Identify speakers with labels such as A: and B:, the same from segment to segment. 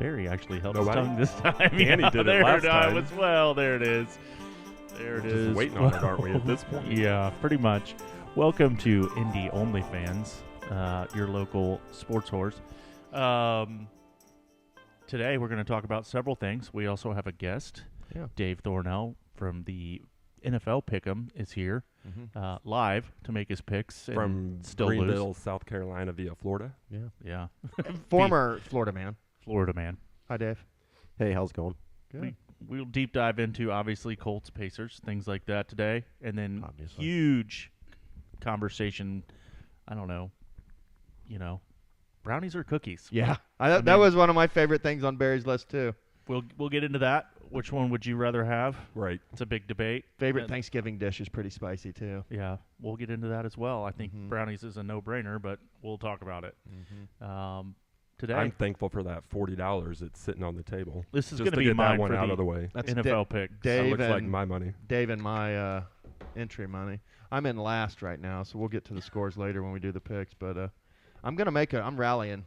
A: Barry actually held his tongue this time.
B: Danny did it last time.
A: Well, there it is. There it is.
B: Just waiting on it, aren't we, at this point?
A: Yeah, pretty much. Welcome to Indie Only Fans, your local sports horse. Today we're going to talk about several things. We also have a guest.
B: Yeah.
A: Dave Thornell from the NFL Pick'em is here live to make his picks.
B: From
A: still
B: Greenville,
A: lose.
B: South Carolina via Florida.
A: Yeah.
C: Former Florida man.
A: Florida man.
C: Hi, Dave.
D: Hey, how's it going?
C: Good.
A: We'll deep dive into, obviously, Colts, Pacers, things like that today. And then
D: Obviously.
A: huge conversation, I don't know, brownies or cookies?
C: Yeah. That was one of my favorite things on Barry's list, too.
A: We'll get into that. Which one would you rather have?
B: Right.
A: It's a big debate.
C: Favorite Thanksgiving dish is pretty spicy, too.
A: Yeah, we'll get into that as well. I think brownies is a no-brainer, but we'll talk about it. Today,
B: I'm thankful for that $40 that's sitting on the table.
A: this is
B: just
A: going to
B: to
A: be
B: get
A: mine
B: that one
A: for
B: out
A: the
B: of the way.
C: That's
A: NFL pick.
B: That
C: Dave
B: looks like
C: and
B: my money.
C: Dave and my entry money. I'm in last right now, so we'll get to the scores later when we do the picks. But I'm going to make I'm rallying.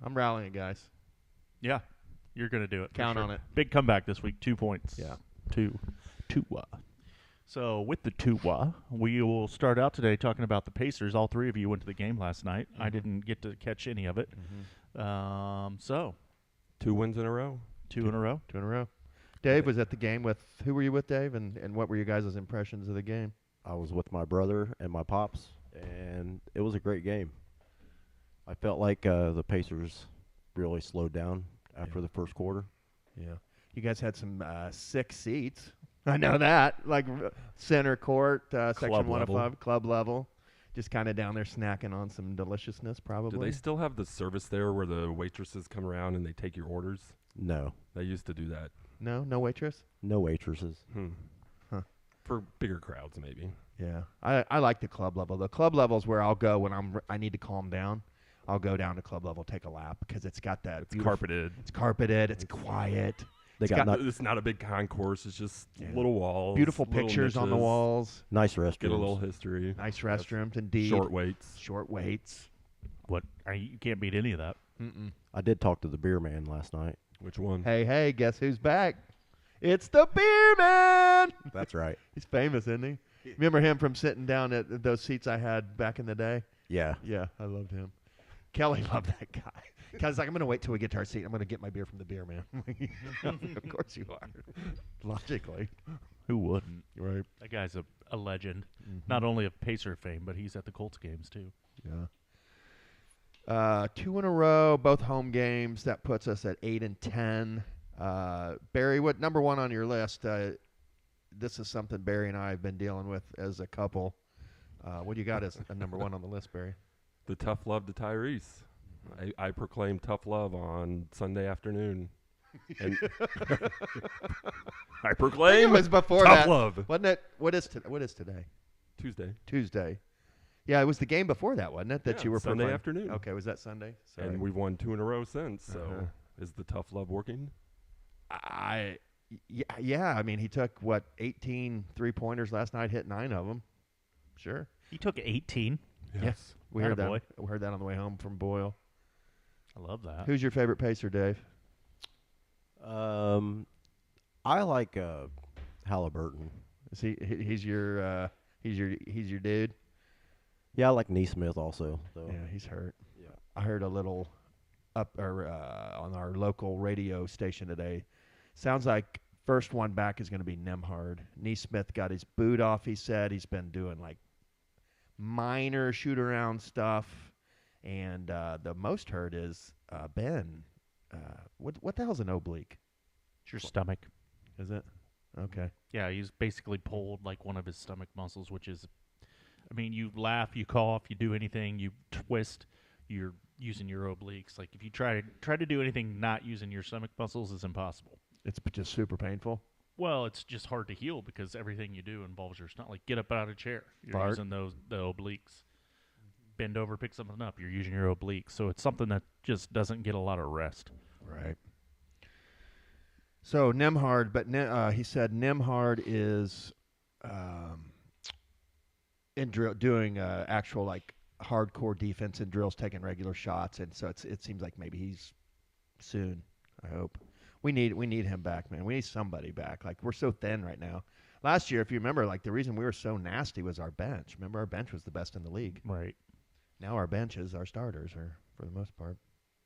C: I'm rallying, guys.
A: Yeah, you're going to do it.
C: Count on it.
A: Big comeback this week, 2 points.
C: Yeah.
A: Two. So with the Tua, we will start out today talking about the Pacers. All three of you went to the game last night. I didn't get to catch any of it. So
B: 2 wins in a row.
A: two in a row.
C: 2 in a row. Dave was at the game with – who were you with, Dave? And what were your guys' impressions of the game?
D: I was with my brother and my pops, and it was a great game. I felt like the Pacers really slowed down after the first quarter.
C: Yeah. You guys had some sick seats. I know that. Like center court, section
B: Club
C: 105,
B: level.
C: club level. Just kind of down there snacking on some deliciousness, probably.
B: Do they still have the service there where the waitresses come around and they take your orders?
D: No.
B: They used to do that.
C: No waitress?
D: No waitresses.
C: Huh.
B: For bigger crowds, maybe.
C: Yeah. I like the club level. The club level is where I'll go when I need to calm down. I'll go down to club level, take a lap, because it's got that.
B: It's carpeted.
C: It's carpeted. It's quiet.
D: They got
B: It's not a big concourse. It's just little walls.
C: Beautiful
B: little
C: pictures on the
B: niches,
C: walls.
D: nice restrooms.
B: Get a little history.
C: Nice restrooms, indeed.
B: Short waits.
C: Short waits.
A: What? You can't beat any of that.
D: I did talk to the beer man last night.
B: Which one?
C: Hey, guess who's back? It's the beer man.
D: That's right.
C: He's famous, isn't he? Remember him from sitting down at those seats I had back in the day?
D: Yeah.
C: Yeah, I loved him. Kelly loved that guy. Kelly's like, I'm going to wait till we get to our seat. I'm going to get my beer from the beer man. Of course you are. Logically.
A: Who wouldn't?
C: Right.
A: That guy's a legend. Not only of Pacer fame, but he's at the Colts games too.
C: Yeah. 2 in a row, both home games. That puts us at 8-10. Barry, what number one on your list? This is something Barry and I have been dealing with as a couple. What do you got as a number one on the list, Barry?
B: The tough love to Tyrese. I proclaimed tough love on Sunday afternoon. And I proclaim
C: it was before
B: tough
C: that.
B: love.
C: Wasn't it? What is today?
B: Tuesday.
C: Tuesday. Yeah, it was the game before that, wasn't it? That
B: Yeah,
C: you were
B: Sunday
C: proclaiming?
B: afternoon.
C: Okay, was that Sunday? Sorry.
B: And we've won 2 in a row since. So
C: Uh-huh.
B: is the tough love working?
C: Yeah. I mean, he took 18 3-pointers last night, hit 9 of them. Sure.
A: He took 18.
C: Yes. We heard
A: Attaboy.
C: that. We heard that on the way home from Boyle.
A: I love that.
C: Who's your favorite Pacer, Dave?
D: I like Halliburton.
C: Is he's your dude?
D: Yeah, I like Neesmith also. So.
C: Yeah, he's hurt.
D: Yeah.
C: I heard a little on our local radio station today. Sounds like first one back is going to be Nemhard. Neesmith got his boot off, he said. He's been doing like minor shoot-around stuff. And the most hurt is Ben. What the hell's an oblique?
A: It's your stomach.
C: Is it? Okay.
A: Yeah, he's basically pulled like one of his stomach muscles, which is, I mean, you laugh, you cough, you do anything, you twist, you're using your obliques. Like if you try to do anything not using your stomach muscles, is impossible.
C: It's just super painful.
A: Well, it's just hard to heal because everything you do involves your stomach. Like get up out of a chair, you're
C: Bart.
A: using the obliques. Bend over, pick something up, you're using your obliques. So it's something that just doesn't get a lot of rest.
C: Right. So Nemhard, but he said Nemhard is doing actual like hardcore defense and drills, taking regular shots, and so it seems like maybe he's soon. I hope. We need him back, man. We need somebody back. Like, we're so thin right now. Last year, if you remember, like, the reason we were so nasty was our bench. Remember, our bench was the best in the league.
A: Right.
C: Now our benches, our starters are, for the most part.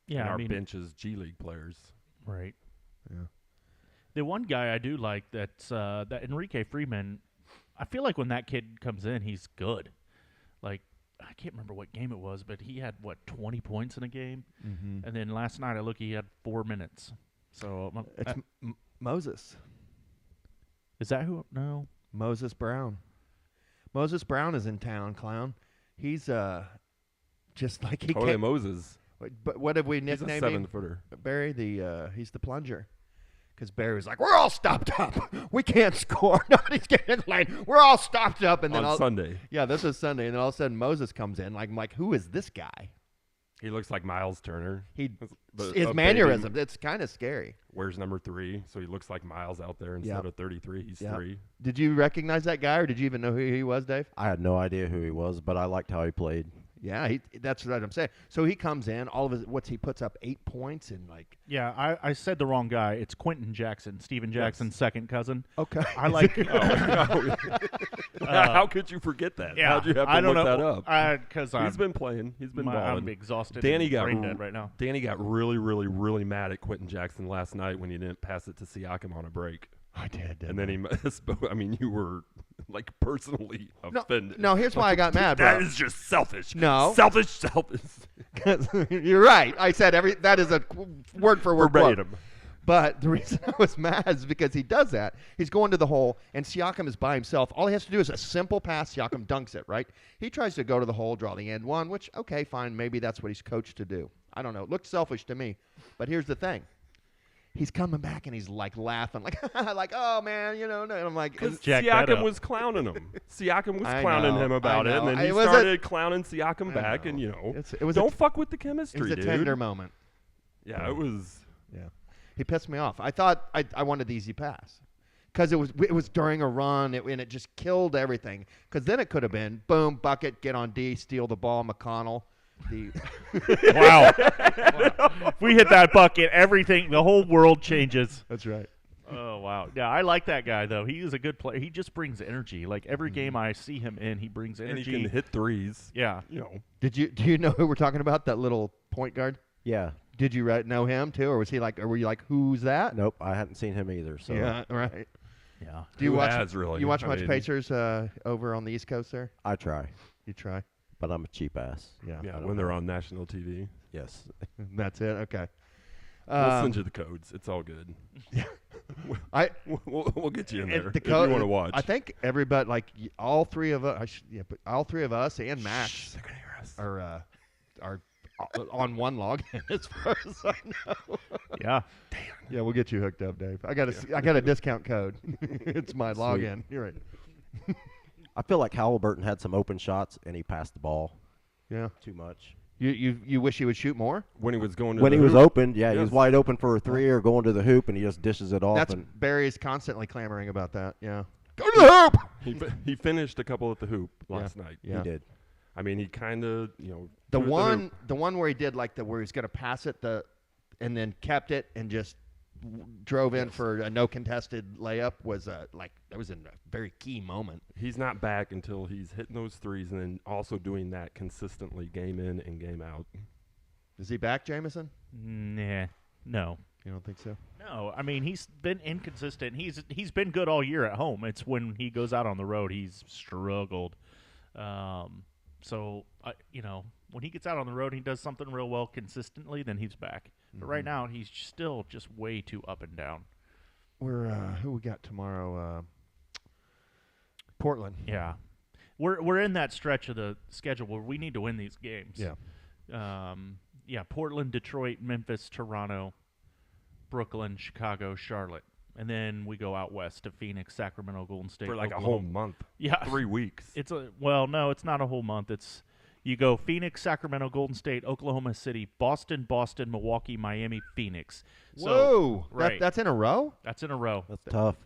A: Yeah,
B: and
A: I
B: our
A: mean,
B: bench is G League players.
A: right.
C: Yeah.
A: The one guy I do like that's that Enrique Freeman. I feel like when that kid comes in, he's good. Like, I can't remember what game it was, but he had 20 points in a game,
C: Mm-hmm.
A: and then last night I look, he had 4 minutes. So
C: It's Moses.
A: is that who? No.
C: Moses Brown. Moses Brown is in town, clown. He's just like he
B: Holy
C: can't.
B: Moses.
C: But what have we
B: He's a
C: nicknamed him?
B: 7-footer.
C: Barry, he's the plunger. Because Barry was like, we're all stopped up. We can't score. Nobody's getting in lane. We're all stopped up. And then
B: On Sunday.
C: Yeah, this is Sunday. And then all of a sudden Moses comes in. Like, I'm like, who is this guy?
B: He looks like Miles Turner.
C: His
B: A
C: mannerism,
B: baby.
C: it's kind of scary.
B: Wears number 3, so he looks like Miles out there instead
C: Yep.
B: of 33. He's
C: Yep.
B: 3.
C: Did you recognize that guy, or did you even know who he was, Dave?
D: I had no idea who he was, but I liked how he played.
C: Yeah, that's what I'm saying. So he comes in, all of his, he puts up 8 points and like.
A: Yeah, I said the wrong guy. It's Quentin Jackson, Steven Jackson's second cousin.
C: Okay.
A: I like.
B: How could you forget that?
A: Yeah,
B: How'd you have to
A: I don't
B: look
A: know
B: that up?
A: because
B: He's been playing. He's been
A: I'm
B: balling.
A: exhausted.
B: Danny
A: and
B: got
A: brain dead right now.
B: Danny got really, really, really mad at Quentin Jackson last night when he didn't pass it to Siakam on a break.
C: I did.
B: And then he misspoke. I mean, you were like personally offended.
C: No, here's why I got mad, bro.
B: That is just selfish.
C: No.
B: Selfish.
C: You're right. I said that is a word for word quote.
B: Verbatim.
C: But the reason I was mad is because he does that. He's going to the hole, and Siakam is by himself. All he has to do is a simple pass. Siakam dunks it, right? He tries to go to the hole, draw the end one, which, okay, fine. Maybe that's what he's coached to do. I don't know. It looked selfish to me. But here's the thing. He's coming back, and he's, like, laughing. Like, oh, man, you know. And I'm like.
B: Because
A: Jack that
B: Siakam
A: up.
B: was clowning him. Siakam was
C: I
B: clowning
C: know,
B: him about
C: I
B: it, and
C: know.
B: then he
C: It was
B: started clowning Siakam
C: I
B: back,
C: know.
B: and, you know,
C: It was
B: don't
C: a,
B: fuck with the
C: it
B: chemistry,
C: was a
B: dude.
C: tender moment.
B: Yeah, it was.
C: Yeah. He pissed me off. I thought I wanted the easy pass because it was during a run and it just killed everything. Because then it could have been boom, bucket, get on D, steal the ball, McConnell.
A: Wow. If we hit that bucket, everything, the whole world changes.
C: That's right.
A: Oh, wow. Yeah, I like that guy, though. He is a good player. He just brings energy. Like, every game I see him in, he brings
B: And
A: energy.
B: he can hit threes.
A: Yeah.
B: You know.
C: Do you know who we're talking about? That little point guard.
D: Yeah.
C: Did you know him too, or was he like? Or were you like, who's that?
D: Nope, I hadn't seen him either. So
C: Yeah, right.
A: Yeah.
C: Do you
B: Who
C: watch?
B: has, really?
C: You watch
B: I
C: much
B: mean,
C: Pacers over on the East Coast there?
D: I try,
C: You try.
D: but I'm a cheap ass.
C: Yeah.
B: Yeah,
D: I don't
B: when they're
D: know.
B: on national TV.
D: Yes.
C: That's it. Okay.
B: We'll send you the codes. It's all good.
C: I
B: We'll get you in
C: and
B: there
C: the
B: if you want to watch.
C: I think everybody, like all three of us, but all three of us and Max
B: Shh, they're gonna hear us.
C: are on one login as far as I know.
A: Yeah.
C: Yeah, we'll get you hooked up, Dave. I got a discount code. It's my login. You're right.
D: I feel like Halliburton had some open shots and he passed the ball
C: Yeah.
D: too much.
C: You wish he would shoot more?
B: When he was going to
D: When
B: the
D: he was
B: hoop.
D: open, yeah, he was
B: Yes.
D: wide open for a three or going to the hoop, and he just dishes it off.
C: That's
D: and
C: Barry's constantly clamoring about that. Yeah. Go to the hoop.
B: He finished a couple at the hoop last night.
C: Yeah.
D: he did.
B: I mean, he kind of,
C: The
B: threw it at
C: one where he did like where he's going to pass it and then kept it and just drove in for a no contested layup was that was a very key moment.
B: He's not back until he's hitting those threes and then also doing that consistently game in and game out.
C: Is he back, Jameson?
A: Nah. No.
C: You don't think so?
A: No, I mean he's been inconsistent. He's been good all year at home. It's when he goes out on the road he's struggled. So when he gets out on the road and he does something real well consistently, then he's back. But right now he's still just way too up and down.
C: We're who we got tomorrow? Portland.
A: Yeah, we're in that stretch of the schedule where we need to win these games.
C: Yeah.
A: Portland, Detroit, Memphis, Toronto, Brooklyn, Chicago, Charlotte. And then we go out west to Phoenix, Sacramento, Golden State.
B: For like
A: Oklahoma.
B: a whole month.
A: Yeah.
B: 3 weeks.
A: No, it's not a whole month. You go Phoenix, Sacramento, Golden State, Oklahoma City, Boston, Milwaukee, Miami, Phoenix. So,
C: Whoa.
A: right.
C: That's in a row?
A: That's in a row.
D: That's tough.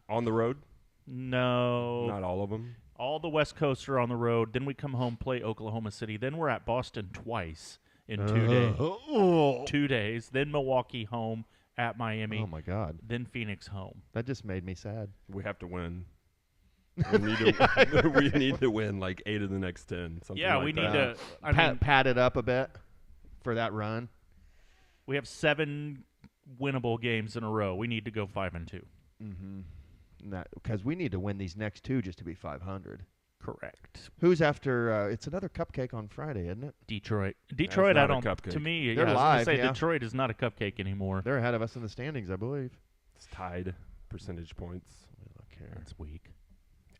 B: On the road?
A: No.
B: Not all of them.
A: All the West Coast are on the road. Then we come home, play Oklahoma City. Then we're at Boston twice in 2 days. 2 days. Then Milwaukee home, at Miami,
C: Oh my God,
A: then Phoenix home.
C: that just made me sad.
B: We have to win. We need to win like 8 of the next 10. Something
A: Yeah,
B: like
A: we
B: that.
A: need to. I mean,
C: Pad it up a bit for that run.
A: we have 7 winnable games in a row. We need to go 5-2.
C: Mm-hmm. Because we need to win these next 2 just to be 500.
A: Correct.
C: Who's after? It's another cupcake on Friday, isn't it?
A: Detroit.
B: That's
A: I
B: not a
A: don't.
B: cupcake.
A: To me,
C: They're
A: yeah, I was
C: live,
A: gonna say
C: yeah.
A: Detroit is not a cupcake anymore.
C: They're ahead of us in the standings, I believe.
B: It's tied percentage points.
C: Look here.
A: That's weak.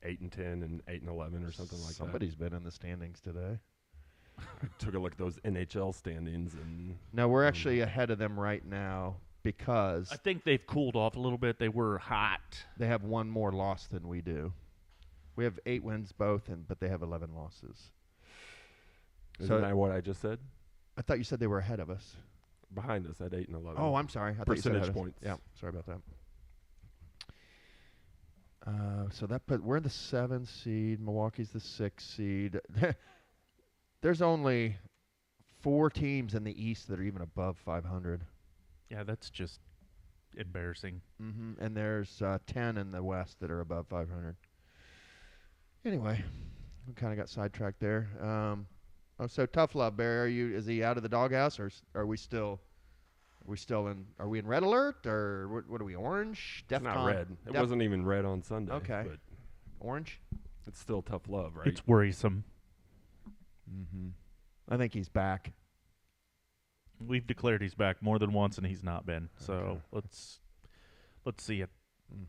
B: 8 and 10 and 8 and 11 or something like
C: Somebody's been in the standings today.
B: that. I took a look at those NHL standings and
C: No, we're actually ahead of them right now because
A: I think they've cooled off a little bit. They were hot.
C: they have one more loss than we do. We have 8 wins both, but they have 11 losses.
B: isn't that what I just said?
C: I thought you said they were ahead of us.
B: Behind us at 8 and 11.
C: Oh, I'm sorry. I thought you said
B: Percentage
C: ahead of us.
B: points.
C: Yeah, sorry about that. So we're in the 7th seed. Milwaukee's the 6th seed. There's only 4 teams in the East that are even above 500.
A: Yeah, that's just embarrassing.
C: Mm-hmm. And there's 10 in the West that are above 500. Anyway, we kind of got sidetracked there. So Tough Love, Barry, is he out of the doghouse, or are we still in? Are we in red alert, or what are we? Orange?
B: It's not red. It wasn't even red on Sunday.
C: Okay.
B: But
C: Orange.
B: it's still tough love, right?
A: It's worrisome.
C: Mm-hmm. I think he's back.
A: We've declared he's back more than once, and he's not been. So
C: Okay.
A: let's see it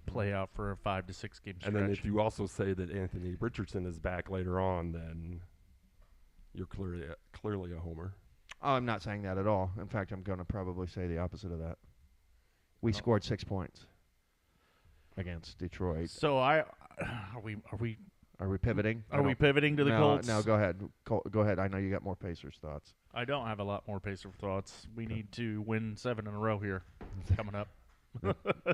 A: play out for a 5 to 6 game stretch.
B: And then if you also say that Anthony Richardson is back later on, then you're clearly a homer.
C: Oh, I'm not saying that at all. In fact, I'm going to probably say the opposite of that. We
A: Oh.
C: scored 6 points against Detroit.
A: So are we
C: Are we pivoting?
A: are we pivoting to the
C: no,
A: Colts?
C: No, go ahead. Go ahead. I know you got more Pacers thoughts.
A: I don't have a lot more Pacer thoughts. We need to win 7 in a row here coming up.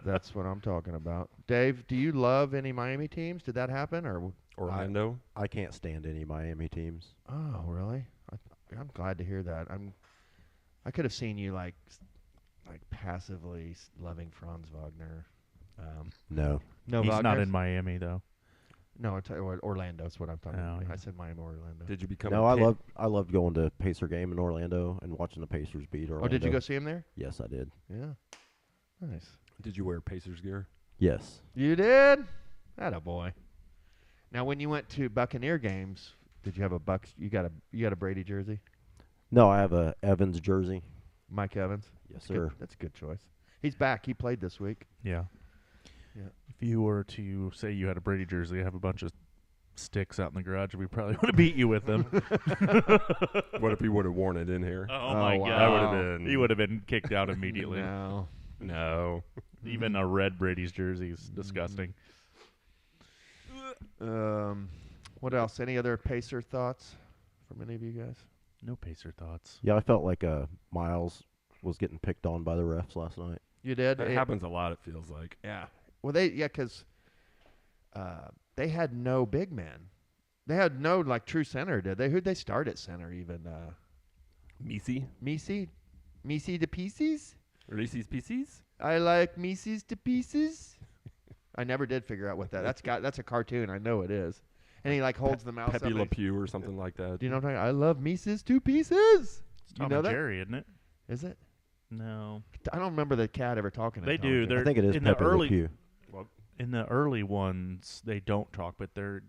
C: That's what I'm talking about. Dave, do you love any Miami teams? Did that happen, or?
B: Orlando?
D: I can't stand any Miami teams.
C: Oh, really? I'm glad to hear that. I could have seen you like passively loving Franz Wagner.
D: No.
C: No,
A: He's not
C: Wagner?
A: in Miami though.
C: No, Orlando's what I'm talking
A: Oh,
C: about.
A: yeah.
C: I said Miami, Orlando.
B: Did you become
D: No,
B: a
D: I loved going to Pacer game in Orlando and watching the Pacers beat Orlando.
C: Oh, did you go see him there?
D: Yes, I did.
C: Yeah. Nice.
B: Did you wear Pacers gear?
D: Yes.
C: You did? Attaboy. Now, when you went to Buccaneer games, did you have a Bucks? You got a Brady jersey?
D: No, I have a Evans jersey.
C: Mike Evans?
D: Yes,
C: Good.
D: sir.
C: That's a good choice. He's back. He played this week.
A: Yeah.
C: Yeah.
A: If you were to say you had a Brady jersey, I have a bunch of sticks out in the garage. We probably would have beat you with them.
B: What if he would have worn it in here?
A: Oh my
C: wow.
A: god,
B: That would have been.
A: he would have been kicked out immediately.
C: No.
B: No.
A: Even a red Brady's jersey is disgusting.
C: What else? Any other Pacer thoughts from any of you guys?
A: No Pacer thoughts.
D: Yeah, I felt like Miles was getting picked on by the refs last night.
C: You did?
B: That happens a lot, it feels like.
C: Yeah. Well, because they had no big men. They had no true center, did they? Who'd they start at center even?
B: Misi?
C: Misi to pieces?
B: Reese's PCs?
C: I like Mises to pieces. I never did figure out what that's a cartoon. I know it is. And he holds the mouse
B: Pepe
C: up.
B: Le Pew or something like that.
C: Do you know what I'm talking about? I love Mises to pieces.
A: It's Tom
C: you know
A: and
C: that?
A: Jerry, isn't it?
C: Is it?
A: No.
C: I don't remember the cat ever talking to
A: They
C: Tom
A: do.
C: and Jerry.
D: I think it is
A: in
D: Pepe
A: the
D: Le
A: early
D: Pew.
A: in the early ones they don't talk, but there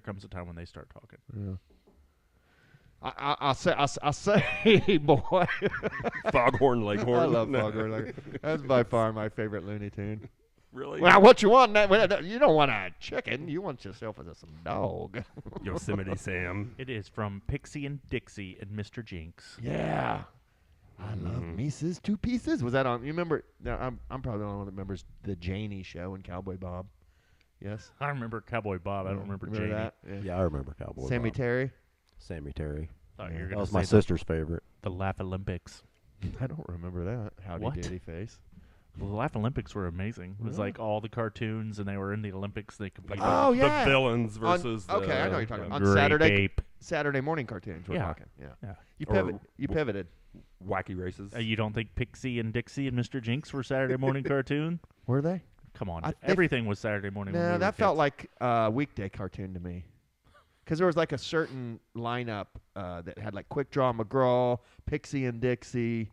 A: comes a time when they start talking.
C: Yeah. I'll say, boy.
B: Foghorn Leghorn.
C: I love Foghorn Leghorn. That's by far my favorite Looney Tune.
B: Really?
C: Well, what you want? You don't want a chicken. You want yourself some dog.
B: Yosemite Sam.
A: It is from Pixie and Dixie and Mr. Jinx.
C: Yeah. I love Mises Two Pieces. Was that on? You remember? No, I'm probably the only one that remembers the Janie show and Cowboy Bob. Yes.
A: I remember Cowboy Bob. I don't remember Jamie.
C: that?
D: Yeah, I remember Cowboy
C: Sammy
D: Bob.
C: Terry.
D: Sammy Terry.
A: Thought you were
D: That
A: gonna
D: was
A: say
D: my sister's favorite.
A: the Laugh Olympics.
C: I don't remember that. Howdy
A: What?
C: Doody face.
A: The Laugh Olympics were amazing. It was
C: Really?
A: like all the cartoons, and they were in the Olympics. They competed.
C: Oh, yeah.
B: The villains versus
C: okay, I know what you're
B: the,
C: talking
B: yeah.
C: about. On
A: Great
C: Saturday,
A: Ape.
C: Saturday morning cartoons we're
A: Yeah.
C: talking. Yeah.
A: Yeah.
C: You pivoted.
B: Wacky races.
A: You don't think Pixie and Dixie and Mr. Jinx were Saturday morning cartoon?
C: Were they?
A: Come on.
C: They
A: Everything was Saturday morning. when we
C: No,
A: were
C: that felt
A: kids.
C: like a weekday cartoon to me. Because there was like a certain lineup that had like Quick Draw McGraw, Pixie and Dixie.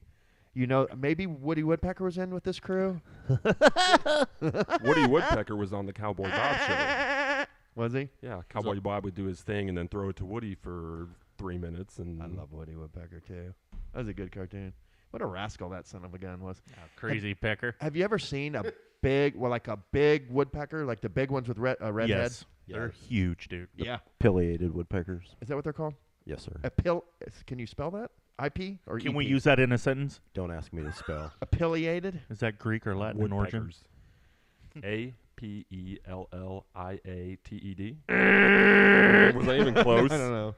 C: You know, maybe Woody Woodpecker was in with this crew.
B: Woody Woodpecker was on the Cowboy Bob show.
C: Was he?
B: Yeah, Cowboy Bob would do his thing and then throw it to Woody for 3 minutes. And
C: I love Woody Woodpecker too. That was a good cartoon. What a rascal that son of a gun was.
A: Crazy Pecker.
C: Have you ever seen a big woodpecker, like the big ones with red head?
A: Yes. They're huge, dude.
C: Yeah.
D: Pileated woodpeckers.
C: Is that what they're called?
D: Yes, sir.
C: Can you spell that? IP or
A: Can
C: EP?
A: we use that in a sentence?
D: Don't ask me to spell.
C: Pileated?
A: Is that Greek or Latin in origin?
B: Woodpeckers. APELLIATED. Was I even close?
C: I don't know.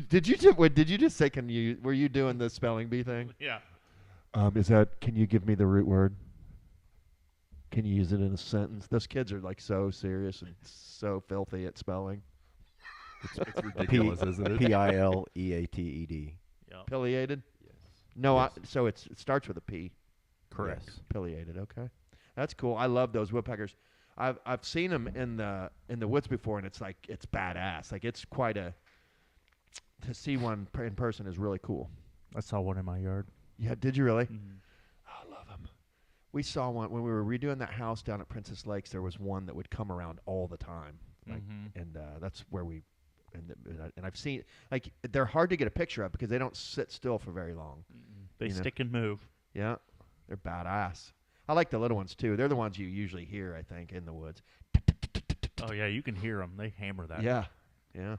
C: Did you just say? Were you doing the spelling bee thing?
A: Yeah.
C: Can you give me the root word? Can you use it in a sentence? Those kids are like so serious and so filthy at spelling.
B: It's ridiculous, isn't it?
D: Pileated.
A: Yep.
C: Pileated?
B: Yes.
C: No,
B: Yes.
C: so it starts with a P.
A: Correct.
D: Yes.
C: Pileated. Okay, that's cool. I love those woodpeckers. I've seen them in the woods before, and it's badass. Like it's quite a to see one in person is really cool.
A: I saw one in my yard.
C: Yeah, did you really?
A: Mhm.
C: I love them. We saw one when we were redoing that house down at Princess Lakes. There was one that would come around all the time, and that's where we. And I've seen like they're hard to get a picture of because they don't sit still for very long.
A: They
C: You know.
A: stick and move.
C: Yeah, they're badass. I like the little ones too. They're the ones you usually hear, I think, in the woods.
A: Oh yeah, you can hear them. They hammer that.
C: Yeah, yeah.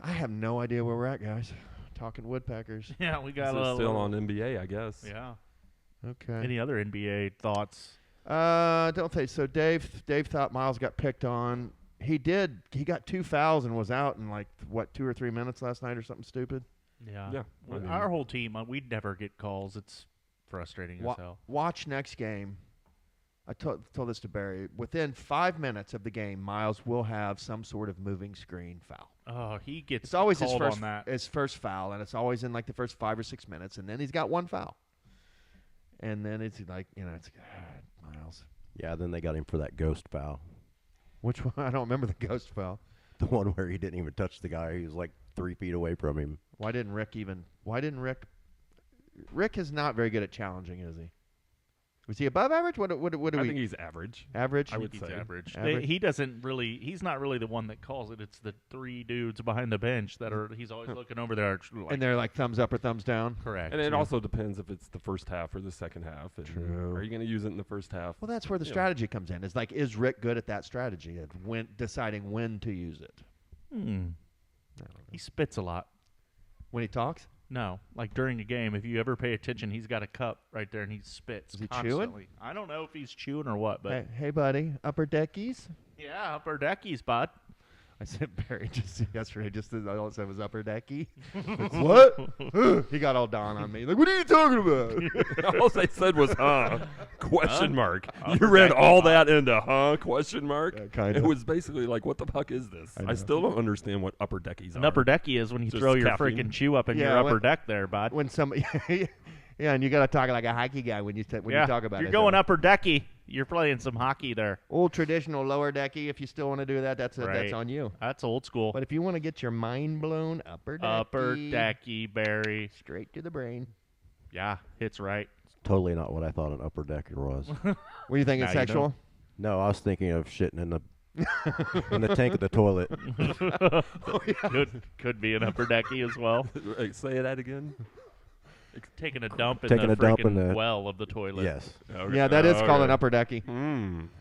C: I have no idea where we're at, guys. Talking woodpeckers.
A: Yeah, we
B: This
A: got
B: is
A: a
B: still
A: little-
B: on NBA, I guess.
A: Yeah.
C: Okay.
A: Any other NBA thoughts?
C: Don't think so. Dave thought Miles got picked on. He did. He got 2 fouls and was out in 2 or 3 minutes last night or something stupid.
A: Yeah.
B: Yeah, I mean-
A: Our whole team, we'd never get calls. It's frustrating as hell.
C: Watch next game. I told this to Barry. Within 5 minutes of the game, Miles will have some sort of moving screen foul.
A: Oh, he gets
C: It's always
A: called on that.
C: his first foul, and it's always in the first 5 or 6 minutes, and then he's got 1 foul. And then it's it's Miles.
D: Yeah, then they got him for that ghost foul.
C: Which one? I don't remember the ghost foul.
D: The one where he didn't even touch the guy. He was like 3 feet away from him.
C: Why didn't Rick? Rick is not very good at challenging, is he? Was he above average? What do
B: I
C: we?
B: think he's average.
C: Average.
B: I would
A: He's
B: say.
A: average.
C: Average.
A: He doesn't really. He's not really the one that calls it. It's the 3 dudes behind the bench that are. He's always looking over there. Like,
C: And they're like thumbs up or thumbs down.
A: correct.
B: And it
A: yeah.
B: also depends if it's the first half or the second half. And
C: True.
B: Are you going to use it in the first half?
C: Well, that's where the
B: Yeah.
C: strategy comes in. It's is Rick good at that strategy of deciding when to use it?
A: Hmm.
C: I don't know.
A: He spits a lot.
C: When he talks,
A: No, like during a game, if you ever pay attention, he's got a cup right there and he spits.
C: Is he chewing?
A: constantly. I don't know if he's chewing or what, but
C: hey buddy, upper deckies.
A: yeah, upper deckies, bud.
C: I said Barry just yesterday. Just as all it said was upper decky. What? He got all down on me. Like, what are you talking about?
B: All they said was, huh? Question mark.
A: Upper
B: You read
A: deck
B: all
A: spot.
B: that into, huh? Question mark.
C: Yeah, kinda.
B: It was basically like, what the fuck is this?
C: I know.
B: I still don't understand what upper deckies
A: An
B: are.
A: upper decky is when you
B: Just
A: throw your
B: caffeine.
A: freaking chew up in
C: Yeah,
A: your upper
C: when-
A: deck there, bud.
C: When somebody, yeah, and you got to talk like a hockey guy when you talk about
A: You're
C: it.
A: going
C: though.
A: upper decky. You're playing some hockey there.
C: Old traditional lower decky. If you still want to do that, that's
A: Right.
C: on you.
A: That's old school.
C: But if you want to get your mind blown, upper decky.
A: Upper decky, Barry.
C: Straight to the brain.
A: Yeah, hits right.
D: Totally not what I thought an upper decker was.
C: Were you thinking
A: Now you
C: sexual?
D: No, I was thinking of shitting in the in the tank of the toilet.
A: Could be an upper decky as well.
B: Hey, say that again.
A: Taking a dump in
D: Taking
A: the
D: a dump in
A: freaking
D: the-
A: well of the toilet.
D: Yes.
C: Yeah, that is called an upper decky.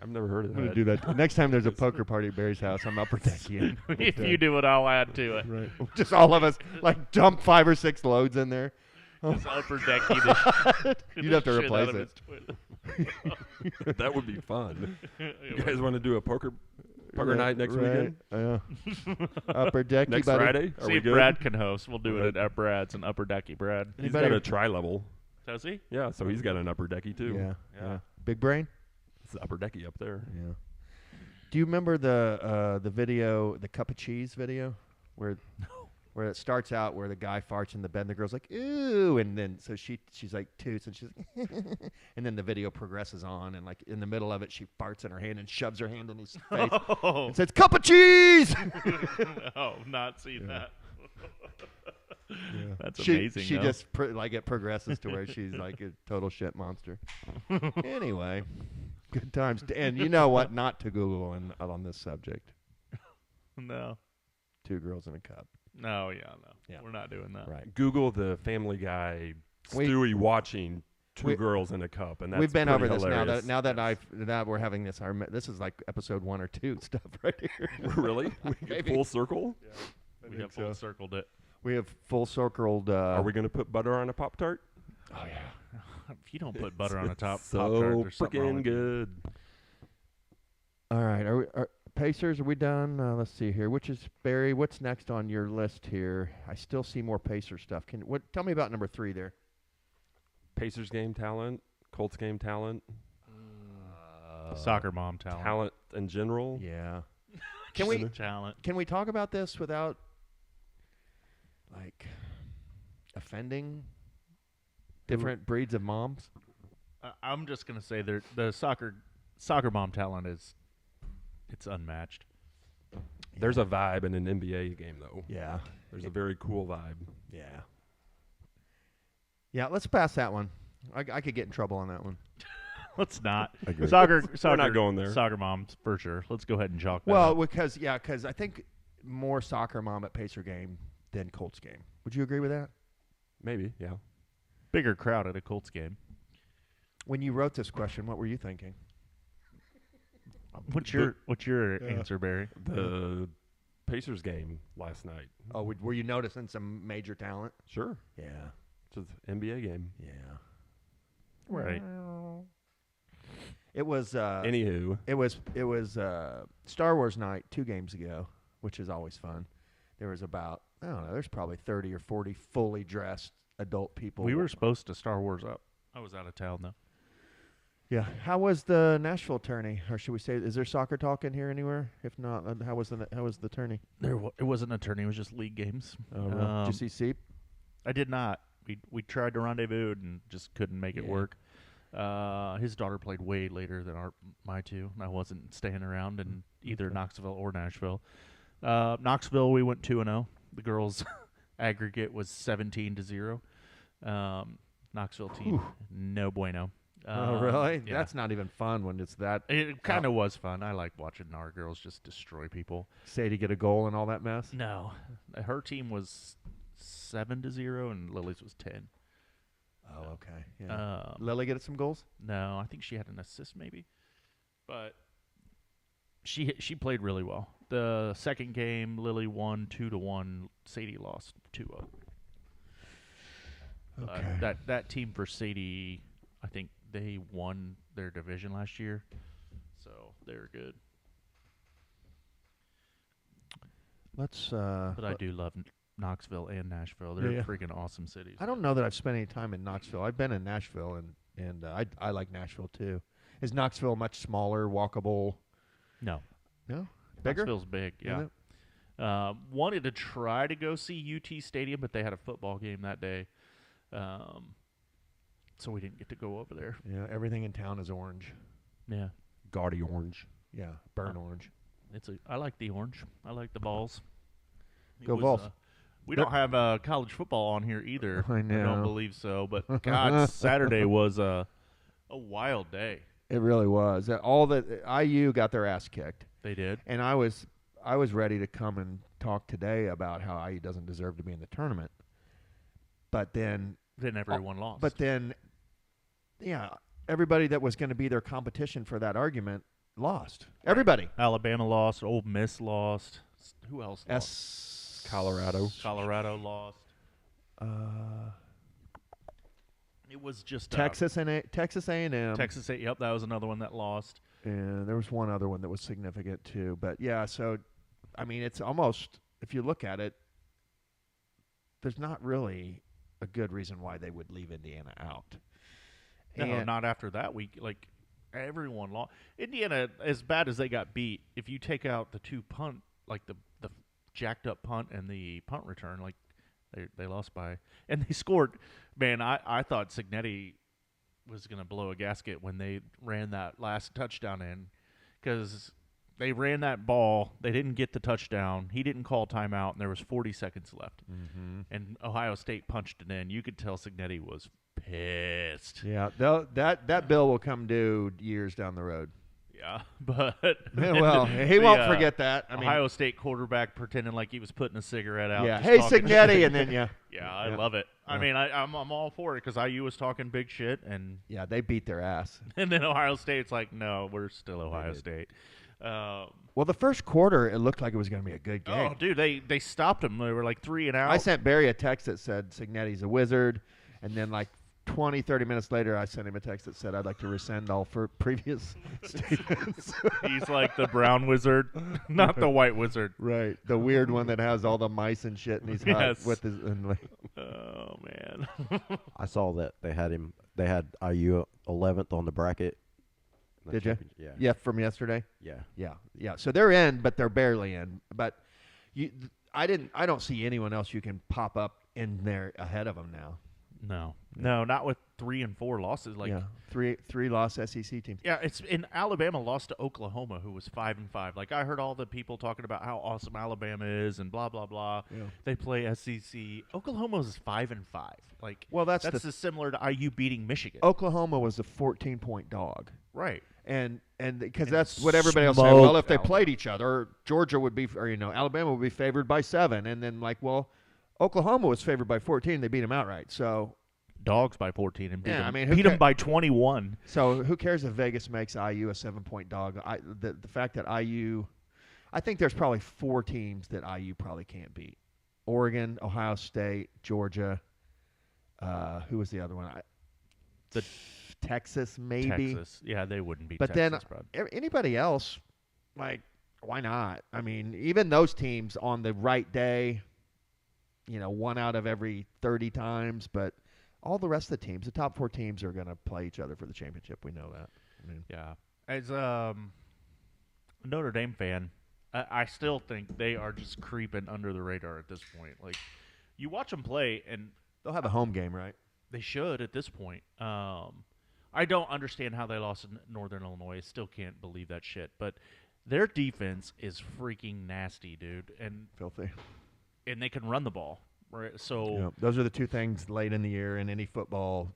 B: I've never heard of
C: I'm
B: that.
C: going to do that. Next time there's a poker party at Barry's house, I'm upper decking.
A: If you do it, I'll add to it.
C: Right. Just all of us, like, dump 5 or 6 loads in there.
A: Just upper decky the
C: You'd have to
A: shit
C: replace
A: out of
C: it.
A: his toilet.
B: That would be fun. You guys want to do a poker night next weekend?
C: Yeah. Upper decky,
B: Next
C: buddy.
B: Friday? Are
A: See
B: we
A: if
B: good?
A: Brad can host. We'll do it
B: Right.
A: at Brad's and upper decky Brad.
B: He's
C: Anybody-
B: got a tri-level.
A: Does he?
B: Yeah, so he's got an upper decky too.
C: Yeah.
A: Yeah.
C: Big brain?
B: It's the upper decky up there.
C: Yeah. Do you remember the video, the cup of cheese video, where it starts out where the guy farts in the bed and the girl's like, ooh, and then so she's like toots and she's like, and then the video progresses on and like in the middle of it she farts in her hand and shoves her hand in his face and says, cup of cheese.
A: Oh, not seen that.
C: Yeah.
A: That's amazing.
C: She just it progresses to where she's like a total shit monster. Anyway, good times. And you know what? Not to Google on this subject.
A: No.
C: 2 girls in a cup.
A: No, no.
C: Yeah.
A: We're not doing that.
C: Right.
B: Google the Family Guy Stewie watching two girls in a cup, and that's
C: we've been over this
B: hilarious.
C: now that we're having this. This is like episode 1 or 2 stuff right here.
B: Really? We get full circle?
A: Yeah. We have full circled it.
C: We have full circled.
B: Are we going to put butter on a Pop-Tart?
C: Oh yeah.
A: If you don't put butter on a top
B: so
A: Pop-Tart, there's something wrong
B: freaking
A: with you.
B: good.
C: All right. Are Pacers? Are we done? Let's see here. Barry? What's next on your list here? I still see more Pacer stuff. Tell me about number 3 there.
B: Pacers game talent, Colts game talent,
A: Soccer mom talent.
B: talent in general.
C: Yeah.
A: Talent?
C: Can we talk about this without like offending different breeds of moms?
A: I'm just gonna say the soccer mom talent it's unmatched.
B: There's a vibe in an NBA game, though.
C: Yeah.
B: There's a very cool vibe.
C: Yeah. Yeah, let's pass that one. I could get in trouble on that one.
A: Let's not.
D: Agreed.
A: Soccer.
B: We're not going there.
A: Soccer moms for sure. Let's go ahead and chalk that
C: Well,
A: up.
C: because I think more soccer mom at Pacer game than Colts game. Would you agree with that?
B: Maybe, yeah.
A: Bigger crowd at a Colts game.
C: When you wrote this question, what were you thinking?
A: What's your answer, Barry?
B: The Pacers game last night.
C: Oh, were you noticing some major talent?
B: Sure.
C: Yeah.
B: It's an NBA game.
C: Yeah.
A: Right.
C: It was.
B: Anywho.
C: It was Star Wars night 2 games ago, which is always fun. There was about, I don't know, there's probably 30 or 40 fully dressed adult people.
A: We were supposed to Star Wars up. I was out of town though.
C: Yeah. How was the Nashville tourney? Or should we say, is there soccer talk in here anywhere? If not, how was the tourney?
A: It wasn't a tourney. It was just league games.
C: Oh, really? Did you see Seep?
A: I did not. We tried to rendezvous and just couldn't make it work. His daughter played way later than my 2. And I wasn't staying around in either Knoxville or Nashville. Knoxville, we went 2-0. The girls' aggregate was 17-0. Knoxville team, no bueno.
C: Oh, really?
A: Yeah.
C: That's not even fun when it's that.
A: It kind of was fun. I like watching our girls just destroy people.
C: Sadie get a goal and all that mess?
A: No, her team was 7-0 and Lily's was 10.
C: Oh, okay. Yeah. Lily get some goals?
A: No, I think she had an assist maybe, but she played really well. The second game, Lily won 2-1. Sadie lost 2-0.
C: Okay.
A: That team for Sadie, I think they won their division last year, so they're good. But I do love Knoxville and Nashville. They're freaking awesome cities.
C: I don't know that I've spent any time in Knoxville. I've been in Nashville, and I like Nashville too. Is Knoxville much smaller, walkable?
A: No.
C: Bigger?
A: Knoxville's big, yeah.
C: Is it?
A: Wanted to try to go see UT Stadium, but they had a football game that day. So we didn't get to go over there.
C: Yeah, everything in town is orange.
A: Yeah.
B: Gaudy orange.
C: Yeah, burnt orange.
A: I like the orange. I like the balls.
C: Go Vols.
A: We don't have college football on here either.
C: I know.
A: I don't believe so. But God, Saturday was a wild day.
C: It really was. All the IU got their ass kicked.
A: They did.
C: And I was ready to come and talk today about how IU doesn't deserve to be in the tournament. But then
A: everyone lost.
C: But then, yeah, everybody that was going to be their competition for that argument lost. Everybody.
A: Alabama lost. Ole Miss lost. Who else lost?
B: Colorado.
A: Colorado lost. It was just
C: Texas A&M.
A: Texas A. Yep, that was another one that lost.
C: And there was one other one that was significant too. But yeah, so I mean, it's almost, if you look at it, there's not really a good reason why they would leave Indiana out.
A: No, not after that week. Like Everyone lost. Indiana, as bad as they got beat, if you take out the two punt, like the jacked up punt and the punt return, like they lost by, and they scored. Man, I thought Signetti was going to blow a gasket when they ran that last touchdown in, because they ran that ball. They didn't get the touchdown. He didn't call timeout, and there was 40 seconds left.
C: Mm-hmm.
A: And Ohio State punched it in. You could tell Signetti was pissed.
C: Yeah, that bill will come due years down the road.
A: Yeah, but
C: well, he won't forget that. I mean,
A: Ohio State quarterback pretending like he was putting a cigarette out.
C: yeah.
A: just
C: Hey,
A: talking
C: Signetti,
A: shit.
C: and then
A: Yeah, I love it. I
C: Yeah.
A: mean, I'm all for it because IU was talking big shit, and
C: they beat their ass.
A: and then Ohio State's like, no, we're still Ohio State.
C: Well, the first quarter, it looked like it was going to be a good game.
A: Oh, dude, they stopped him. They were like 3 and out.
C: I sent Barry a text that said Signetti's a wizard, and then like 20, 30 minutes later, I sent him a text that said I'd like to rescind all for previous statements.
A: He's like the brown wizard, not the white wizard.
C: Right, the weird one that has all the mice and shit, and he's hot
A: Yes.
C: with his. And like,
A: Oh man.
D: I saw that they had IU 11th on the bracket. in the
C: Did ya?
D: championship. Yeah.
C: yeah, from yesterday.
D: Yeah.
C: Yeah. So they're in, but they're barely in. But I don't see anyone else you can pop up in there ahead of them now.
A: No, not with 3 and 4 losses. Like,
C: yeah, three loss SEC teams.
A: yeah, it's in Alabama lost to Oklahoma, who was 5 and 5. Like, I heard all the people talking about how awesome Alabama is and blah blah blah.
C: Yeah.
A: They play SEC. Oklahoma is 5 and 5. Like,
C: Well, that's
A: as similar to IU beating Michigan.
C: Oklahoma was a 14-point dog.
A: Right.
C: And because
A: And
C: that's what everybody else said. Well, if they
A: smoked
C: played each other, Georgia would be, or Alabama would be favored by 7, and then like, well, Oklahoma was favored by 14. They beat them outright. So
A: Dogs by 14 and beat
C: Yeah,
A: them.
C: I mean, who
A: beat them by 21.
C: who cares if Vegas makes IU a 7-point dog? The fact that IU, I think there's probably 4 teams that IU probably can't beat: Oregon, Ohio State, Georgia. Who was the other one? Texas, maybe.
A: Texas. Yeah, they wouldn't beat
C: But
A: Texas.
C: then anybody else, like, why not? I mean, even those teams on the right day, 1 out of every 30 times, but all the rest of the teams, the top 4 teams, are going to play each other for the championship. We know that. I mean,
A: Yeah. As a Notre Dame fan, I still think they are just creeping under the radar at this point. Like, you watch them play, and
C: they'll have a home game, right?
A: they should at this point. I don't understand how they lost in Northern Illinois. I still can't believe that shit. But their defense is freaking nasty, dude. And
C: Filthy.
A: they can run the ball. Right? So
C: Yeah, those are the 2 things late in the year in any football,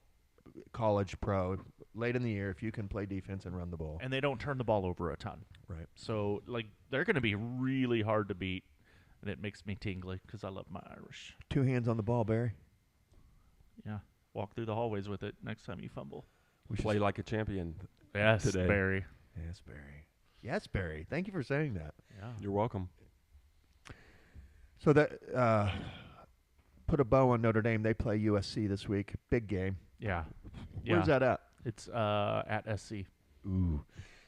C: college, pro. Late in the year, if you can play defense and run the ball.
A: and they don't turn the ball over a ton.
C: Right.
A: So, like, they're going to be really hard to beat. And it makes me tingly because I love my Irish.
C: 2 hands on the ball, Barry.
A: Yeah. Walk through the hallways with it next time you fumble.
C: We should
B: Play like a champion.
A: Yes,
B: Today.
A: Barry.
C: Yes, Barry. Yes, Barry. Thank you for saying that.
A: Yeah.
B: You're welcome.
C: So that put a bow on Notre Dame. They play USC this week. Big game.
A: Yeah.
C: Where's that at?
A: It's at SC.
C: Ooh,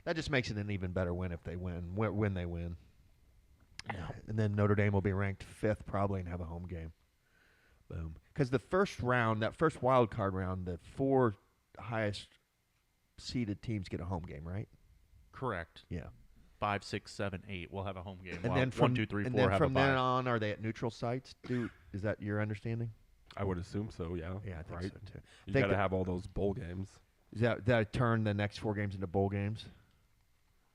C: that just makes it an even better win if they win. When they win,
A: Yeah.
C: and then Notre Dame will be ranked 5th probably and have a home game. Boom. Because the first round, that first wild card round, the 4 highest seeded teams get a home game, right?
A: Correct.
C: Yeah.
A: 5, 6, 7, 8. We'll have a home game.
C: And
A: While
C: then from
A: 1, 2, 3, 4
C: and then
A: have
C: from
A: a bye.
C: then on, are they at neutral sites? Is that your understanding?
B: I would assume so, yeah.
C: Yeah, I think
B: right?
C: so too.
B: You
C: Think
B: got to
C: that-
B: have all those bowl games.
C: Is that turn the next 4 games into bowl games?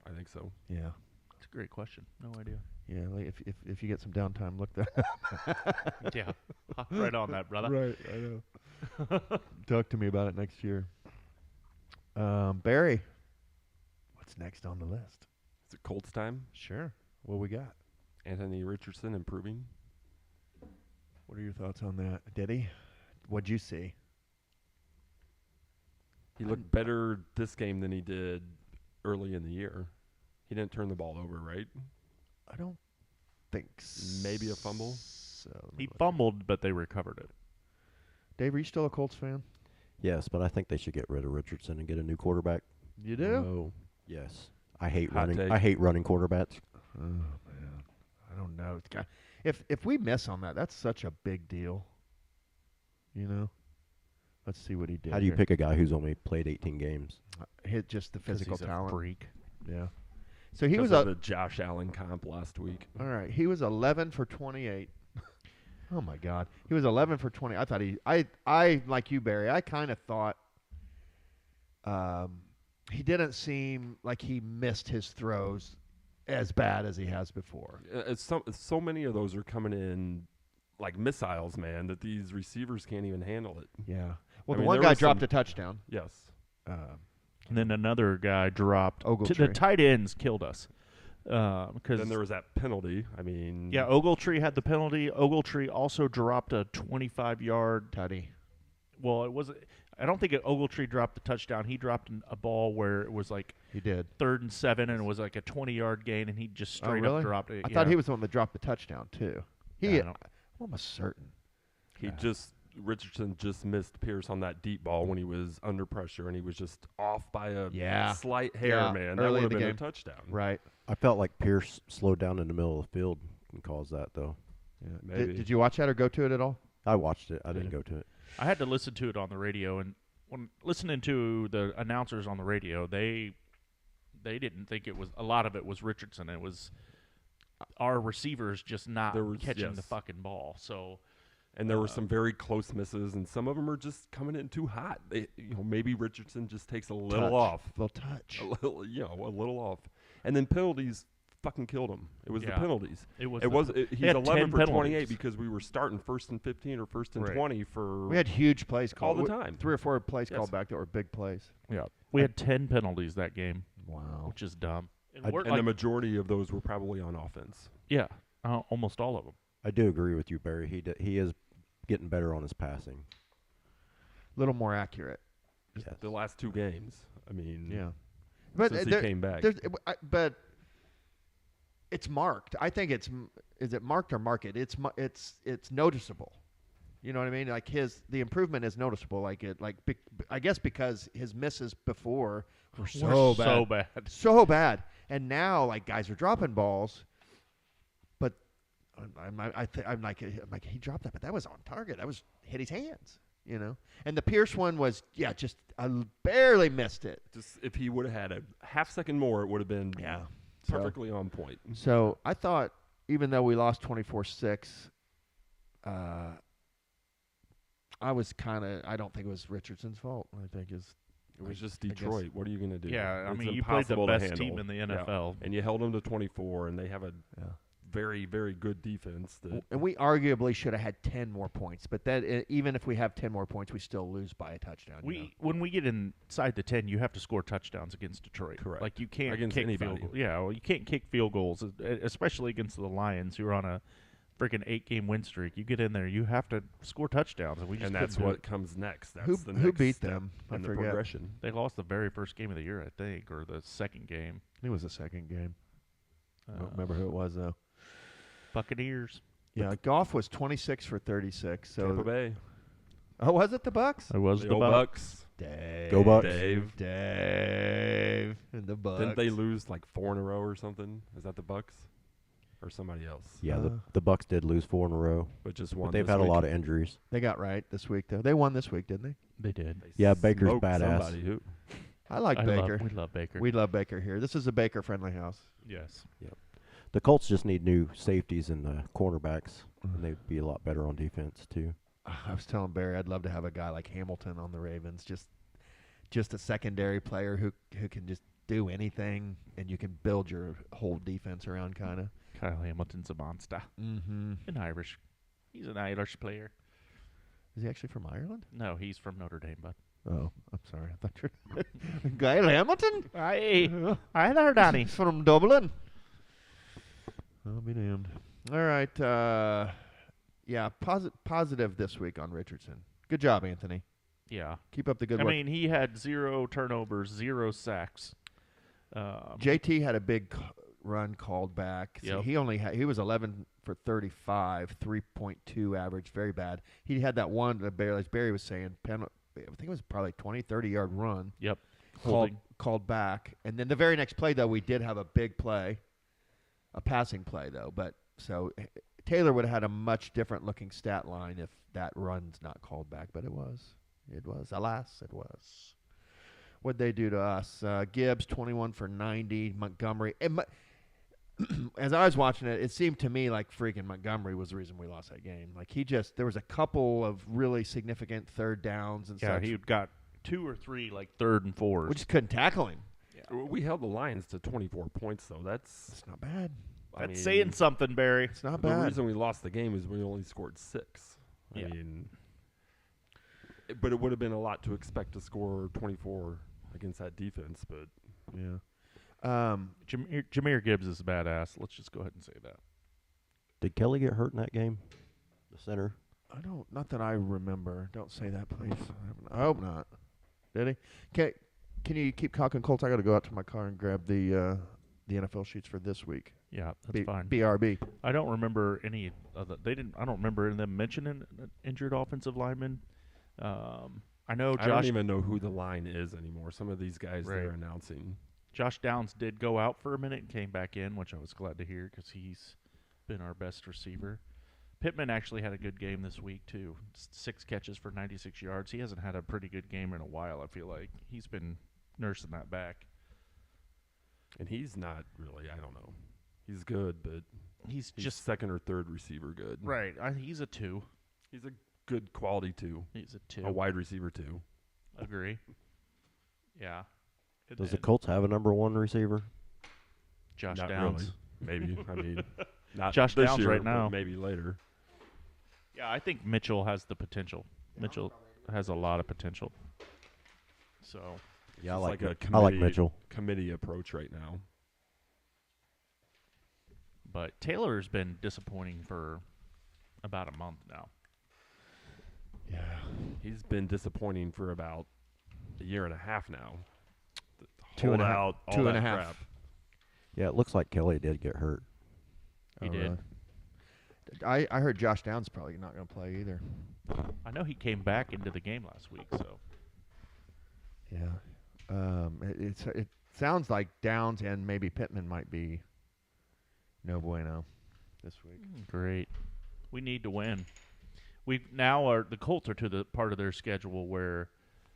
B: I think so.
C: Yeah.
A: It's a great question. No idea.
C: Yeah, like if you get some downtime, look that.
A: Yeah. Right on that, brother.
C: Right, I know. Talk to me about it next year. Barry, what's next on the list?
B: Is it Colts time?
C: Sure. What we got?
B: Anthony Richardson improving.
C: What are your thoughts on that? Did he? What'd you see?
B: He looked better this game than he did early in the year. He didn't turn the ball over, right?
C: I don't think
B: Maybe a fumble?
C: So let me
A: He
C: look.
A: fumbled, but they recovered it.
C: Dave, are you still a Colts fan?
D: Yes, but I think they should get rid of Richardson and get a new quarterback.
C: You do?
B: No.
D: Yes. I hate
B: Hot
D: running.
B: take.
D: I hate running quarterbacks.
C: Oh man, I don't know. It's got, if we miss on that, that's such a big deal. You know, Let's see what he did.
D: How do you
C: here.
D: pick a guy who's only played 18 games?
C: Hit just the
A: 'Cause
C: physical
A: he's a
C: talent?
A: freak.
C: Yeah. So he
B: Because
C: was
B: of the Josh Allen comp last week.
C: all right. He was 11 for 28. Oh my God, he was 11 for 20. I thought I like you, Barry. I kind of thought he didn't seem like he missed his throws as bad as he has before.
B: So many of those are coming in like missiles, man, that these receivers can't even handle it.
C: Yeah. Well,
B: I
C: the
B: mean,
C: one
B: there
C: guy
B: was
C: dropped
B: some-
C: a touchdown.
B: Yes.
A: And then another guy dropped.
C: Ogletree.
A: The tight ends killed us. Because
B: Then there was that penalty. I mean,
A: yeah, Ogletree had the penalty. Ogletree also dropped a 25-yard.
C: Tutty.
A: Well, it wasn't. I don't think Ogletree dropped the touchdown. He dropped a ball where it was like
C: He did.
A: 3rd and 7, and it was like a 20-yard gain, and he just straight
C: really?
A: up dropped it.
C: I thought he was the one that dropped the touchdown too.
A: Yeah, I
C: I'm
A: don't-
C: almost certain.
B: Richardson just missed Pierce on that deep ball when he was under pressure, and he was just off by a
C: Yeah.
B: slight hair,
C: Yeah,
B: man. That
C: early
B: would
C: in
B: have
C: the
B: been a
C: game.
B: touchdown.
C: Right.
D: I felt like Pierce slowed down in the middle of the field and caused that, though.
C: Yeah.
B: Maybe.
C: Did you watch that or go to it at all?
D: I watched it. I didn't go to it.
A: I had to listen to it on the radio, and when listening to the announcers on the radio, they didn't think it was a lot of it was Richardson. It was our receivers just not
B: There was-
A: catching the
B: yes.
A: fucking ball. So
B: And there were some very close misses, and some of them are just coming in too hot. Maybe Richardson just takes a little
C: Touch.
B: off,
C: Little touch.
B: a little off, and then penalties fucking killed him. It was the
A: Yeah.
B: penalties.
A: it was.
B: He's
A: had
B: 11
A: 10
B: for 28
A: penalties.
B: because we were starting 1st and 15 or 1st and
A: Right.
B: 20 for
C: We had huge plays
B: all
C: called
B: the time.
C: 3 or 4 plays
B: Yes.
C: called back that were big plays.
A: Yeah, we had 10 penalties that game,
C: Wow.
A: which is dumb. And
D: I-
A: we're
B: and
A: like-
B: the majority of those were probably on offense.
A: yeah, almost all of them.
D: I do agree with you, Barry. He is getting better on his passing.
C: A little more accurate.
D: Yes.
B: The last 2 games, I mean,
C: Yeah. But
B: since he
C: there-
B: came back.
C: but it's marked. I think is it marked or market? It's noticeable. You know what I mean? Like the improvement is noticeable. I guess because his misses before were so bad.
A: So bad.
C: So bad. And now, like, guys are dropping balls, but I'm like, he dropped that, but that was on target. That was hit his hands, you know. And the Pierce one was, just I barely missed it.
B: Just if he would have had a half second more, it would have been
C: So,
B: perfectly on point.
C: so I thought, even though we lost 24-6, I was I don't think it was Richardson's fault. I think
B: It was just
C: I guess-
B: Detroit. What are you going to do?
A: Yeah, I
B: It's
A: mean, you played the
B: impossible to
A: best
B: handle.
A: team in the
B: Yeah.
A: NFL.
B: And you held them to 24, and they have a
C: Yeah.
B: very, very good defense. That
C: And we arguably should have had 10 more points, but even if we have 10 more points, we still lose by a touchdown. you know?
A: When we get inside the 10, you have to score touchdowns against Detroit.
B: Correct.
A: Like you can't
B: Against
A: kick
B: anybody.
A: field goals. Yeah, well, you can't kick field goals, especially against the Lions, who are on a freaking 8-game win streak. You get in there, you have to score touchdowns, and we just
B: and that's
A: couldn't do
B: what
A: it.
B: comes next. That's
C: Who
B: the
C: who
B: next
C: beat
B: step
C: them? I
B: in the
C: forget.
B: progression.
A: They lost the very first game of the year, I think, or the second game.
C: It was the second game. I don't
A: Uh,
C: remember who it was though.
A: Buccaneers.
C: Yeah, Goff was 26 for 36. So
B: Tampa Bay.
C: Oh, was it the Bucks?
A: It was
B: The
A: the
B: old
A: Bucks.
B: Bucks.
C: Dave.
D: Go Bucks.
B: Dave.
C: Dave. And the Bucks.
B: Didn't they lose like 4 in a row or something? Is that the Bucks? Or somebody else?
D: Yeah,
C: Uh,
D: the Bucks did lose 4 in a row,
B: But just one.
D: but they've
B: this
D: had
B: week.
D: a lot of injuries.
C: They got right this week though. They won this week, didn't they?
A: They did.
B: They
D: Yeah, Baker's
B: smoked
D: badass.
B: somebody. Who?
C: I like Baker.
A: We love Baker.
C: We love Baker here. This is a Baker-friendly house.
A: yes.
D: The Colts just need new safeties and cornerbacks, and they'd be a lot better on defense too.
C: I was telling Barry I'd love to have a guy like Hamilton on the Ravens, just a secondary player who can just do anything, and you can build your whole defense around kind of.
A: Kyle Hamilton's a monster.
C: Mm-hmm.
A: An Irish. He's an Irish player.
C: Is he actually from Ireland?
A: No, he's from Notre Dame, bud.
C: Oh, I'm sorry. I thought you were Kyle Hamilton.
A: Hi there, Danny.
C: He's from Dublin. I'll be damned. All right. Yeah, positive this week on Richardson. Good job, Anthony.
A: Yeah.
C: Keep up the good
A: I
C: work.
A: mean, he had 0 turnovers, 0 sacks.
C: JT had a big run called back. So
A: Yep.
C: he was 11 for 35, 3.2 average, very bad. He had that one that Barry was saying, I think it was probably 20, 30-yard run.
A: Yep. Holding.
C: Called back. And then the very next play, though, we did have a big play, a passing play, though. But so Taylor would have had a much different looking stat line if that run's not called back, but it was. It was. Alas, it was. What'd they do to us? Gibbs, 21 for 90. Montgomery. As I was watching it, it seemed to me like freaking Montgomery was the reason we lost that game. Like there was a couple of really significant third downs and
A: Yeah,
C: such.
A: he got 2 or 3 like 3rd and 4s.
C: We just couldn't tackle him.
B: We held the Lions to 24 points, though.
C: It's not bad.
A: That's saying something, Barry.
C: It's not
B: The
C: bad.
B: reason we lost the game is we only scored 6.
A: Yeah.
B: But it would have been a lot to expect to score 24 against that defense. But
C: Yeah.
A: Jahmyr Gibbs is badass. Let's just go ahead and say that.
D: Did Kelly get hurt in that game? The center?
C: Not that I remember. Don't say that, please. I hope not. Did he? Can you keep talking, Colts? I got to go out to my car and grab the NFL sheets for this week.
A: Yeah, that's fine.
C: BRB.
A: I don't remember any of the, I don't remember them mentioning an injured offensive lineman. I know
B: I don't even know who the line is anymore. Some of these guys
A: Right.
B: they're announcing.
A: Josh Downs did go out for a minute and came back in, which I was glad to hear because he's been our best receiver. Pittman actually had a good game this week, too. 6 catches for 96 yards. He hasn't had a pretty good game in a while, I feel like. He's been nursing that back.
B: And he's not really, I don't know. He's good, but
A: He's
B: he's
A: just
B: second or third receiver good.
A: right. He's a 2.
B: He's a good quality 2.
A: He's a 2.
B: A wide receiver 2.
A: Agree. Yeah. And
D: Does the
A: then
D: Colts have a number 1 receiver?
A: Josh
B: Not
A: Downs.
B: really. Maybe. I mean, not
A: Josh
B: this
A: Downs
B: year,
A: right
B: but
A: now.
B: maybe later.
A: Yeah, I think Mitchell has the potential. Mitchell has a lot of potential. So
D: Yeah, I
B: It's
D: like,
B: like a
D: Mi- I like
B: committee-
D: Mitchell.
B: Committee approach right now.
A: but Taylor's been disappointing for about a month now.
C: Yeah.
B: He's been disappointing for about a year and a half now.
C: Two and a half-
B: Holdout, all
C: two
B: that
C: and a half.
B: crap.
D: Yeah, it looks like Kelly did get hurt.
A: He did.
C: Really? I heard Josh Downs probably not going to play either.
A: I know he came back into the game last week, so
C: Yeah. It sounds like Downs and maybe Pittman might be no bueno this week.
A: great. We need to win. The Colts are to the part of their schedule where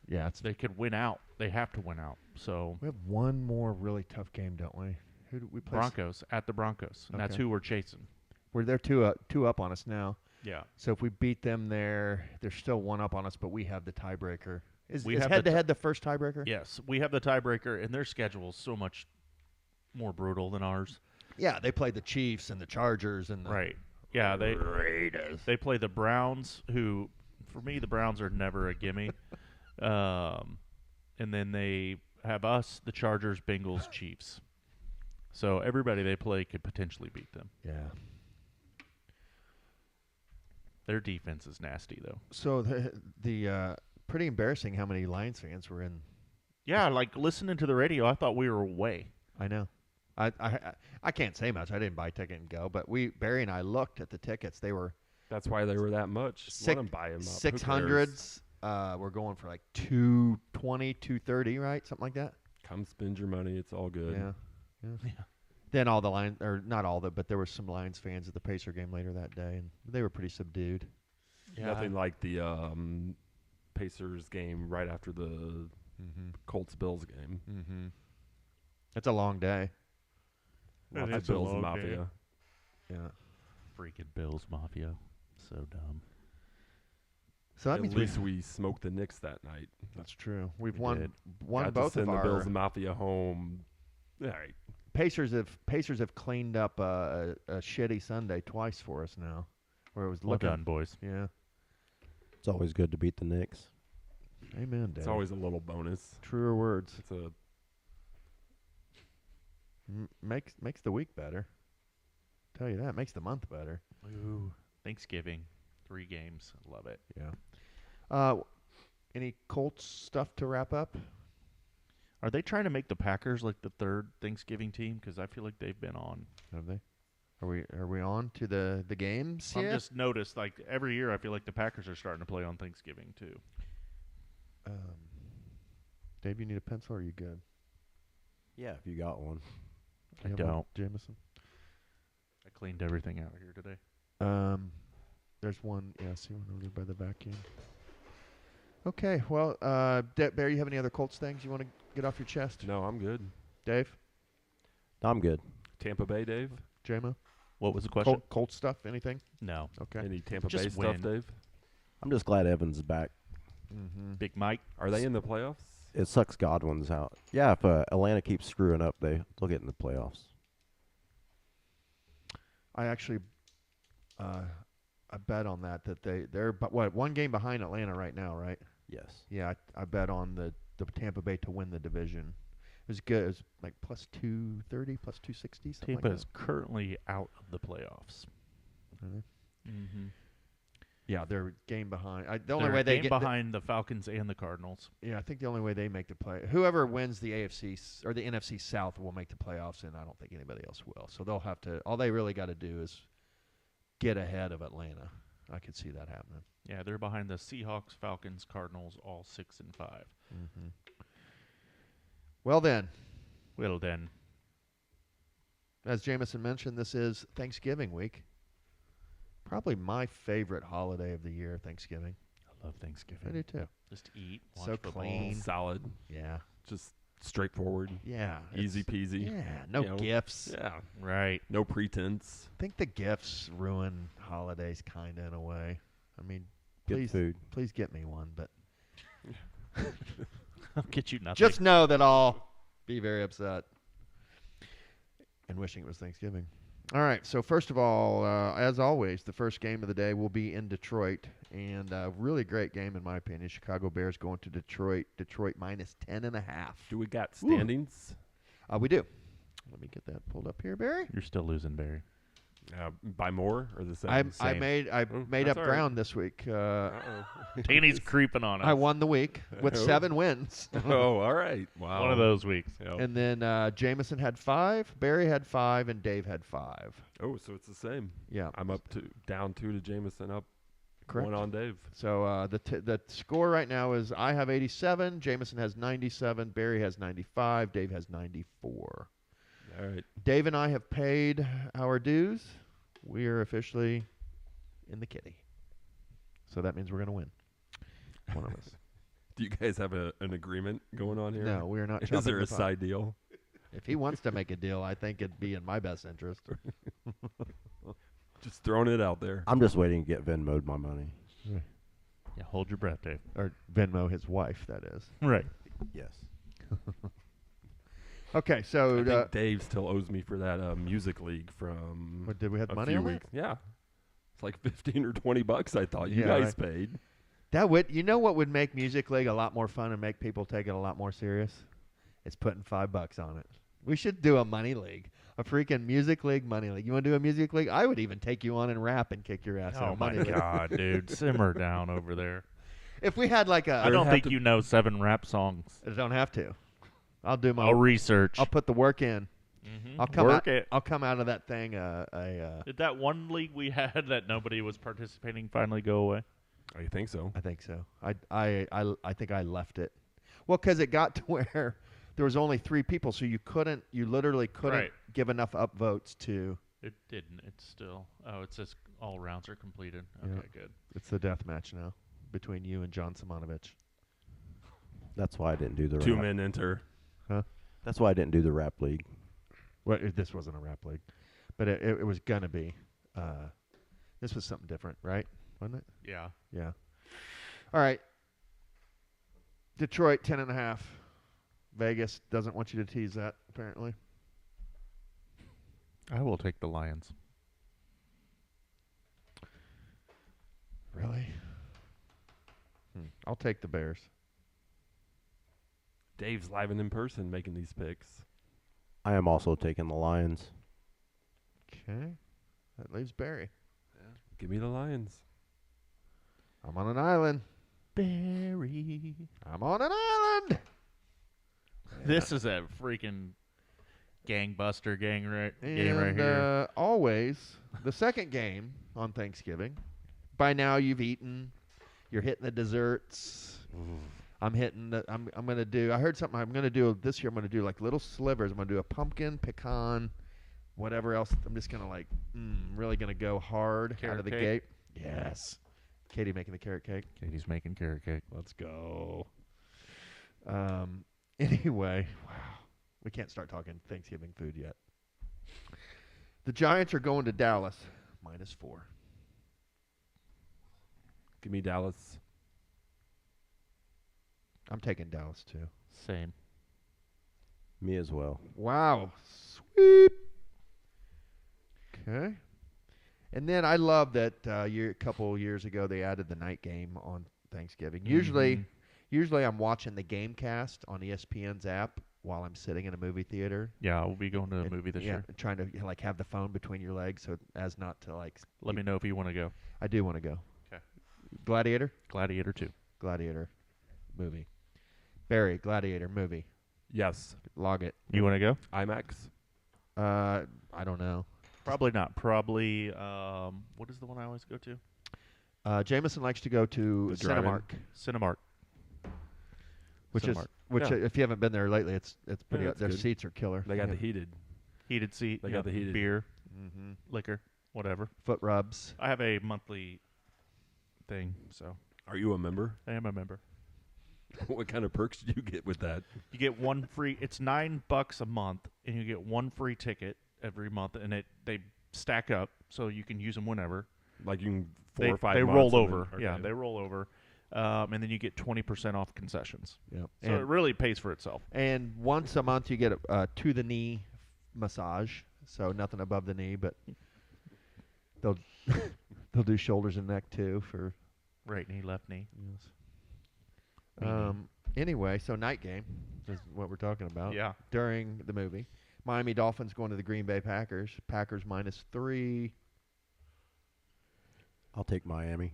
C: Yeah,
A: they could win out. They have to win out. So
C: we have one more really tough game, don't we? Who do we play?
A: Broncos at the Broncos. And that's
C: Okay.
A: who we're chasing.
C: They're two up on us now.
A: Yeah.
C: So if we beat them there, they're still one up on us, but we have the tiebreaker. Is
A: We have
C: head
A: the
C: to head the first tiebreaker?
A: Yes, we have the tiebreaker, and their schedule is so much more brutal than ours.
C: Yeah, they played the Chiefs and the Chargers and the
A: Right. Yeah, they
C: Raiders.
A: they play the Browns, who, for me, the Browns are never a gimme. And then they have us, the Chargers, Bengals, Chiefs. So everybody they play could potentially beat them.
C: Yeah.
A: Their defense is nasty, though.
C: So the pretty embarrassing how many Lions fans were in.
A: Yeah, like listening to the radio, I thought we were away.
C: I know. I can't say much. I didn't buy a ticket and go, but Barry and I looked at the tickets. They were
B: That's why they were that much. Let them buy 'em up. Who cares?
C: 600s. We're going for like 220, 230, right? Something like that.
B: Come spend your money. It's all good.
C: Yeah.
A: Yeah.
C: Then all the Lions, or not all the, but there were some Lions fans at the Pacer game later that day, and they were pretty subdued.
A: Yeah.
B: Nothing like the Pacers game right after the Colts Bills game.
C: Mm-hmm. It's a long day.
A: It
B: Lots of
A: is a
B: Bills
A: long
B: Mafia.
C: Yeah.
A: Freaking Bills Mafia. So dumb.
C: So that
B: At
C: means
B: least we smoked the Knicks that night.
C: that's true. We've
A: We
C: won
A: did.
B: Got
C: both
B: to send
C: of
B: the
C: our
B: Bills Mafia home. All right.
C: Pacers have cleaned up a shitty Sunday twice for us now, where it was
A: Well
C: looking.
A: done, boys.
C: Yeah.
D: It's always good to beat the Knicks.
C: Amen, Dad.
B: It's always a little bonus.
C: truer words.
B: It's a
C: Makes the week better. Tell you that makes the month better.
A: Ooh. Thanksgiving. 3 games. Love it.
C: Yeah. Any Colts stuff to wrap up?
A: Are they trying to make the Packers like the 3rd Thanksgiving team? Because I feel like they've been on.
C: Have they? Are we on to the games?
A: I've
C: yet?
A: just noticed, like, every year I feel like the Packers are starting to play on Thanksgiving, too.
C: Dave, you need a pencil? Or are you good?
D: Yeah, if you got one.
A: I
C: You have one,
A: don't.
C: Jameson.
A: I cleaned everything out here today.
C: There's one. Yeah, I see one over there by the vacuum. Okay, well, Barry, you have any other Colts things you want to get off your chest?
B: No, I'm good.
C: Dave?
D: I'm good.
B: Tampa Bay, Dave?
C: JMO?
A: What was the question?
C: Colt stuff, anything?
A: No.
C: Okay.
B: Any Tampa
A: Just
B: Bay stuff,
A: win.
B: Dave?
D: I'm just glad Evans is back.
C: Mm-hmm.
A: Big Mike.
B: Are they in the playoffs?
D: It sucks Godwin's out. Yeah, if Atlanta keeps screwing up, they'll get in the playoffs.
C: I actually, I bet on that they're one game behind Atlanta right now, right?
D: Yes.
C: Yeah, I bet on the Tampa Bay to win the division. It was good. It was like plus 230, plus 260. Something
A: Tampa
C: like
A: is currently out of the playoffs.
C: that. Really?
A: Mm-hmm.
C: Yeah, they're game behind. The
A: They're
C: only way they
A: game
C: get
A: behind the Falcons and the Cardinals.
C: yeah, I think the only way they make the play, whoever wins the AFC or the NFC South will make the playoffs, and I don't think anybody else will. So they'll have to. All they really got to do is get ahead of Atlanta. I could see that happening.
A: Yeah, they're behind the Seahawks, Falcons, Cardinals, all 6 and 5.
C: Mm-hmm. Well then,
A: Well then,
C: as Jameson mentioned, this is Thanksgiving week. Probably my favorite holiday of the year, Thanksgiving.
A: I love Thanksgiving.
C: I do too.
A: Just eat, watch
C: So
A: football.
C: clean.
B: Solid.
C: Yeah.
B: Just straightforward.
C: Yeah.
B: Easy
C: it's-
B: peasy.
C: Yeah. No
B: You know,
C: gifts.
B: Yeah.
A: Right.
B: No pretense.
C: I think the gifts ruin holidays kind of in a way. I mean,
D: Good food.
C: please get me one, but
A: I'll get you nothing.
C: just know that I'll be very upset and wishing it was Thanksgiving. All right, so first of all, as always, the first game of the day will be in Detroit, and a really great game in my opinion. Chicago Bears going to Detroit. Detroit minus 10.5.
B: Do we got standings?
C: We do. Let me get that pulled up here, Barry.
A: You're still losing, Barry.
B: By more or the same?
C: I
A: Same.
C: made
B: that's
C: up
B: all right.
C: ground this week.
B: Uh-oh.
A: Taney's creeping on us.
C: I won the week with
B: Oh.
C: 7 wins.
B: Oh, all right. Wow.
A: One of those weeks.
B: Yep.
C: And then Jameson had 5, Barry had 5, and Dave had 5.
B: Oh, so it's the same.
C: Yeah.
B: I'm down 2 to Jameson, up
C: Correct.
B: 1 on Dave.
C: So the score right now is I have 87, Jameson has 97, Barry has 95, Dave has 94.
B: All right.
C: Dave and I have paid our dues. We are officially in the kitty. So that means we're going to win. One of us.
B: Do you guys have an agreement going on here?
C: No, we are not.
B: Is
C: chopping
B: there
C: the
B: a
C: pot.
B: side deal?
C: If he wants to make a deal, I think it'd be in my best interest.
B: Just throwing it out there.
D: I'm just waiting to get Venmo'd my money.
A: Yeah, hold your breath, Dave.
C: Or Venmo his wife, that is.
A: Right.
D: Yes.
C: Okay, so
B: I think Dave still owes me for that music league from
C: what, did we have
B: a
C: money
B: few
C: on
B: weeks. Yeah. It's like 15 or 20 bucks I thought you
C: Yeah,
B: guys paid.
C: that would what would make Music League a lot more fun and make people take it a lot more serious? It's putting $5 on it. We should do a money league. A freaking Music League money league. You want to do a Music League? I would even take you on and rap and kick your ass in
A: Oh
C: a
A: my
C: money league.
A: God, dude, simmer down over there.
C: If we had like
A: I
C: a
A: don't
B: have
A: think
B: to-
A: you know 7 rap songs.
C: I don't have to. I'll do my
A: I'll research.
C: I'll put the work in.
A: Mm-hmm.
C: I'll come
A: Work
C: out,
A: it.
C: I'll come out of that thing
A: Did that one league we had that nobody was participating finally go away?
B: I think so.
C: I think so. I think I left it. Well, because it got to where there was only 3 people, so you literally couldn't
A: Right.
C: give enough upvotes to.
A: It didn't. It's still. Oh, it says all rounds are completed.
C: Yeah.
A: Okay, good.
C: It's the death match now between you and John Simonovich.
D: That's why I didn't do the
B: 2
D: rap.
B: men enter.
D: That's why I didn't do the rap league.
C: Well, this wasn't a rap league, but it was gonna be. This was something different, right? Wasn't it?
A: Yeah.
C: Yeah. All right. Detroit 10.5. Vegas doesn't want you to tease that, apparently.
A: I will take the Lions.
C: Really? I'll take the Bears.
B: Dave's live and in person making these picks.
D: I am also taking the Lions.
C: Okay. That leaves Barry.
B: Give me the Lions.
C: I'm on an island.
A: Barry.
C: I'm on an island.
A: This is a freaking gangbuster game right
C: And
A: here.
C: always, the second game on Thanksgiving, by now you've eaten, you're hitting the desserts. I'm hitting I'm going to do, I heard something I'm going to do this year. I'm going to do like little slivers. I'm going to do a pumpkin, pecan, whatever else. I'm just going to really going to go hard out
A: Carrot
C: of the
A: cake?
C: gate. Yes. Katie making the carrot cake.
A: Katie's making carrot cake.
C: Let's go. Anyway, wow. We can't start talking Thanksgiving food yet. The Giants are going to Dallas, -4.
B: Give me Dallas.
C: I'm taking Dallas, too.
A: Same.
D: Me as well.
C: Wow. Sweep. Okay. And then I love that a couple years ago they added the night game on Thanksgiving. Usually I'm watching the game cast on ESPN's app while I'm sitting in a movie theater.
A: Yeah, we'll be going to a movie this year.
C: Trying to have the phone between your legs so as not to
A: Let me know if you want to go.
C: I do want to go.
A: Okay.
C: Gladiator?
A: Gladiator 2.
C: Gladiator movie. Barry, Gladiator movie.
B: Yes.
C: Log it.
A: You want to go?
B: IMAX.
C: I don't know.
A: Probably not. Probably, what is the one I always go to?
C: Jameson likes to go to
B: The drive-in.
C: Cinemark,
A: Cinemark.
C: which
A: Cinemark.
C: if you haven't been there lately, it's pretty.
B: it's
C: their
B: good.
C: seats are killer.
B: They got
C: Yeah.
B: the heated.
A: Heated seat.
B: They got the heated.
A: Beer,
C: Mm-hmm.
A: liquor, whatever.
C: Foot rubs.
A: I have a monthly thing, so
B: Are you a member?
A: I am a member.
B: What kind of perks do you get with that?
A: You get one free. It's $9 a month, and you get one free ticket every month, and they stack up, so you can use them whenever.
B: Like you can
A: They
B: 4 or 5
A: they
B: months
A: roll
B: and then-
A: over.
B: okay.
A: Yeah, they roll over, and then you get 20% off concessions.
C: Yeah.
A: So it really pays for itself.
C: And once a month you get a to the knee massage. So nothing above the knee, but they'll they'll do shoulders and neck too for.
A: Right knee, left knee.
C: Yes. Anyway, so night game is what we're talking about.
A: Yeah.
C: During the movie, Miami Dolphins going to the Green Bay Packers. Packers -3.
D: I'll take Miami.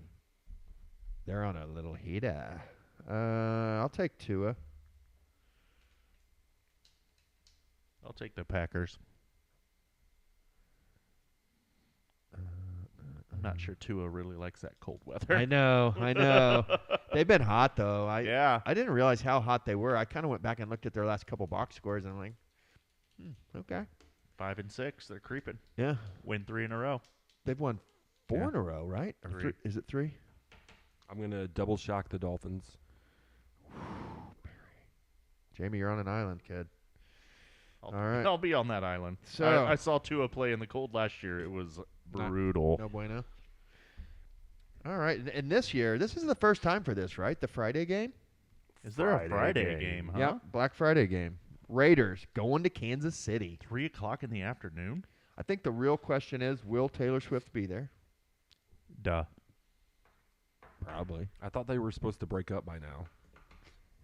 C: They're on a little heater. I'll take Tua.
A: I'll take the Packers. I'm not sure Tua really likes that cold weather.
C: I know. They've been hot though.
A: Yeah.
C: I didn't realize how hot they were. I kind of went back and looked at their last couple box scores, and I'm like, okay.
A: 5 and 6. They're creeping.
C: Yeah.
A: Win 3 in a row.
C: They've won 4
A: Yeah.
C: in a row, right? Or
A: Three.
C: Is it 3?
B: I'm going to double shock the Dolphins.
C: Jamie, you're on an island, kid.
A: All
C: right.
A: I'll be on that island.
C: So-
A: I saw Tua play in the cold last year. It was brutal.
C: No bueno. All right. And this year, this is the first time for this, right? The Friday game?
A: Is there a
B: Friday
A: Friday
B: game.
A: game, huh?
C: Yeah, Black Friday game. Raiders going to Kansas City.
A: 3 o'clock in the afternoon?
C: I think the real question is, will Taylor Swift be there?
A: Duh.
C: Probably.
B: I thought they were supposed to break up by now.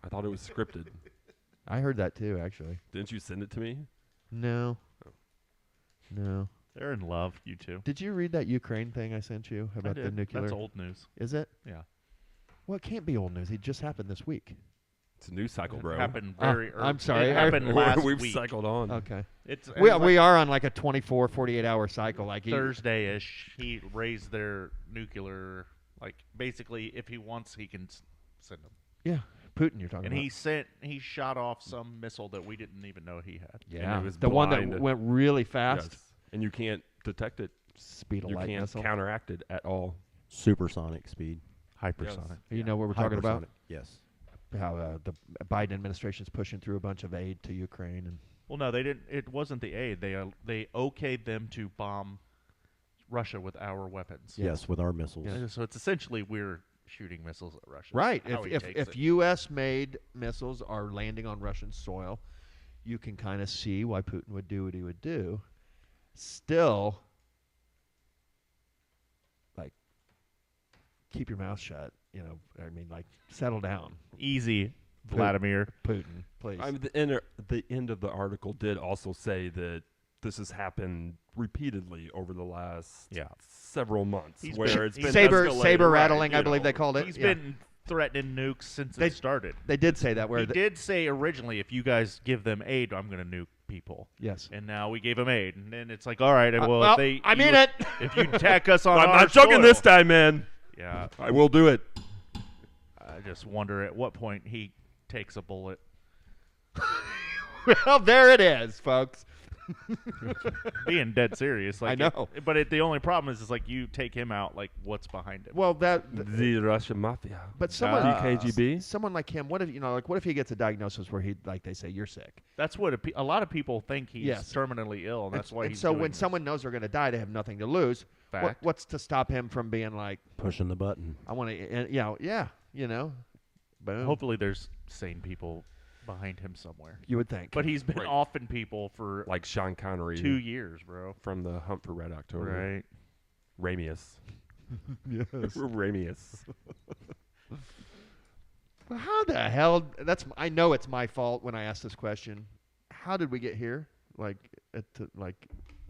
B: I thought it was scripted.
C: I heard that too, actually.
B: Didn't you send it to me?
C: No. No.
A: They're in love, you two.
C: Did you read that Ukraine thing I sent you
A: I
C: about the
A: did.
C: nuclear?
A: That's old news.
C: Is it?
A: Yeah.
C: Well, it can't be old news. It just happened this week.
B: It's a news cycle, bro.
A: It happened very early.
C: I'm sorry.
A: It happened last
B: We've
A: week.
B: cycled on.
C: Okay.
A: It's
C: We are on like a 24, 48-hour cycle. Like
A: Thursday-ish. He raised their nuclear, like, basically, if he wants, he can send them.
C: Yeah. Putin you're talking
A: And
C: about.
A: he shot off some missile that we didn't even know he had.
C: Yeah.
B: it was
C: The one
B: blind.
C: that went really fast.
B: Yes. And you can't detect it.
C: Speed of
B: You
C: light
B: can't
C: missile.
B: counteract it at all.
D: Supersonic speed.
A: Hypersonic.
C: You know what we're talking about?
D: Hypersonic. Yes.
C: How the Biden administration's pushing through a bunch of aid to Ukraine, and
A: Well, no, they didn't. It wasn't the aid. They okayed them to bomb Russia with our weapons.
D: Yes, with our missiles.
C: Yeah.
A: So it's essentially we're shooting missiles at Russia.
C: right.
A: How he
C: If
A: takes
C: if
A: it.
C: U.S. made missiles are landing on Russian soil, you can kind of see why Putin would do what he would do. Still, like, keep your mouth shut. You know, I mean, like, settle down,
A: Easy, Vladimir.
C: Putin, please.
B: The end of the article did also say that this has happened repeatedly over the last several months.
A: He's
B: where
A: been-
B: it's
A: he's
B: been
C: saber
B: escalated,
C: rattling,
B: right,
C: I
B: you
C: believe
B: know.
C: they called it.
A: He's
C: Yeah.
A: been threatening nukes since
C: They-
A: it started.
C: They did say that. Where
A: He did say originally, if you guys give them aid, I'm going to nuke people.
C: Yes.
A: And now we gave them aid, and then it's like, all right, well,
C: well,
A: if they,
C: I mean
A: you-
C: it.
A: If you attack us on
B: I'm
A: our
B: not joking
A: soil-
B: this time, man.
A: Yeah,
B: I will do it.
A: I just wonder at what point he takes a bullet.
C: Well, there it is, folks.
A: Being dead serious. Like,
C: I know.
A: But the only problem is like you take him out, like what's behind him?
C: Well,
B: The Russian mafia.
C: but someone
B: KGB.
C: someone like him. What if what if he gets a diagnosis where he like they say you're sick?
A: That's what a lot of people think he's
C: Yes.
A: terminally ill, and that's why he's
C: so
A: doing
C: when
A: this.
C: someone knows they're going to die, they have nothing to lose.
A: Fact.
C: What's to stop him from being like,
D: Pushing the button.
C: I want to, boom.
A: Hopefully, there's sane people behind him somewhere.
C: You would think.
A: But he's been
B: Right.
A: offing people for
B: Like Sean Connery
A: 2 years, bro.
B: from the Hunt for Red October.
A: Right.
B: Ramius.
C: yes.
B: Ramius.
C: Well, how the hell? I know it's my fault when I ask this question. How did we get here?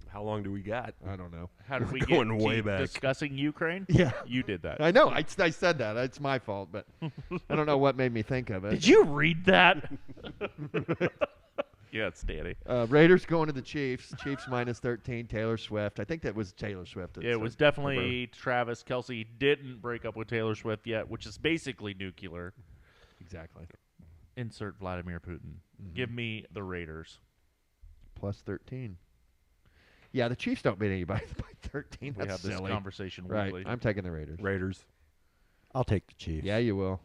B: How long do we got?
C: I don't know.
A: How did
B: We're
A: we
B: going
A: get
B: way
A: to
B: back.
A: discussing Ukraine?
C: Yeah.
A: You did that.
C: I know. I said that. It's my fault, but I don't know what made me think of it.
A: Did you read that? Yeah, it's Danny.
C: Raiders going to the Chiefs. Chiefs minus 13. Taylor Swift. I think that was Taylor Swift.
A: It was definitely Travis Kelce. Didn't break up with Taylor Swift yet, which is basically nuclear.
C: Exactly.
A: Insert Vladimir Putin.
C: Mhm.
A: Give me the Raiders.
C: Plus 13. Yeah, the Chiefs don't beat anybody by 13.
A: We
C: That's
A: have this
C: silly.
A: conversation
C: Right.
A: weekly.
C: I'm taking the Raiders.
B: Raiders.
D: I'll take the Chiefs.
C: Yeah, you will.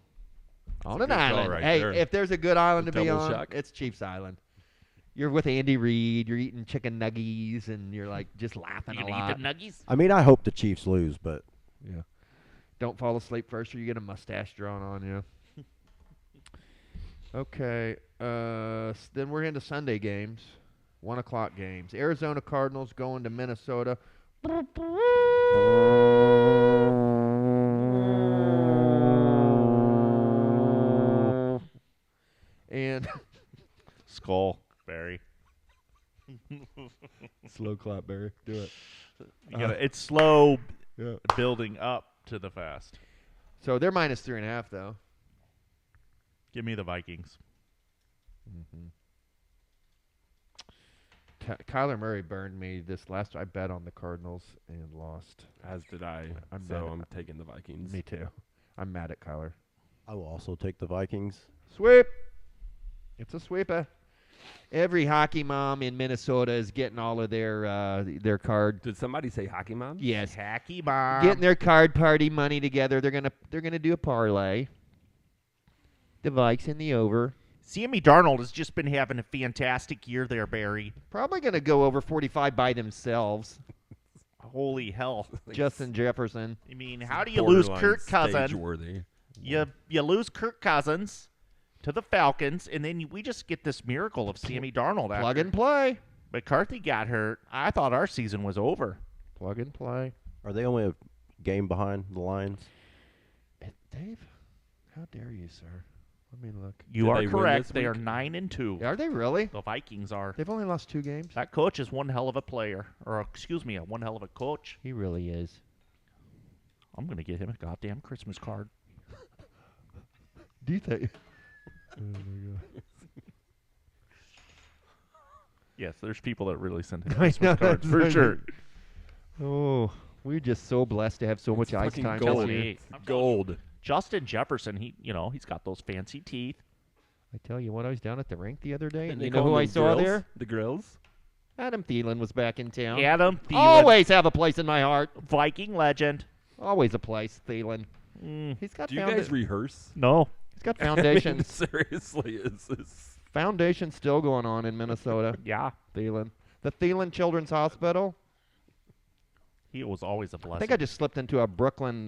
C: On
B: a
C: an
B: good call
C: island.
B: right
C: Hey,
B: there.
C: if there's a good island to be
B: Double
C: on,
B: shock.
C: it's Chiefs Island. You're with Andy Reid. You're eating chicken nuggies, and you're like just laughing
A: You
C: a
A: gonna
C: lot.
A: eat the nuggies?
D: I mean, I hope the Chiefs lose, but
C: Yeah. Don't fall asleep first, or you get a mustache drawn on you. Okay. Then we're into Sunday games. 1 o'clock games. Arizona Cardinals going to Minnesota. And
A: Skull, Barry.
C: slow clap, Barry. Do it.
A: You gotta, it's slow
C: Yeah.
A: building up to the fast.
C: So they're minus 3.5, though.
A: Give me the Vikings.
C: Mm-hmm. Kyler Murray burned me this last. I bet on the Cardinals and lost.
B: As did I.
C: I'm
B: so
C: mad.
B: I'm taking the Vikings.
C: Me too. I'm mad at Kyler.
D: I will also take the Vikings.
C: Sweep. It's a sweeper. Every hockey mom in Minnesota is getting all of their card.
B: Did somebody say hockey mom?
C: Yes,
A: Hacky bomb.
C: getting their card party money together. They're gonna do a parlay. The Vikes in the over.
A: Sammy Darnold has just been having a fantastic year there, Barry.
C: Probably gonna go over 45 by themselves.
A: Holy hell.
C: Justin Jefferson.
A: I mean, how do you lose
B: Borderline
A: Kirk Cousins?
B: stage-worthy.
A: You lose Kirk Cousins to the Falcons, and then we just get this miracle of Sammy Darnold.
C: Plug
A: after
C: and play.
A: McCarthy got hurt. I thought our season was over.
C: Plug and play.
D: Are they only a game behind the Lions?
C: Dave, how dare you, sir? Let me look.
A: You
B: Did
A: are
B: they win
A: correct.
B: this
A: They are
B: week?
A: 9-2.
C: Are they really?
A: The Vikings are.
C: They've only lost 2 games.
A: That coach is one hell of a player, or excuse me, one hell of a coach.
C: He really is.
A: I'm gonna get him a goddamn Christmas card.
C: Do you think? Oh my God.
A: Yes, there's people that really send him
C: I
A: Christmas
C: know,
A: cards
C: that's
A: for
C: right.
A: sure.
C: Oh, we're just so blessed to have so much ice
B: fucking
C: time.
B: gold.
C: this year.
A: Hey, I'm telling you,
B: Gold.
A: Justin Jefferson, he's got those fancy teeth.
C: I tell you what, I was down at the rink the other day, and
B: Didn't they
C: you know
B: call
C: who
B: them
C: I saw
B: grills?
C: there?
B: The grills.
C: Adam Thielen was back in town.
A: Adam Thielen,
C: Always have a place in my heart.
A: Viking legend.
C: Always a place, Thielen. He's got
B: Do you guys rehearse?
A: No.
C: he's got
B: I mean,
C: foundations.
B: seriously, is
C: Foundations still going on in Minnesota.
A: Yeah.
C: Thielen. The Thielen Children's Hospital.
A: He was always a
C: I
A: blessing.
C: think I just slipped into a Brooklyn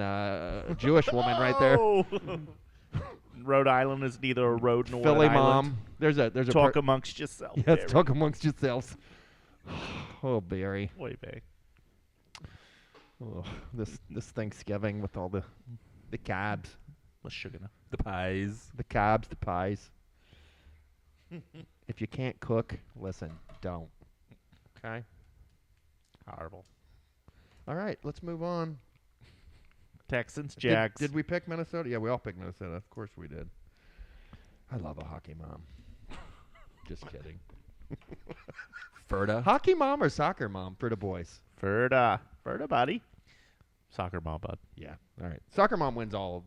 C: Jewish woman right there.
A: Oh. Rhode Island is neither a road nor
C: Philly
A: an island.
C: mom. There's a
A: Talk amongst yourself.
C: Yes,
A: Barry.
C: talk amongst yourselves. Oh, Barry.
A: Way back.
C: Oh, this Thanksgiving with all the cabs,
A: Let's sugar now.
B: the pies.
C: the cabs, the pies. If you can't cook, listen, don't. Okay.
A: Horrible.
C: All right, let's move on.
A: Texans,
C: Did-
A: Jags.
C: Did we pick Minnesota? Yeah, we all picked Minnesota. Of course we did. I love a hockey mom. Just kidding.
B: Ferda.
C: Hockey mom or soccer mom for the boys?
A: Ferda, buddy. Soccer ball, bud.
C: Yeah. All right. Soccer mom wins all.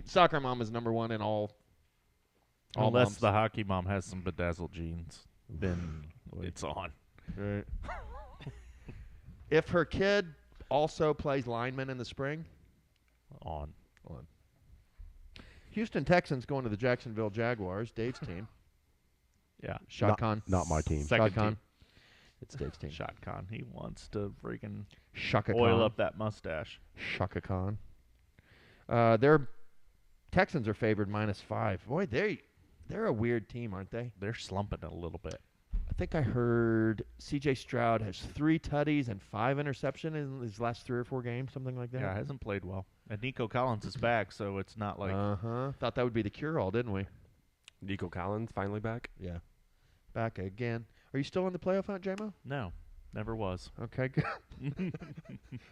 C: Soccer mom is number one in all.
A: Unless
C: moms.
A: the hockey mom has some bedazzled jeans, then it's on.
C: Right. If her kid also plays lineman in the spring,
A: On.
C: Houston Texans going to the Jacksonville Jaguars, Dave's team.
A: Yeah.
C: Shot Khan.
D: Not my team.
A: Second
C: Shot Khan.
A: team.
C: It's Dave's team.
A: Shot Khan. He wants to freaking
C: Shaka
A: oil
C: Khan.
A: up that mustache.
C: Shaka Khan. Their Texans are favored -5. Boy, they're a weird team, aren't they?
A: They're slumping a little bit.
C: I think I heard C.J. Stroud has 3 tutties and 5 interceptions in his last 3 or 4 games, something like that.
A: Yeah, hasn't played well. And Nico Collins is back, so it's not like
C: Thought that would be the cure-all, didn't we?
B: Nico Collins finally back.
C: Yeah. Back again. Are you still in the playoff hunt, J-Mo?
A: no, never was.
C: Okay, good.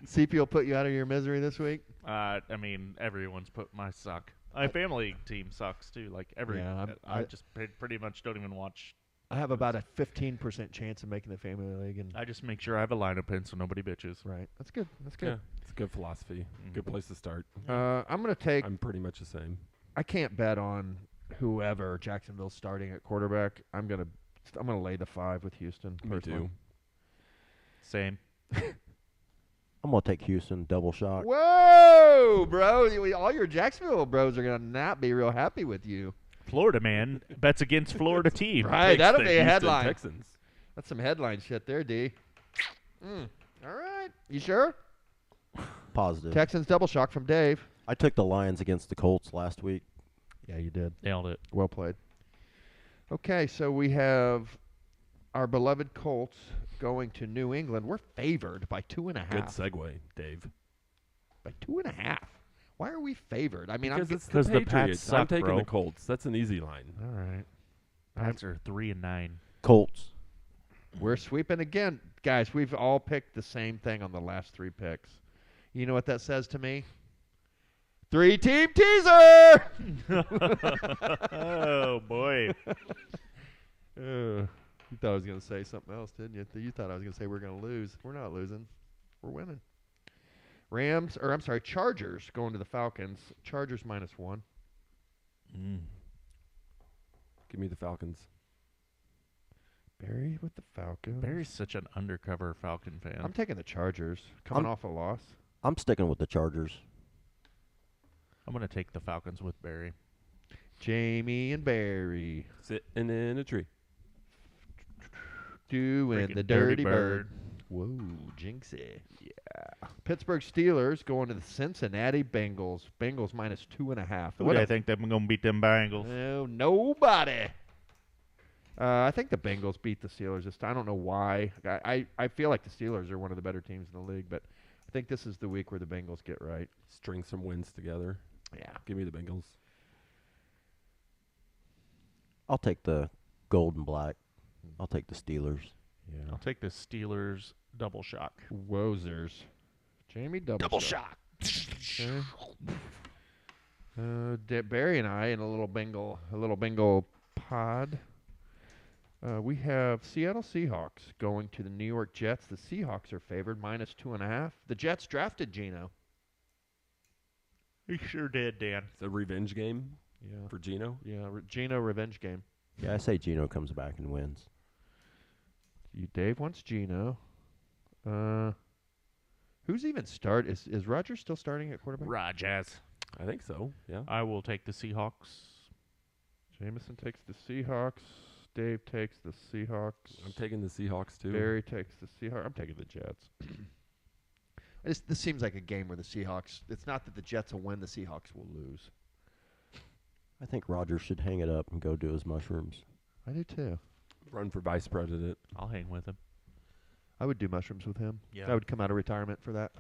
C: CP will put you out of your misery this week.
A: I mean, everyone's put my suck. My family team sucks too. Like
C: Yeah,
A: I just pretty much don't even watch.
C: I have about a 15% chance of making the family league, and
A: I just make sure I have a lineup in so nobody bitches.
C: right. That's good. That's
B: Yeah,
C: good.
B: it's a good philosophy. Good place to start.
C: I'm gonna take.
B: I'm pretty much the same.
C: I can't bet on whoever Jacksonville's starting at quarterback. I'm gonna lay the 5 with Houston.
B: Me
C: personally.
B: too.
A: Same.
D: I'm gonna take Houston double shot.
C: Whoa, bro! All your Jacksonville bros are gonna not be real happy with you.
A: Florida man bets against Florida team.
C: Right,
B: Takes
C: that'll
B: the
C: be a
B: Houston
C: headline.
B: Texans.
C: That's some headline shit there, D. All right, you sure?
D: Positive.
C: Texans double shock from Dave.
D: I took the Lions against the Colts last week.
C: Yeah, you did.
A: Nailed it.
C: Well played. Okay, so we have our beloved Colts going to New England. We're favored by 2.5.
B: Good segue, Dave.
C: By 2.5. Why are we favored? I mean,
B: Because
C: I'm.
B: it's the
A: 'cause the
B: Patriots.
A: Pats
B: I'm
A: suck,
B: taking
A: bro.
B: the Colts. That's an easy line.
C: All right.
A: Pats are 3-9.
D: Colts.
C: We're sweeping again. Guys, we've all picked the same thing on the last 3 picks. You know what that says to me? 3-team teaser!
A: Oh boy.
C: You thought I was going to say something else, didn't you? You thought I was going to say we're going to lose. We're not losing. We're winning. Chargers going to the Falcons. Chargers -1.
B: Give me the Falcons.
C: Barry with the Falcons.
A: Barry's such an undercover Falcon fan.
C: I'm taking the Chargers. Coming off a loss.
D: I'm sticking with the Chargers.
A: I'm gonna take the Falcons with Barry.
C: Jamie and Barry
B: Sitting in a tree.
C: doing
A: Freaking
C: the
A: dirty
C: dirty bird. Whoa, jinxie. Yeah. Pittsburgh Steelers going to the Cincinnati Bengals. Bengals -2.5.
A: Who do I think they're gonna beat them Bengals?
C: No, nobody. I think the Bengals beat the Steelers this time. I don't know why. I feel like the Steelers are one of the better teams in the league, but I think this is the week where the Bengals get right.
B: String some wins together.
C: Yeah.
B: Give me the Bengals.
D: I'll take the gold and black. I'll take the Steelers.
C: Yeah.
A: I'll take the Steelers double shock.
C: Wozers. Jamie double shock. Okay. Barry and I in a little Bengal pod. We have Seattle Seahawks going to the New York Jets. The Seahawks are favored -2.5. The Jets drafted Geno.
A: He sure did, Dan.
B: It's a revenge game
C: Yeah.
B: for Geno.
C: Yeah. Geno revenge game.
D: Yeah, I say Geno comes back and wins.
C: Dave wants Geno. Who's even start? Is Rodgers still starting at quarterback?
A: Rajaz.
B: I think so. Yeah.
A: I will take the Seahawks.
C: Jameson takes the Seahawks. Dave takes the Seahawks.
B: I'm taking the Seahawks too.
C: Barry takes the Seahawks. I'm taking the Jets. This seems like a game where the Seahawks. It's not that the Jets will win; the Seahawks will lose.
D: I think Rodgers should hang it up and go do his mushrooms.
C: I do too.
B: Run for vice president.
A: I'll hang with him.
C: I would do mushrooms with him.
A: Yeah.
C: I would come out of retirement for that.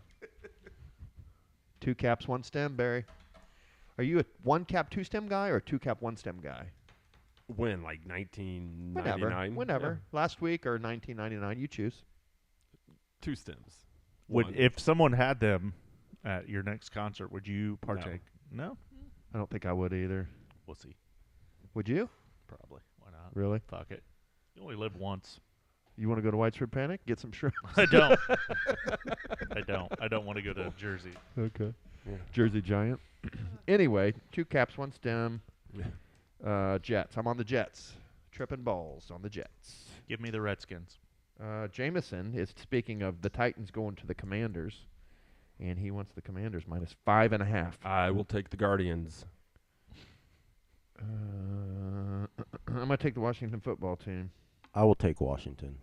C: 2 caps, 1 stem, Barry. Are you a 1 cap, 2 stem guy or a 2 cap, 1 stem guy?
B: When, like 1999?
C: Whenever. Last week or 1999, you choose.
B: Yeah. 2 stems.
A: Would
B: One.
A: if someone had them at your next concert, would you partake? No?
C: I don't think I would either.
A: We'll see.
C: Would you?
A: Probably. Why not?
C: Really?
A: Fuck it. You only live once.
C: You want to go to Widespread Panic? Get some shrooms?
A: I don't. I don't want to go to Jersey.
C: Okay.
B: Yeah.
C: Jersey Giant. Anyway, 2 caps, 1 stem. Jets. I'm on the Jets. Tripping balls on the Jets.
A: Give me the Redskins.
C: Jameson is speaking of the Titans going to the Commanders, and he wants the Commanders minus 5.5.
B: I will take the Guardians.
C: I'm going to take the Washington football team.
D: I will take Washington.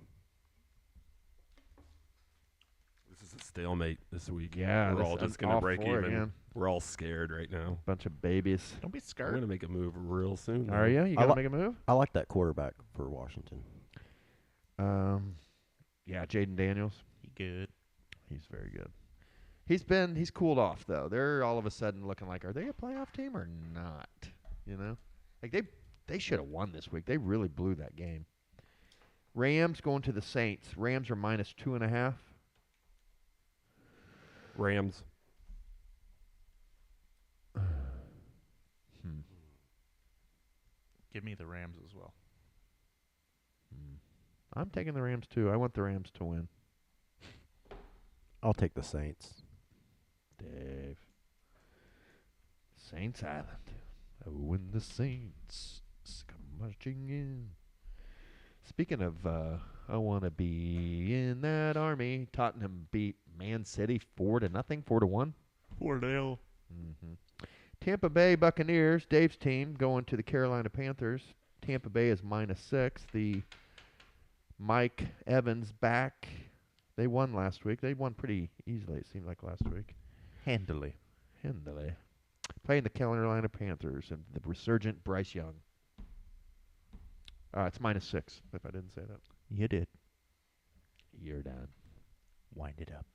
B: This is a stalemate this week.
C: Yeah,
B: we're all just going to break even.
C: Again.
B: We're all scared right now.
C: Bunch of babies.
A: Don't be
B: We're
A: scared.
B: going to make a move real soon.
C: Are you? You going to make a move?
D: I like that quarterback for Washington.
C: Yeah, Jaden Daniels.
A: He good.
C: He's very good. He's cooled off though. They're all of a sudden looking like, are they a playoff team or not? You know, like they should have won this week. They really blew that game. Rams going to the Saints. Rams are minus 2.5.
B: Rams.
A: Give me the Rams as well.
C: I'm taking the Rams too. I want the Rams to win.
D: I'll take the Saints.
C: Dave. Saints Island. Oh, when the Saints come marching in. Speaking of, I want to be in that army. Tottenham beat Man City 4-0, 4-1.
A: 4-0.
C: Tampa Bay Buccaneers, Dave's team, going to the Carolina Panthers. Tampa Bay is minus 6. The Mike Evans back. They won last week. They won pretty easily, it seemed like last week.
A: Handily.
C: Playing the Carolina Panthers and the resurgent Bryce Young. It's minus 6, if I didn't say that.
A: You did.
C: You're done.
A: Wind it up.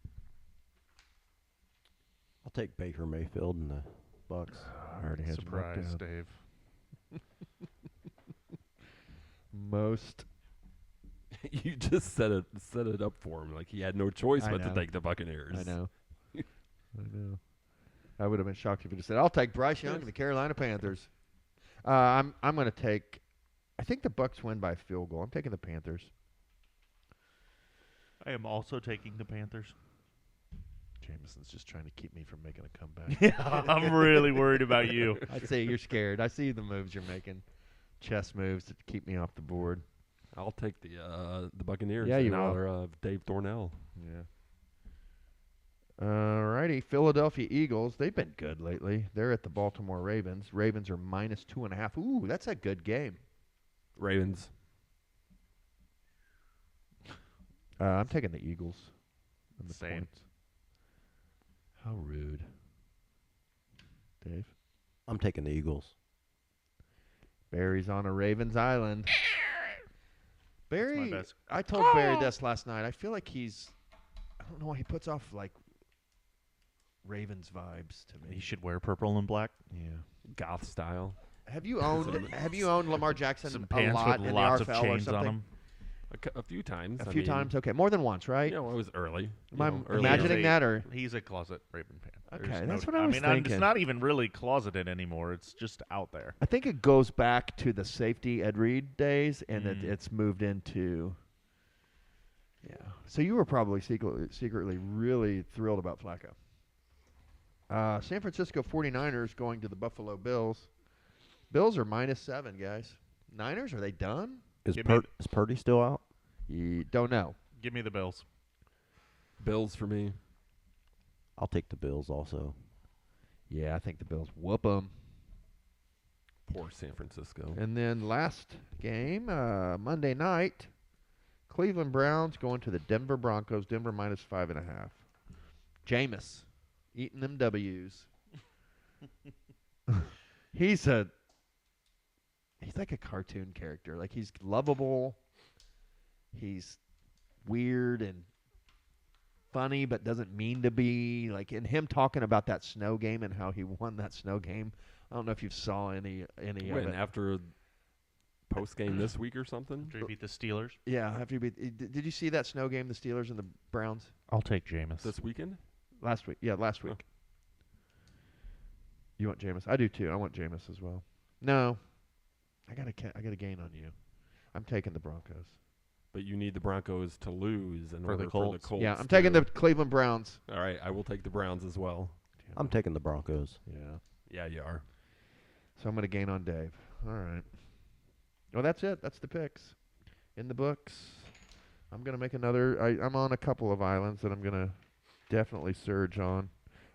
D: I'll take Baker Mayfield and the Bucks.
C: I already had
A: Surprise,
C: you
A: Dave.
C: Most.
B: You just set it up for him. Like he had no choice
C: I
B: but
C: know.
B: to take the Buccaneers.
C: I know. I would have been shocked if you just said, "I'll take Bryce Young and the Carolina Panthers." I'm going to take. I think the Bucks win by a field goal. I'm taking the Panthers.
A: I am also taking the Panthers.
C: Jameson's just trying to keep me from making a comeback.
A: Yeah, I'm really worried about you.
C: I see you're scared. I see the moves you're making, chess moves to keep me off the board.
B: I'll take the Buccaneers.
C: Yeah, you
B: in
C: will.
B: honor of Dave Thornell.
C: Yeah. Alrighty, Philadelphia Eagles. They've been good lately. They're at the Baltimore Ravens. Ravens are minus 2.5. Ooh, that's a good game.
B: Ravens.
C: I'm taking the Eagles. And the
A: Same.
C: points. How rude, Dave.
D: I'm taking the Eagles.
C: Barry's on a Ravens island. Barry,
A: my best.
C: I told Barry this last night. I feel like I don't know why he puts off like Ravens vibes to me.
A: He should wear purple and black.
C: Yeah.
B: Goth style.
C: Have you owned Lamar Jackson
A: Some
C: a
A: pants
C: lot
A: with
C: in
A: lots
C: the
A: of
C: RFL or
A: chains
C: something?
A: on them.
B: A few times.
C: A few times, okay, more than once, right?
B: You know, it was early.
C: Am I
B: Early
C: imagining
B: on.
C: that, or
A: He's a closet Raven fan.
C: Okay,
A: There's
C: that's
A: no,
C: what I was thinking.
A: It's not even really closeted anymore. It's just out there.
C: I think it goes back to the safety Ed Reed days, and
A: Mm.
C: it's moved into. Yeah. So you were probably secretly really thrilled about Flacco. San Francisco 49ers going to the Buffalo Bills. Bills are minus 7, guys. Niners, are they done?
D: Is
A: Give me
D: Purdy still out?
C: You don't know.
A: Give me the Bills.
B: Bills for me.
D: I'll take the Bills also.
C: Yeah, I think the Bills whoop them.
B: Poor San Francisco.
C: And then last game, Monday night, Cleveland Browns going to the Denver Broncos. Denver minus 5.5. Jameis eating them W's. He's like a cartoon character. Like, he's lovable. He's weird and funny, but doesn't mean to be. Like, in him talking about that snow game and how he won that snow game. I don't know if you saw any of
B: When
C: it.
B: after post game this week or something?
A: After he beat the Steelers.
C: Yeah, did you see that snow game, the Steelers and the Browns
A: I'll take Jameis.
B: This weekend?
C: last week? Yeah, last week. You want Jameis? I do too. I want Jameis as well. No, I got a gain on you. I'm taking the Broncos.
B: But you need the Broncos to lose in
A: For the
B: order
A: Colts.
B: for the Colts.
C: Yeah, I'm taking the Cleveland Browns.
B: All right, I will take the Browns as well.
D: I'm taking the Broncos.
C: Yeah.
B: Yeah, you are.
C: So I'm going to gain on Dave. All right. Well, that's it. That's the picks in the books. I'm gonna make another. I'm on a couple of islands that I'm gonna definitely surge on.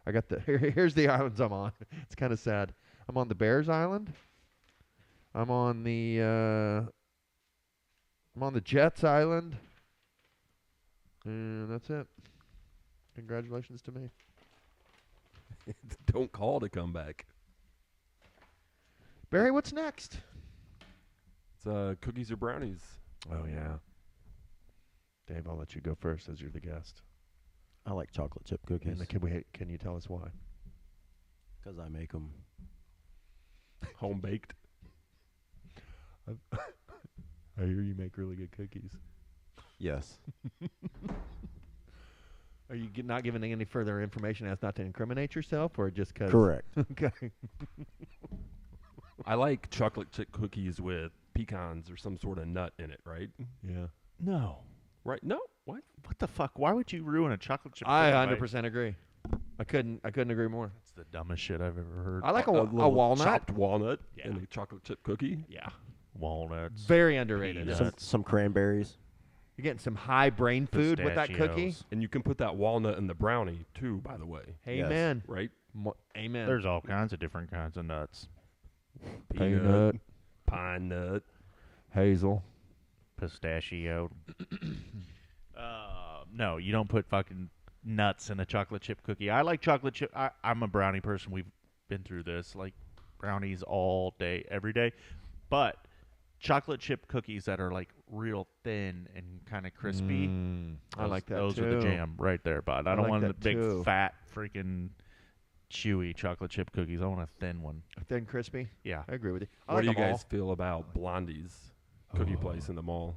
C: I got the here's the islands I'm on. It's kind of sad. I'm on the Bears Island. I'm on the Jets Island. And that's it. Congratulations to me.
B: Don't call to come back.
C: Barry, what's next?
B: It's cookies or brownies.
C: Oh yeah. Dave, I'll let you go first as you're the guest.
D: I like chocolate chip cookies
C: And can you tell us why?
D: because I make them.
B: Home baked.
C: I hear you make really good cookies.
D: Yes.
C: Are you not giving any further information as not to incriminate yourself, or just because?
D: Correct.
C: Okay.
B: I like chocolate chip cookies with pecans or some sort of nut in it, right?
C: Yeah.
A: No.
B: Right? No. What?
A: What the fuck? Why would you ruin a chocolate chip?
C: I
A: cookie by-
C: 100% agree. I couldn't agree more.
A: That's the dumbest shit I've ever heard.
C: I like a
B: little
C: walnut.
B: chopped walnut
A: Yeah.
B: in a chocolate chip cookie.
A: Yeah. Walnuts.
C: Very underrated.
A: Peanuts.
D: Some cranberries.
C: You're getting some high brain food with that cookie.
A: Pistachios.
B: And you can put that walnut in the brownie too, by the way.
C: Amen.
B: Right?
C: Amen.
A: There's all kinds of different kinds of nuts.
C: peanut,
B: pine nut.
C: hazel.
A: Pistachio. No, you don't put fucking nuts in a chocolate chip cookie. I like chocolate chip. I'm a brownie person. We've been through this. Like brownies all day, every day. But chocolate chip cookies that are like real thin and kind of crispy.
C: I like that
A: those
C: too.
A: are the jam right there, bud. I
C: I
A: don't
C: like
A: want the
C: that
A: big
C: too.
A: fat freaking chewy chocolate chip cookies. I want a thin one.
C: Thin, crispy.
A: Yeah.
C: I agree with you. I
B: What do you
C: like 'em
B: guys feel about Blondie's cookie place in the mall?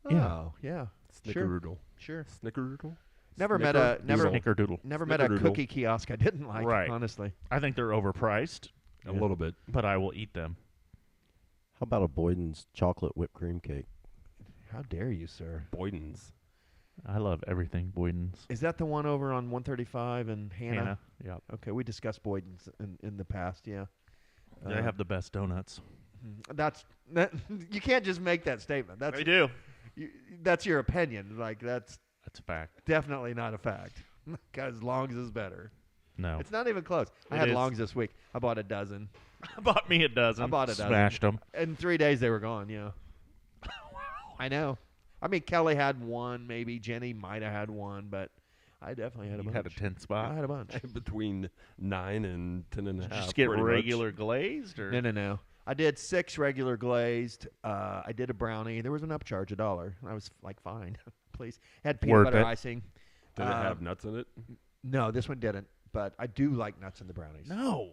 C: all. Oh, yeah. Sure.
B: Snickerdoodle.
C: Sure.
B: Snickerdoodle?
C: Never met a
A: Snickerdoodle.
C: never met a
B: Snickerdoodle.
C: cookie kiosk I didn't like.
A: Right.
C: Honestly.
A: I think they're overpriced,
B: A little bit.
A: but I will eat them.
D: How about a Boyden's chocolate whipped cream cake?
C: How dare you, sir?
B: Boyden's.
A: I love everything Boyden's.
C: Is that the one over on 135 and Hannah?
A: Yep.
C: Okay, we discussed Boyden's in the past. Yeah.
A: They have the best donuts.
C: That you can't just make that statement. That's
A: They do.
C: that's your opinion. Like that's
A: That's a fact.
C: definitely not a fact. Because Longs is better.
A: No.
C: It's not even close. I
A: It
C: had
A: is.
C: Longs this week. I bought a dozen.
A: I bought me a dozen.
C: I bought a dozen.
A: Smashed them.
C: In 3 days they were gone. Yeah. I know. I mean, Kelly had one. Maybe Jenny might have had one, but I definitely had a
A: You
C: bunch.
A: had a 10
C: I
A: spot.
C: had a bunch.
B: Between 9 and 10 and a
A: Did
B: half.
A: you just get
B: pretty much.
A: regular glazed? Or?
C: No. I did 6 regular glazed. I did a brownie. There was an upcharge, $1. I was like, fine, please. Had peanut
A: Worth
C: butter
A: it.
C: icing.
B: Did it have nuts in it?
C: No, this one didn't. But I do like nuts in the brownies.
A: No.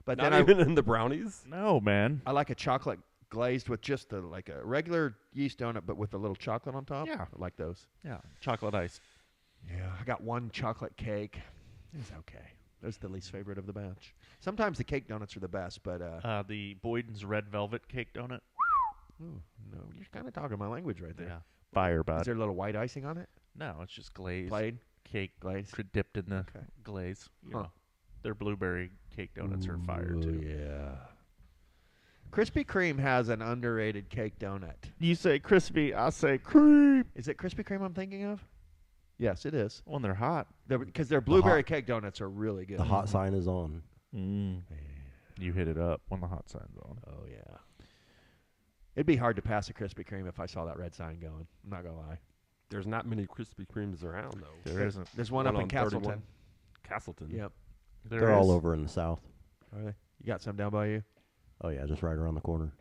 C: But
B: Not
C: then
B: even in the brownies?
A: No, man.
C: I like a chocolate glazed with just like a regular yeast donut, but with a little chocolate on top.
A: Yeah.
C: I like those.
A: Yeah. Chocolate ice.
C: Yeah, I got one chocolate cake. It's okay. That's the least favorite of the batch. Sometimes the cake donuts are the best, but
A: The Boyden's Red Velvet Cake Donut.
C: ooh, no, you're kind of talking my language right there.
A: Yeah. Fire,
C: Is
A: bud.
C: there a little white icing on it?
A: No, it's just glazed.
C: Plain
A: Cake
C: glaze.
A: dipped in the
C: Okay.
A: glaze. You
C: Huh.
A: know. Their blueberry cake donuts are fire,
C: Ooh,
A: too.
C: Yeah. Krispy Kreme has an underrated cake donut.
A: You say crispy, I say cream.
C: Is it Krispy Kreme I'm thinking of? Yes, it is.
A: When they're hot.
C: Because their blueberry cake donuts are really good.
D: The hot sign is on.
A: You hit it up when the hot sign's on.
C: Oh yeah. It'd be hard to pass a Krispy Kreme if I saw that red sign going. I'm not gonna lie.
B: There's not many Krispy Kremes around, though.
A: There isn't.
C: There's one up in
B: 31.
C: Castleton.
B: Castleton.
C: Yep.
D: They're all over in the south.
C: Are they? You got some down by you?
D: Oh yeah, just right around the corner.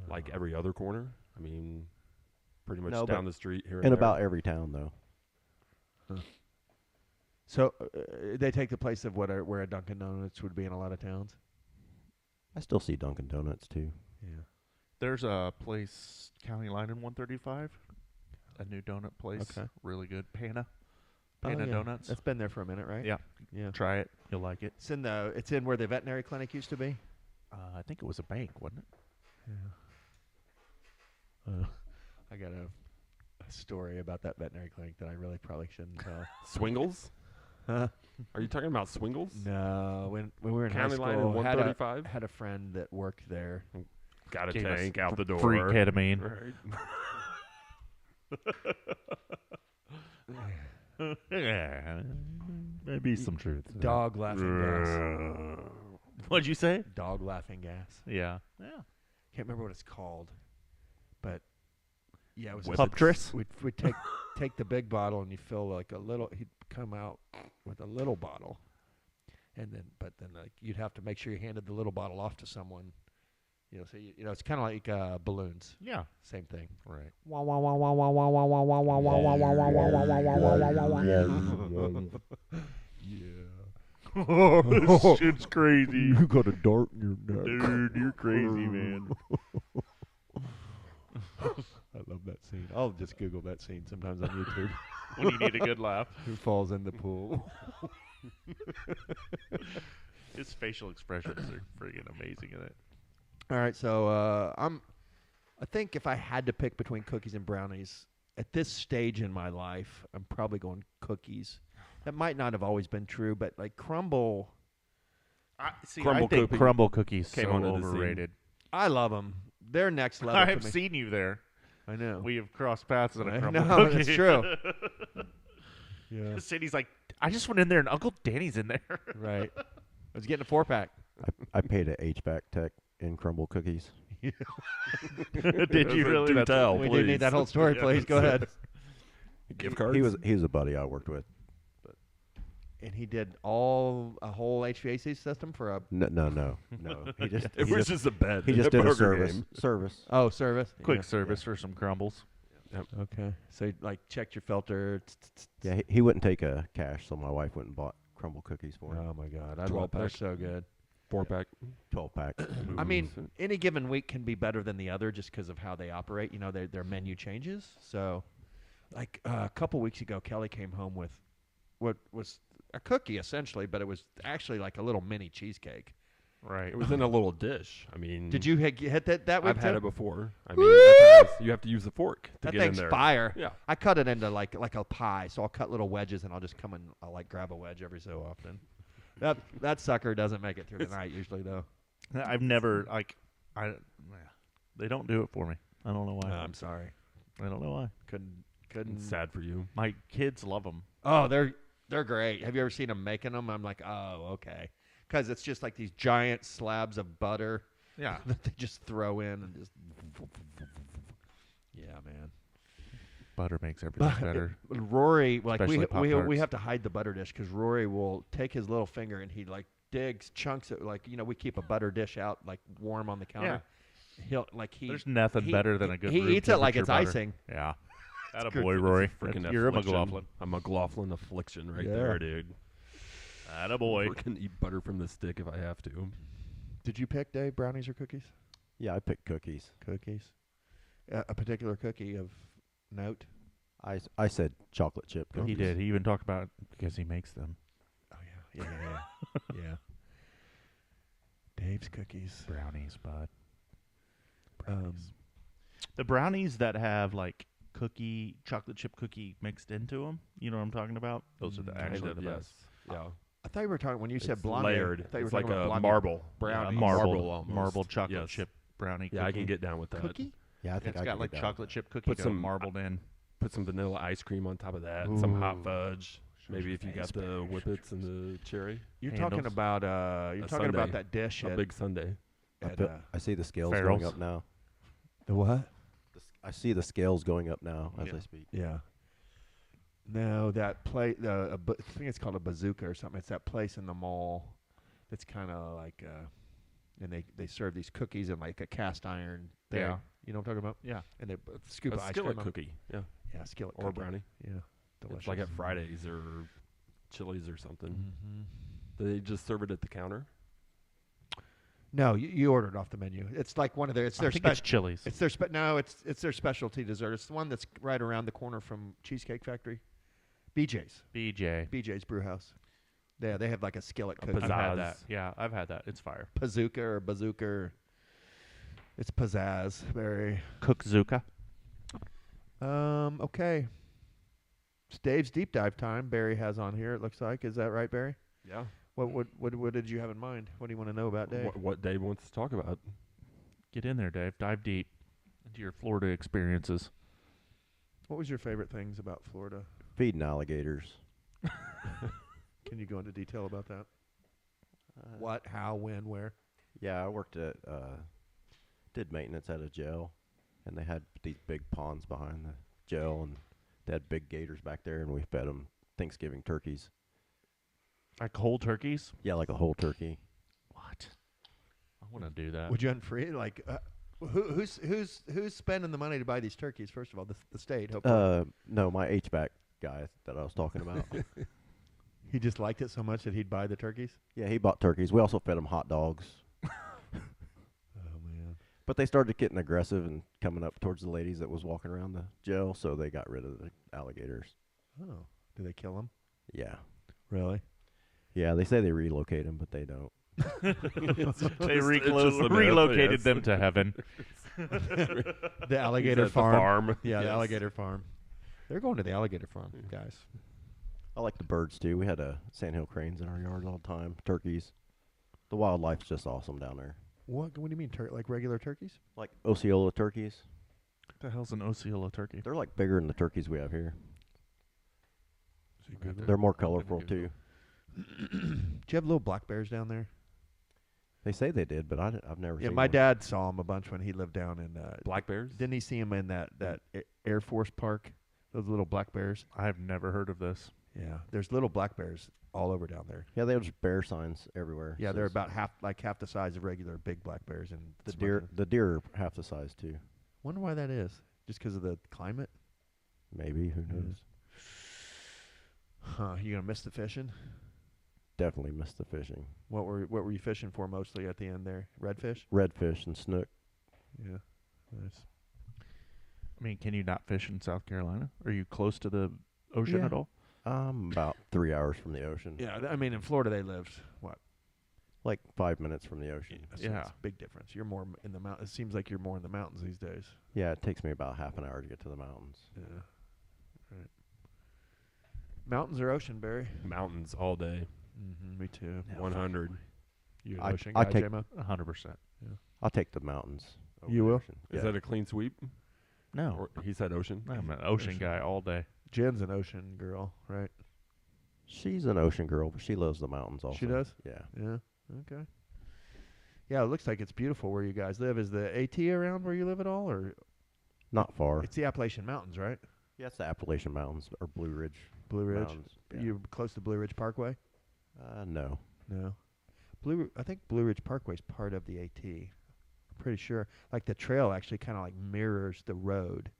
B: Like every other corner. I mean, pretty much
C: No,
B: down
C: but-
B: the street here
D: In
B: and
D: about every town though.
C: So they take the place of where a Dunkin' Donuts would be in a lot of towns.
D: I still see Dunkin' Donuts too.
C: Yeah.
A: There's a place, County Line in 135. A new donut place.
C: Okay.
A: Really good. Pana
C: Oh, yeah.
A: Donuts.
C: That's been there for a minute, right?
A: Yeah.
C: Yeah.
A: Try it. You'll like it.
C: It's in where the veterinary clinic used to be.
A: I think it was a bank, wasn't it?
C: Yeah. I got a story about that veterinary clinic that I really probably shouldn't tell.
B: Swingles?
C: Huh?
B: Are you talking about Swingles?
C: No, when we were in high
B: County
C: school,
B: Line in
C: had
B: 135?
C: a friend that worked there.
B: Got a
A: Gave us
B: tank out the door.
A: Free ketamine.
B: Right.
A: Yeah, maybe some truth. to that.
C: Dog laughing gas.
A: What'd you say?
C: Dog laughing gas.
A: Yeah.
C: Can't remember what it's called, but yeah, it was
A: Puptress?
C: We'd take the big bottle and you fill like a little. He'd come out with a little bottle, and then like you'd have to make sure you handed the little bottle off to someone. You know, so it's kind of like balloons.
A: Yeah.
C: Same thing.
A: Right.
C: Wah wah wah wah wah wah wah wah wah wah wah wah wah wah wah wah wah. Yeah.
A: Oh, this shit's crazy.
C: You got a dart in your neck.
A: Dude, you're crazy, man.
C: I love that scene. I'll just Google that scene sometimes on YouTube.
A: When you need a good laugh.
C: Who falls in the pool?
A: His facial expressions are freaking amazing in it.
C: All right, so I think if I had to pick between cookies and brownies at this stage in my life, I'm probably going cookies. That might not have always been true, but like crumble,
A: I
B: Crumble
A: think
B: cookie
A: crumble cookies
B: came
A: so
B: onto the scene.
A: overrated.
C: I love them. They're next level.
A: I
C: to
A: have
C: me.
A: seen you there.
C: I know.
A: We have crossed paths on
C: I
A: a crumble
C: know,
A: cookie.
C: that's true. Yeah.
A: Sadie's like, I just went in there and Uncle Danny's in there.
C: Right. I was getting a 4-pack.
D: I paid a HVAC tech in crumble cookies.
A: Did you really?
B: Do tell,
C: We
B: please.
C: do need that whole story, please. Go ahead.
B: Gift cards?
D: He was a buddy I worked with.
C: And he did a whole HVAC system for a
D: No. He just
B: It was just a bet.
D: he
B: in
D: just
B: the
D: did a
B: burger
D: service.
C: service.
A: Quick
C: Yeah.
A: service for some crumbles.
C: Okay. So like checked your filter.
D: Yeah, he wouldn't take a cash, so my wife went and bought crumble cookies for him.
C: Oh my God, I
B: 12
C: love. They're
B: pack.
C: so good.
B: 4-pack.
D: 12-pack.
C: I mean, any given week can be better than the other just because of how they operate. You know, their menu changes. So, like a couple weeks ago, Kelly came home with what was a cookie essentially, but it was actually like a little mini cheesecake.
A: Right.
B: It was in a little dish. I mean,
C: Did you hit that week?
B: I've had
C: too?
B: it before. I mean, that's how you have to use the fork to
C: That
B: get in
C: thing's
B: there.
C: fire.
B: Yeah.
C: I cut it into like a pie, so I'll cut little wedges and I'll just come and I'll like grab a wedge every so often. That sucker doesn't make it through the night usually though.
A: I've never they don't do it for me. I don't know why.
C: I'm sorry.
A: I don't know why.
C: Couldn't.
B: It's sad for you.
A: My kids love them.
C: Oh, they're great. Have you ever seen them making them? I'm like, oh, okay. Because it's just like these giant slabs of butter
A: Yeah.
C: that they just throw in and just. Yeah, man.
A: Butter makes everything
C: But
A: better.
C: Rory, like we
A: Especially
C: have to hide the butter dish because Rory will take his little finger and he like digs chunks of like we keep a butter dish out like warm on the counter. He'll like
A: There's nothing better than a good.
C: He
A: room
C: eats it like it's
A: temperature butter.
C: icing.
A: Yeah. Atta
C: good.
A: boy, Rory.
B: Freaking
A: You're a
B: affliction.
A: McLaughlin.
B: A McLaughlin affliction right
C: Yeah.
B: there, dude.
A: Atta boy.
B: Freaking eat butter from the stick if I have to.
C: Did you pick, Dave, brownies or cookies?
D: Yeah, I picked cookies.
C: Cookies. A particular cookie of note.
D: I said chocolate chip cookies.
A: He did. He even talked about it because he makes them.
C: Oh yeah. Yeah. Dave's cookies.
A: Brownies, bud.
C: Um,
A: The brownies that have like chocolate chip cookie mixed into them. You know what I'm talking about? Those are the
B: Kind
A: actually
B: of,
A: the
B: yes.
A: best.
B: Yeah.
C: I thought you were talking when you said
B: It's
C: blonde.
B: layered.
C: I thought you
B: It's
C: were
B: like
C: talking about
B: a
C: blonde
B: marble.
C: brownie.
B: Yeah,
A: Marble
B: almost.
A: marbled chocolate
B: Yes.
A: chip brownie.
B: Yeah, I
A: cookie.
B: can get down with that.
C: Cookie?
D: Yeah, I think
A: It's
D: I
A: got
D: could
A: like
D: get down
A: chocolate
D: with
A: chip cookie
B: Put
A: dough
B: some-
A: marbled in.
B: Put some vanilla ice cream on top of that. Some hot
C: Ooh.
B: fudge. Maybe if you got the whippets and the cherry.
C: You're
A: Handles.
C: talking about
B: A
C: talking about
B: sundae.
C: that dish
B: A
C: at,
B: big sundae.
D: I,
C: at,
D: feel- I see the scales
A: Farrell's.
D: going up now.
C: the what?
D: I see the scales going up now as
A: Yeah.
D: I speak.
C: Yeah. No, that place. I think it's called a Bazooka or something. It's that place in the mall. That's kind of like, and they serve these cookies in like a cast iron thing.
A: Yeah.
C: You know what I'm talking about?
A: Yeah.
C: And they scoop
B: A
C: of ice
B: skillet
C: cream on-
B: cookie. Yeah.
C: Yeah, skillet
B: Or a
C: cookie.
B: brownie.
C: Yeah, delicious.
B: It's like at Fridays or Chili's or something.
C: Mm-hmm.
B: Do they just serve it at the counter?
C: No, you ordered off the menu. It's like one of their. It's their
A: I think it's
C: special.
A: Chili's.
C: It's their it's their specialty dessert. It's the one that's right around the corner from Cheesecake Factory. BJ's. BJ's Brewhouse. Yeah, they have like a skillet cookie.
A: I've had
B: Pizzazz.
A: that. Yeah, I've had that. It's fire.
C: Bazooka or bazooka. It's pizzazz. Very.
A: Cookzuka.
C: Okay. It's Dave's deep dive time. Barry has on here. It looks like. Is that right, Barry?
B: Yeah.
C: What did you have in mind? What do you want to know about Dave?
B: What Dave wants to talk about.
A: Get in there, Dave. Dive deep into your Florida experiences.
C: What was your favorite things about Florida?
D: Feeding alligators.
C: Can you go into detail about that? What, how, when, where?
D: Yeah, I worked at, did maintenance at a jail, and they had these big ponds behind the jail, and they had big gators back there, and we fed them Thanksgiving turkeys.
A: Like whole turkeys?
D: Yeah, like a whole turkey.
A: What? I want to do that.
C: Would you hunt free? Like, who's spending the money to buy these turkeys? First of all, the state. Hopefully.
D: No, my HVAC guy that I was talking about.
C: He just liked it so much that he'd buy the turkeys.
D: Yeah, he bought turkeys. We also fed him hot dogs.
C: Oh man!
D: But they started getting aggressive and coming up towards the ladies that was walking around the jail, so they got rid of the alligators.
C: Oh, do they kill them?
D: Yeah.
C: Really?
D: Yeah, they say they relocate them, but they don't.
A: They relocated them to heaven.
C: The alligator
B: He's at
C: farm.
B: The farm.
C: Yeah, the
B: Yes.
C: alligator farm. They're going to the alligator farm, guys.
D: I like the birds, too. We had sandhill cranes in our yard all the time, turkeys. The wildlife's just awesome down there.
C: What do you mean, like regular turkeys?
D: Like Osceola turkeys.
A: What the hell's an Osceola turkey?
D: They're like bigger than the turkeys we have here.
C: So you Google it?
D: They're more colorful, too.
C: Do you have little black bears down there?
D: They say they did, but I've never
C: Yeah,
D: seen
C: my
D: one.
C: dad saw them a bunch when he lived down in.
B: Black bears?
C: Didn't he see them in that Air Force Park? Those little black bears.
A: I've never heard of this.
C: Yeah, there's little black bears all over down there.
D: Yeah, they have just bear signs everywhere.
C: Yeah, they're
D: Says
C: about half the size of regular big black bears. And
D: the deer are half the size, too.
C: Wonder why that is. Just because of the climate?
D: Maybe, who knows?
C: Huh? You gonna miss the fishing?
D: Definitely missed the fishing.
C: What were you fishing for mostly at the end there? Redfish?
D: Redfish and snook.
C: Yeah, nice.
A: I mean, can you not fish in South Carolina? Are you close to the ocean
D: Yeah.
A: at all?
D: About 3 hours from the ocean.
C: Yeah, I mean in Florida they lived what?
D: Like 5 minutes from the ocean.
C: So
A: Yeah.
C: it's a big difference. You're more in the mountains. It seems like you're more in the mountains these days.
D: Yeah, it takes me about half an hour to get to the mountains.
C: Yeah. Right. Mountains or ocean, Barry?
B: Mountains all day.
C: Mm-hmm, me too.
B: 100.
C: You an
D: I-
C: ocean
D: I
C: guy,
D: take-
C: J-Mo?
A: 100%.
D: I'll take the mountains. over
C: You
D: the
C: will?
D: ocean.
B: Is
D: Yeah.
B: that a clean sweep?
A: No.
B: Or he said ocean.
A: I'm an ocean
C: Ocean.
A: guy all day.
C: Jen's an ocean girl, right?
D: She's an ocean girl, but she loves the mountains also.
C: She does?
D: Yeah.
C: Yeah. Okay. Yeah, it looks like it's beautiful where you guys live. Is the AT around where you live at all, or
D: Not far.
C: it's the Appalachian Mountains, right?
D: Yeah, it's the Appalachian Mountains or Blue Ridge
C: Blue Ridge.
D: Mountains. Yeah.
C: You close to Blue Ridge Parkway?
D: No.
C: No. I think Blue Ridge Parkway is part of the AT. I'm pretty sure. Like the trail actually kind of like mirrors the road,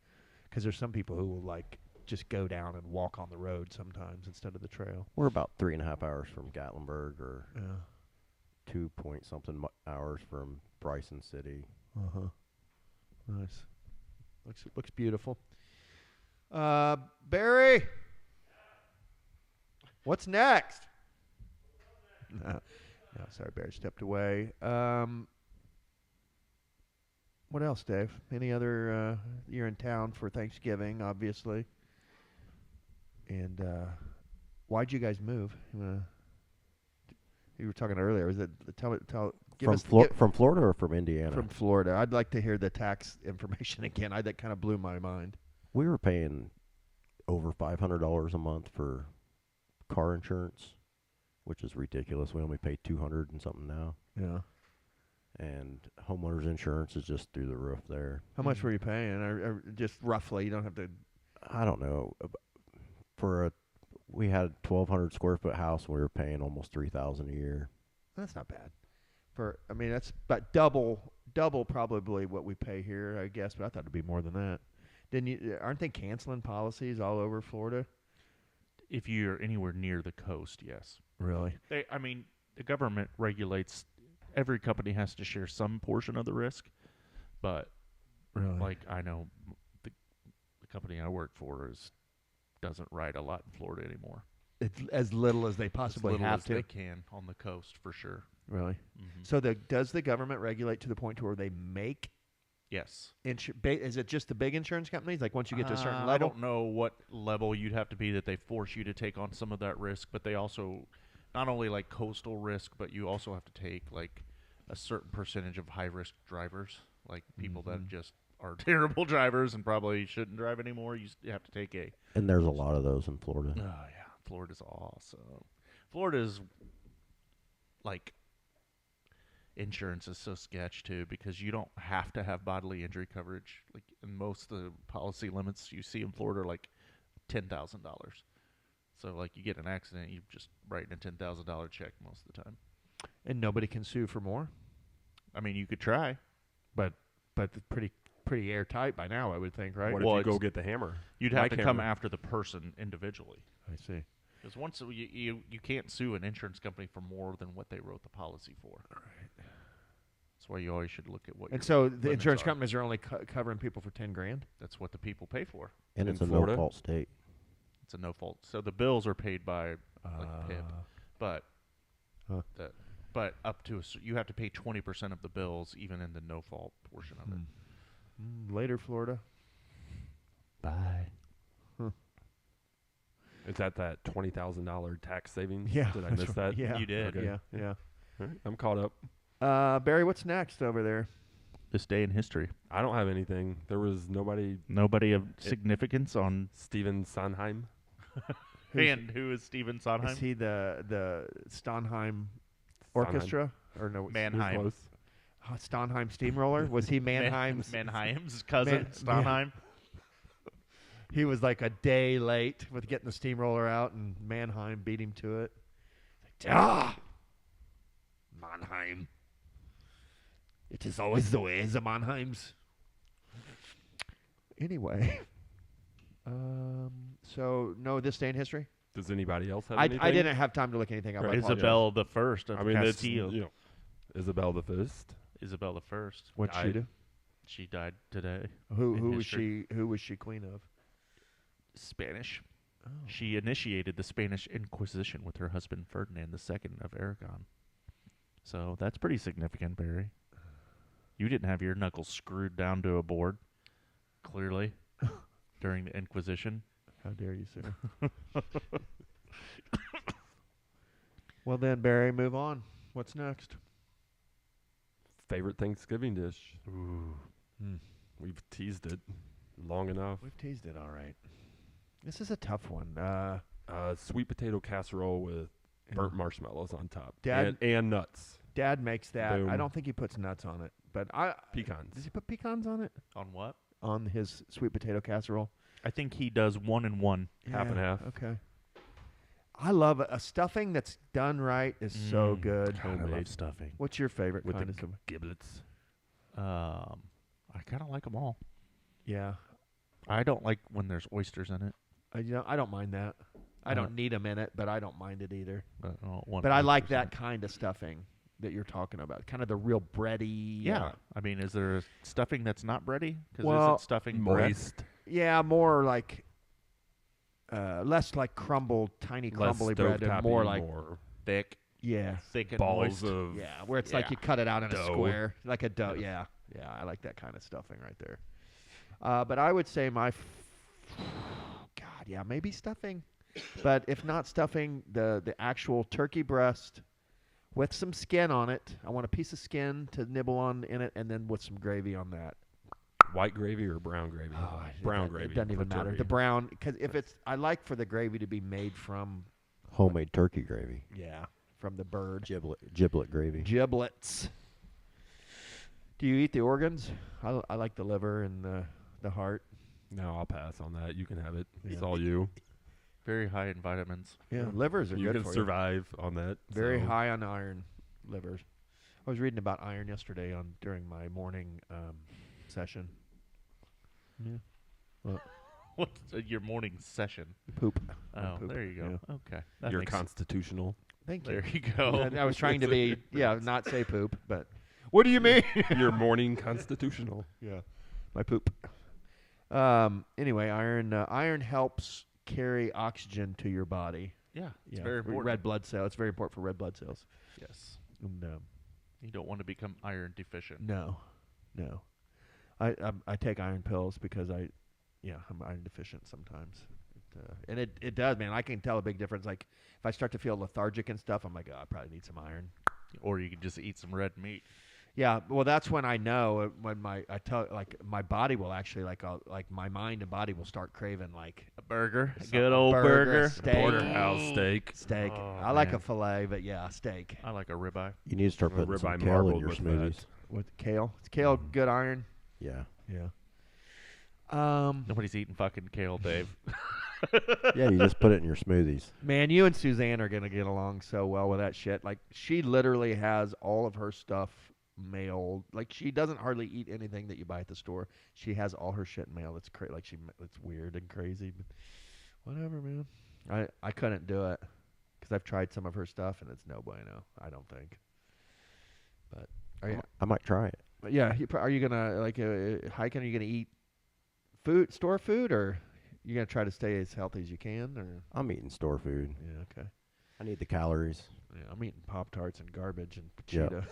C: because there's some people who will like just go down and walk on the road sometimes instead of the trail.
D: We're about 3.5 hours from Gatlinburg, or
C: Yeah.
D: 2 point something hours from Bryson City.
C: Uh-huh. Nice. Looks beautiful. Barry, what's next? No, sorry, Barry stepped away. What else, Dave? Any other? You're in town for Thanksgiving, obviously. And why'd you guys move? You were talking earlier. Was it give us
D: From Florida or from Indiana?
C: from Florida? I'd like to hear the tax information again. That kind of blew my mind.
D: We were paying over $500 a month for car insurance, which is ridiculous. We only pay $200 and something now.
C: Yeah.
D: And homeowners insurance is just through the roof there.
C: How much were you paying? Or just roughly, you don't have to.
D: I don't know. We had a 1,200 square foot house, and we were paying almost $3,000 a year.
C: That's not bad. That's about double probably what we pay here, I guess. But I thought it'd be more than that. Aren't they canceling policies all over Florida?
A: If you're anywhere near the coast, yes.
C: Really?
A: The government regulates. Every company has to share some portion of the risk, but
C: Really?
A: like I know the company I work for doesn't ride a lot in Florida anymore.
C: It's as little as they possibly
A: as little
C: have
A: as
C: to.
A: they can on the coast for sure.
C: Really?
A: Mm-hmm.
C: So does the government regulate to the point to where they make
A: Yes.
C: is it just the big insurance companies? Like once you get to a certain
A: I
C: level?
A: don't know what level you'd have to be that they force you to take on some of that risk, but they also not only like coastal risk, but you also have to take like a certain percentage of high risk drivers, like people that just are terrible drivers and probably shouldn't drive anymore, you have to take a.
D: And there's a lot of those in Florida.
A: Oh yeah, Florida's awesome. Florida's like insurance is so sketch too because you don't have to have bodily injury coverage. Like in most of the policy limits you see in Florida, are like $10,000. So like you get an accident, you just write in a $10,000 check most of the time.
C: And nobody can sue for more?
A: I mean, you could try.
C: But it's pretty airtight by now, I would think, right?
B: What
A: Well,
B: if you go get the hammer?
A: You'd have
B: Mike
A: to come
B: hammer.
A: after the person individually.
C: I see.
A: Because once you can't sue an insurance company for more than what they wrote the policy for.
C: Right.
A: That's why you always should look at what.
C: And
A: your
C: so the
A: limits
C: insurance
A: are.
C: companies are only covering people for $10,000.
A: That's what the people pay for.
D: And
B: In
D: it's a
B: Florida?
D: no-fault state.
A: It's a no fault. So the bills are paid by like PIP, but
C: Huh.
A: but up to you have to pay 20% of the bills, even in the no fault portion of it.
C: Later, Florida.
D: Bye.
B: Is that $20,000 tax savings?
C: Yeah.
B: Did I
C: that's
B: miss
C: right.
B: that?
C: Yeah.
A: You did.
B: Okay.
C: Yeah.
B: All right, I'm caught up.
C: Barry, what's next over there?
A: This day in history.
B: I don't have anything. There was nobody.
A: Nobody of significance on.
B: Steven Sondheim.
A: And who is Stephen Sondheim?
C: Is he the Stonheim Orchestra? Or no?
A: Mannheim.
B: Close.
C: Stonheim Steamroller? Was he Mannheim's?
A: Mannheim's cousin,
C: Man-
A: Sondheim.
C: He was like a day late with getting the steamroller out, and Mannheim beat him to it. Mannheim. It is always the way, the Mannheims. Anyway. So, no, this day in history?
B: Does anybody else have
C: I
B: anything?
C: didn't have time to look anything up. I apologize.
A: Isabel the First of
B: I mean, it's,
A: Castile.
B: Isabel the First.
A: Isabel the First.
C: What'd she
B: died.
C: do?
A: She died today.
C: Who
A: in
C: was
A: history.
C: she? Who was she queen of?
A: Spanish.
C: Oh.
A: She initiated the Spanish Inquisition with her husband Ferdinand II of Aragon. So that's pretty significant, Barry. You didn't have your knuckles screwed down to a board, clearly, during the Inquisition.
C: How dare you, sir? Well then, Barry, move on. What's next?
B: Favorite Thanksgiving dish.
A: Ooh.
B: We've teased it long enough.
C: We've teased it all right. This is a tough one.
B: Sweet potato casserole with burnt marshmallows on top.
C: Dad-
B: and nuts.
C: Dad makes that. I
B: Boom.
C: don't think he puts nuts on it, but
B: Pecans.
C: does he put pecans on it?
A: On what?
C: On his sweet potato casserole?
A: I think he does 1 and 1.
B: Half and half.
C: Okay. I love a stuffing that's done right is so good.
A: God, I love
B: Homemade.
A: stuffing.
C: What's your favorite
B: With
C: kind
B: the
C: of stuffing?
B: giblets.
A: I kind of like them all.
C: Yeah.
A: I don't like when there's oysters in it.
C: I don't mind that. I
A: Uh,
C: don't need them in it, but I don't mind it either.
A: But,
C: But I like that kind of stuffing that you're talking about, kind of the real bready.
A: Yeah. I mean, is there a stuffing that's not bready? Because
C: Well,
A: isn't stuffing bread?
B: Moist.
C: Yeah, more like less like crumbled, tiny
B: Less
C: crumbly bread, and more
B: stovetop-y,
C: like
B: more
A: Thick,
C: yeah,
A: thick and
B: balls
A: moist.
B: of
C: yeah, where it's like
A: Yeah.
C: you cut it out in a
B: Dough.
C: square, like a dough. Yeah, yeah, I like that kind of stuffing right there. But I would say God, yeah, maybe stuffing. But if not stuffing, the actual turkey breast with some skin on it. I want a piece of skin to nibble on in it, and then with some gravy on that.
B: white gravy or brown gravy.
C: Brown
B: gravy.
C: It doesn't
B: for
C: even matter.
B: turkey.
C: The brown, because if it's, I like for the gravy to be made from,
D: Homemade turkey gravy.
C: from the bird.
D: Giblet gravy.
C: Giblets. Do you eat the organs? I like the liver and the heart.
B: No, I'll pass on that. You can have it. It's
C: Yeah.
B: all you.
A: Very high in vitamins.
C: Yeah, livers are
B: You
C: good
B: can
C: for
B: survive on that.
C: Very
B: so.
C: high on iron, livers. I was reading about iron yesterday during my morning session. Yeah.
A: What's your morning session?
C: Poop.
A: Oh,
C: poop.
A: there you go.
C: Yeah.
A: Okay. That
B: You're
A: makes-
B: constitutional.
C: Thank you.
A: There you go.
C: I was trying to be, not say poop, but what do you mean?
B: You're morning constitutional.
C: Yeah, my poop. Anyway, iron helps carry oxygen to your body.
A: Yeah, it's very important.
C: Red blood cells. It's very important for red blood cells.
A: Yes.
C: And,
A: You don't want to become iron deficient.
C: no. I take iron pills because I'm iron deficient sometimes. And it does, man. I can tell a big difference. Like if I start to feel lethargic and stuff, I'm like, oh, I probably need some iron.
A: Or you can just eat some red meat.
C: Yeah, well, that's when I know when my body will actually like my mind and body will start craving like
A: A burger, a
C: Something-
A: good old burger.
C: steak.
B: Porterhouse steak.
C: steak.
A: Oh,
C: I like
A: man.
C: a fillet, but yeah, steak
A: I like a ribeye.
D: You need to start
B: A
D: putting some
B: ribeye
D: kale in
B: marbled
D: your
B: with
D: smoothies.
B: that.
C: with kale. Is kale good iron?
D: Yeah.
C: Yeah.
A: Nobody's eating fucking kale, Dave.
D: Yeah, you just put it in your smoothies.
C: Man, you and Suzanne are gonna get along so well with that shit. Like she literally has all of her stuff mailed. Like she doesn't hardly eat anything that you buy at the store. She has all her shit mailed. It's it's weird and crazy, but whatever, man. I couldn't do it because I've tried some of her stuff and it's no bueno. I don't think. But are you?
D: I might try it.
C: But yeah, are you gonna like hiking? Are you gonna eat store food, or you gonna try to stay as healthy as you can? Or
D: I'm eating store food.
C: yeah, okay.
D: I need the calories.
C: Yeah, I'm eating Pop-Tarts and garbage and
D: Yeah.
C: Cheetos.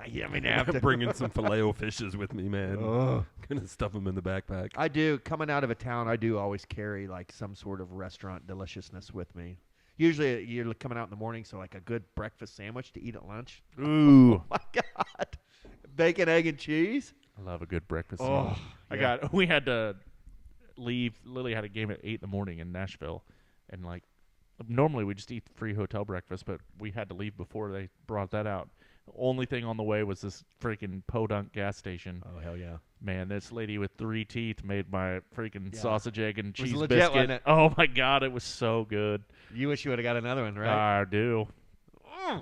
C: Yeah, I mean, after
B: Bringing some filet-o-fishes with me, man.
C: Oh.
B: Gonna stuff them in the backpack.
C: I do. Coming out of a town, I do always carry like some sort of restaurant deliciousness with me. Usually, you're coming out in the morning, so like a good breakfast sandwich to eat at lunch.
A: Ooh.
C: Oh my God, bacon, egg, and cheese.
A: I love a good breakfast.
C: Oh,
A: sandwich. We had to leave. Lily had a game at 8 in the morning in Nashville, and like normally we just eat free hotel breakfast, but we had to leave before they brought that out. The only thing on the way was this freaking podunk gas station.
C: Oh hell yeah.
A: Man, this lady with 3 teeth made my freaking
C: Yeah.
A: sausage, egg, and
C: It was
A: cheese
C: legit,
A: biscuit.
C: wasn't it?
A: Oh my God, it was so good.
C: You wish you would have got another one, right?
A: I do.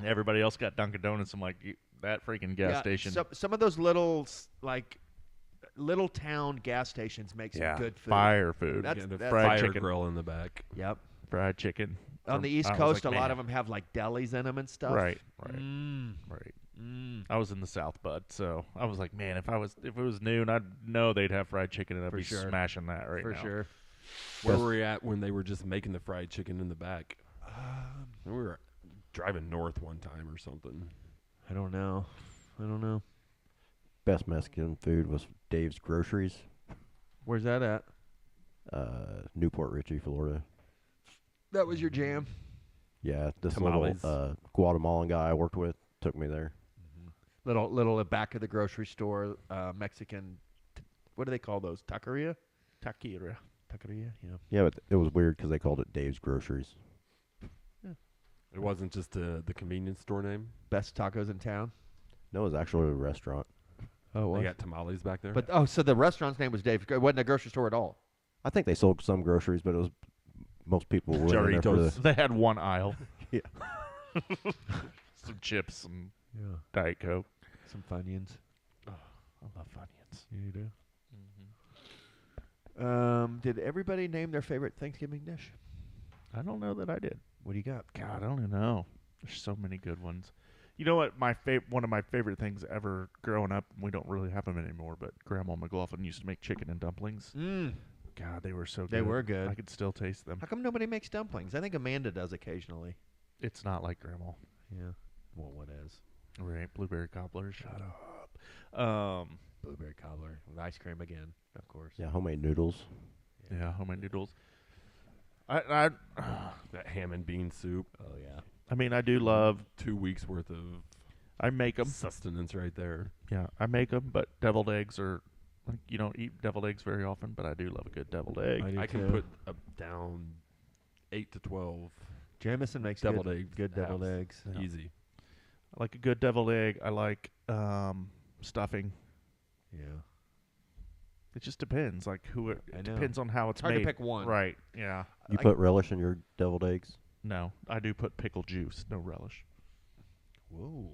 A: Everybody else got Dunkin' Donuts. I'm like, that freaking gas
C: Yeah,
A: station.
C: Some of those little little town gas stations make some good food.
A: Fire food.
C: That's-
B: Getting a
C: that's-
A: fried
B: fire
A: chicken.
B: grill in the back.
C: Yep.
A: Fried chicken.
C: On the East
A: I was
C: Coast,
A: like,
C: a lot
A: man.
C: of them have like delis in them and stuff.
A: Right.
C: Mm.
A: Right.
C: Mm.
A: I was in the South, bud, so I was like, man, if it was noon, I'd know they'd have fried chicken, and I'd
C: For
A: be
C: sure.
A: smashing that right
C: For
A: now.
C: sure.
B: Where were we at when they were just making the fried chicken in the back? We were driving north one time or something.
C: I don't know.
D: Best Mexican food was Dave's Groceries,
C: Where's that at?
D: Newport Richey, Florida.
C: That was your jam.
D: Yeah, this
B: Tamales.
D: little Guatemalan guy I worked with took me there.
C: Little back of the grocery store, Mexican. What do they call those? Taqueria.
A: Taqueria.
C: Taqueria. Yeah.
D: Yeah, but it was weird because they called it Dave's Groceries.
B: It wasn't just the convenience store name.
C: Best tacos in town.
D: No, it was actually a restaurant.
C: Oh,
B: They got tamales back there.
C: But so the restaurant's name was Dave's. It wasn't a grocery store at all.
D: I think they sold some groceries, but it was most people were in there for
B: Jarritos.
D: the
A: They had one aisle.
D: Yeah.
A: Some chips, some
C: Yeah.
A: Diet Coke.
C: Some Funyuns.
A: I love Funyuns.
C: You do.
A: Mm-hmm.
C: Did everybody name their favorite Thanksgiving dish?
A: I don't know that I did.
C: What do you got?
A: God, I don't even know. There's so many good ones. You know what? One of my favorite things ever growing up, we don't really have them anymore, but Grandma McLaughlin used to make chicken and dumplings.
C: Mm.
A: God, they were so good.
C: They were good.
A: I could still taste them.
C: How come nobody makes dumplings? I think Amanda does occasionally.
A: It's not like Grandma.
C: Yeah. Well, what is?
A: Right, blueberry cobbler. Shut up.
C: Blueberry cobbler with ice cream again, of course.
D: yeah homemade noodles.
A: Yeah, homemade noodles.
B: that ham and bean soup.
C: Oh yeah.
A: I mean, I do love.
B: 2 weeks worth of
A: I make them.
B: sustenance right there.
A: Yeah, I make them, but deviled eggs are. Like, you don't eat deviled eggs very often, but I do love a good deviled egg.
C: I do
B: I can
C: too.
B: put down 8 to 12
C: Jamison makes
B: deviled
C: good,
B: eggs.
C: good deviled
B: house.
C: eggs.
A: Yeah.
B: Easy.
A: I like a good deviled egg. I like stuffing.
C: Yeah.
A: It just depends. Like it
C: I know.
A: depends on how it's
C: It's hard
A: made.
C: to pick one.
A: Right. Yeah.
D: You
C: Like-
D: put relish in your deviled eggs?
A: No, I do put pickle juice, no relish.
C: Whoa,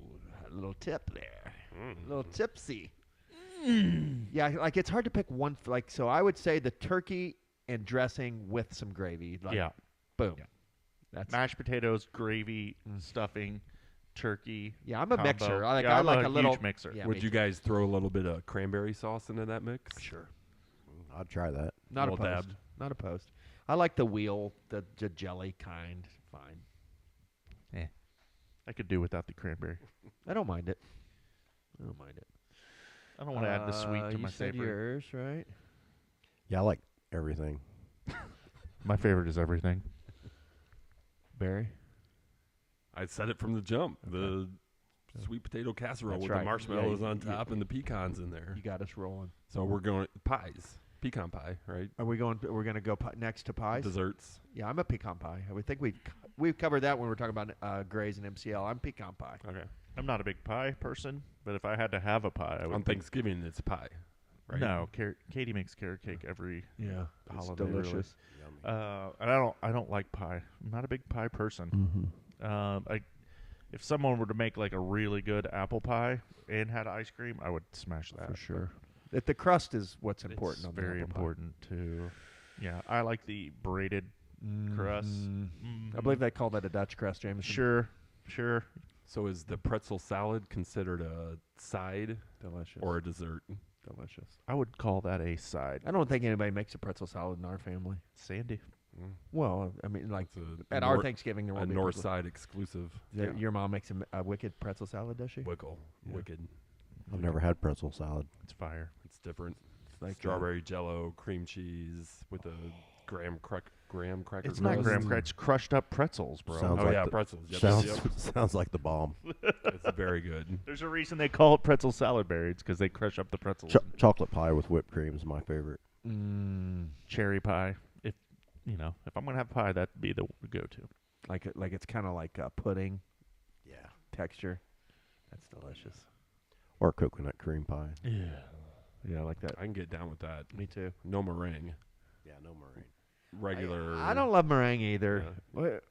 C: a little tip there. A little tipsy. Yeah, like it's hard to pick one. So I would say the turkey and dressing with some gravy. Like,
A: Yeah.
C: Boom.
A: Yeah.
C: That's
A: Mashed potatoes, gravy, stuffing, turkey.
C: yeah. I'm a
A: combo.
C: mixer. I like.
A: Yeah,
C: I
A: I'm
C: like
A: a
C: a little
A: huge mixer.
C: Yeah,
B: Would
C: me
B: you
C: too.
B: guys throw a little bit of cranberry sauce into that mix?
C: Sure.
D: I'd try that.
C: Not
B: Little
C: opposed.
B: dab.
C: Not opposed. I like the wheel, the jelly kind. Fine.
A: I could do without the cranberry.
C: I don't mind it. I don't mind it.
A: I don't want to add the sweet to
C: you
A: my
C: said
A: savory.
C: yours, right?
D: Yeah, I like everything.
A: My favorite is everything.
C: Barry.
B: I said it from the jump. The sweet potato casserole
C: That's
B: with
C: right.
B: the marshmallows
C: Yeah,
B: on top and the pecans in there.
C: You got us rolling.
B: So we're going pies, pecan pie, right?
C: Are we going? We're going to go next to pies.
B: Desserts.
C: Yeah, I'm a pecan pie. I would think we've covered that when we were talking about Grays and MCL. I'm pecan pie.
B: Okay.
A: I'm not a big pie person, but if I had to have a pie, I would
B: On
A: think
B: Thanksgiving, it's pie, right?
A: no. Katie makes carrot cake every
C: Yeah,
A: holiday.
C: delicious.
D: Yummy.
A: And I don't like pie. I'm not a big pie person.
C: Mm-hmm.
A: If someone were to make like a really good apple pie and had ice cream, I would smash that
C: For sure. The crust is what's important.
A: It's
C: on the
A: very
C: apple pie.
A: important too. Yeah, I like the braided crust.
C: I believe they call that a Dutch crust, Jameson.
A: Sure.
B: So is the pretzel salad considered a side
C: Delicious.
B: or a dessert?
C: Delicious.
A: I would call that a side.
C: I don't think anybody makes a pretzel salad in our family.
A: Sandy.
C: Well, I mean, like
B: It's
C: at our Thanksgiving, there
B: a
C: won't be
B: north
C: pretzel-
B: side exclusive.
C: Your mom makes a wicked pretzel salad, does she?
B: Wickle.
C: Yeah.
B: Wicked.
D: I've never had pretzel salad.
A: It's fire.
B: It's different.
C: It's like
B: Strawberry jello, cream cheese with a graham cracker
A: It's not
B: crust.
A: graham cracker. It's crushed up pretzels, bro.
D: Sounds
B: Oh
D: like
B: yeah,
D: the-
B: pretzels. Yep,
D: Sounds
B: yep.
D: sounds like the bomb.
B: It's very good.
A: There's a reason they call it pretzel salad berries because they crush up the pretzels.
D: Chocolate pie with whipped cream is my favorite.
A: Cherry pie. If I'm gonna have pie, that'd be the go-to.
C: like it's kind of like pudding
D: Yeah.
C: texture. That's delicious.
D: Or coconut cream pie.
A: Yeah.
C: Yeah, I like that.
B: I can get down with that.
C: Me too.
B: No meringue.
D: Yeah, no meringue.
B: Regular.
C: I don't love meringue either.
B: Yeah.
C: What-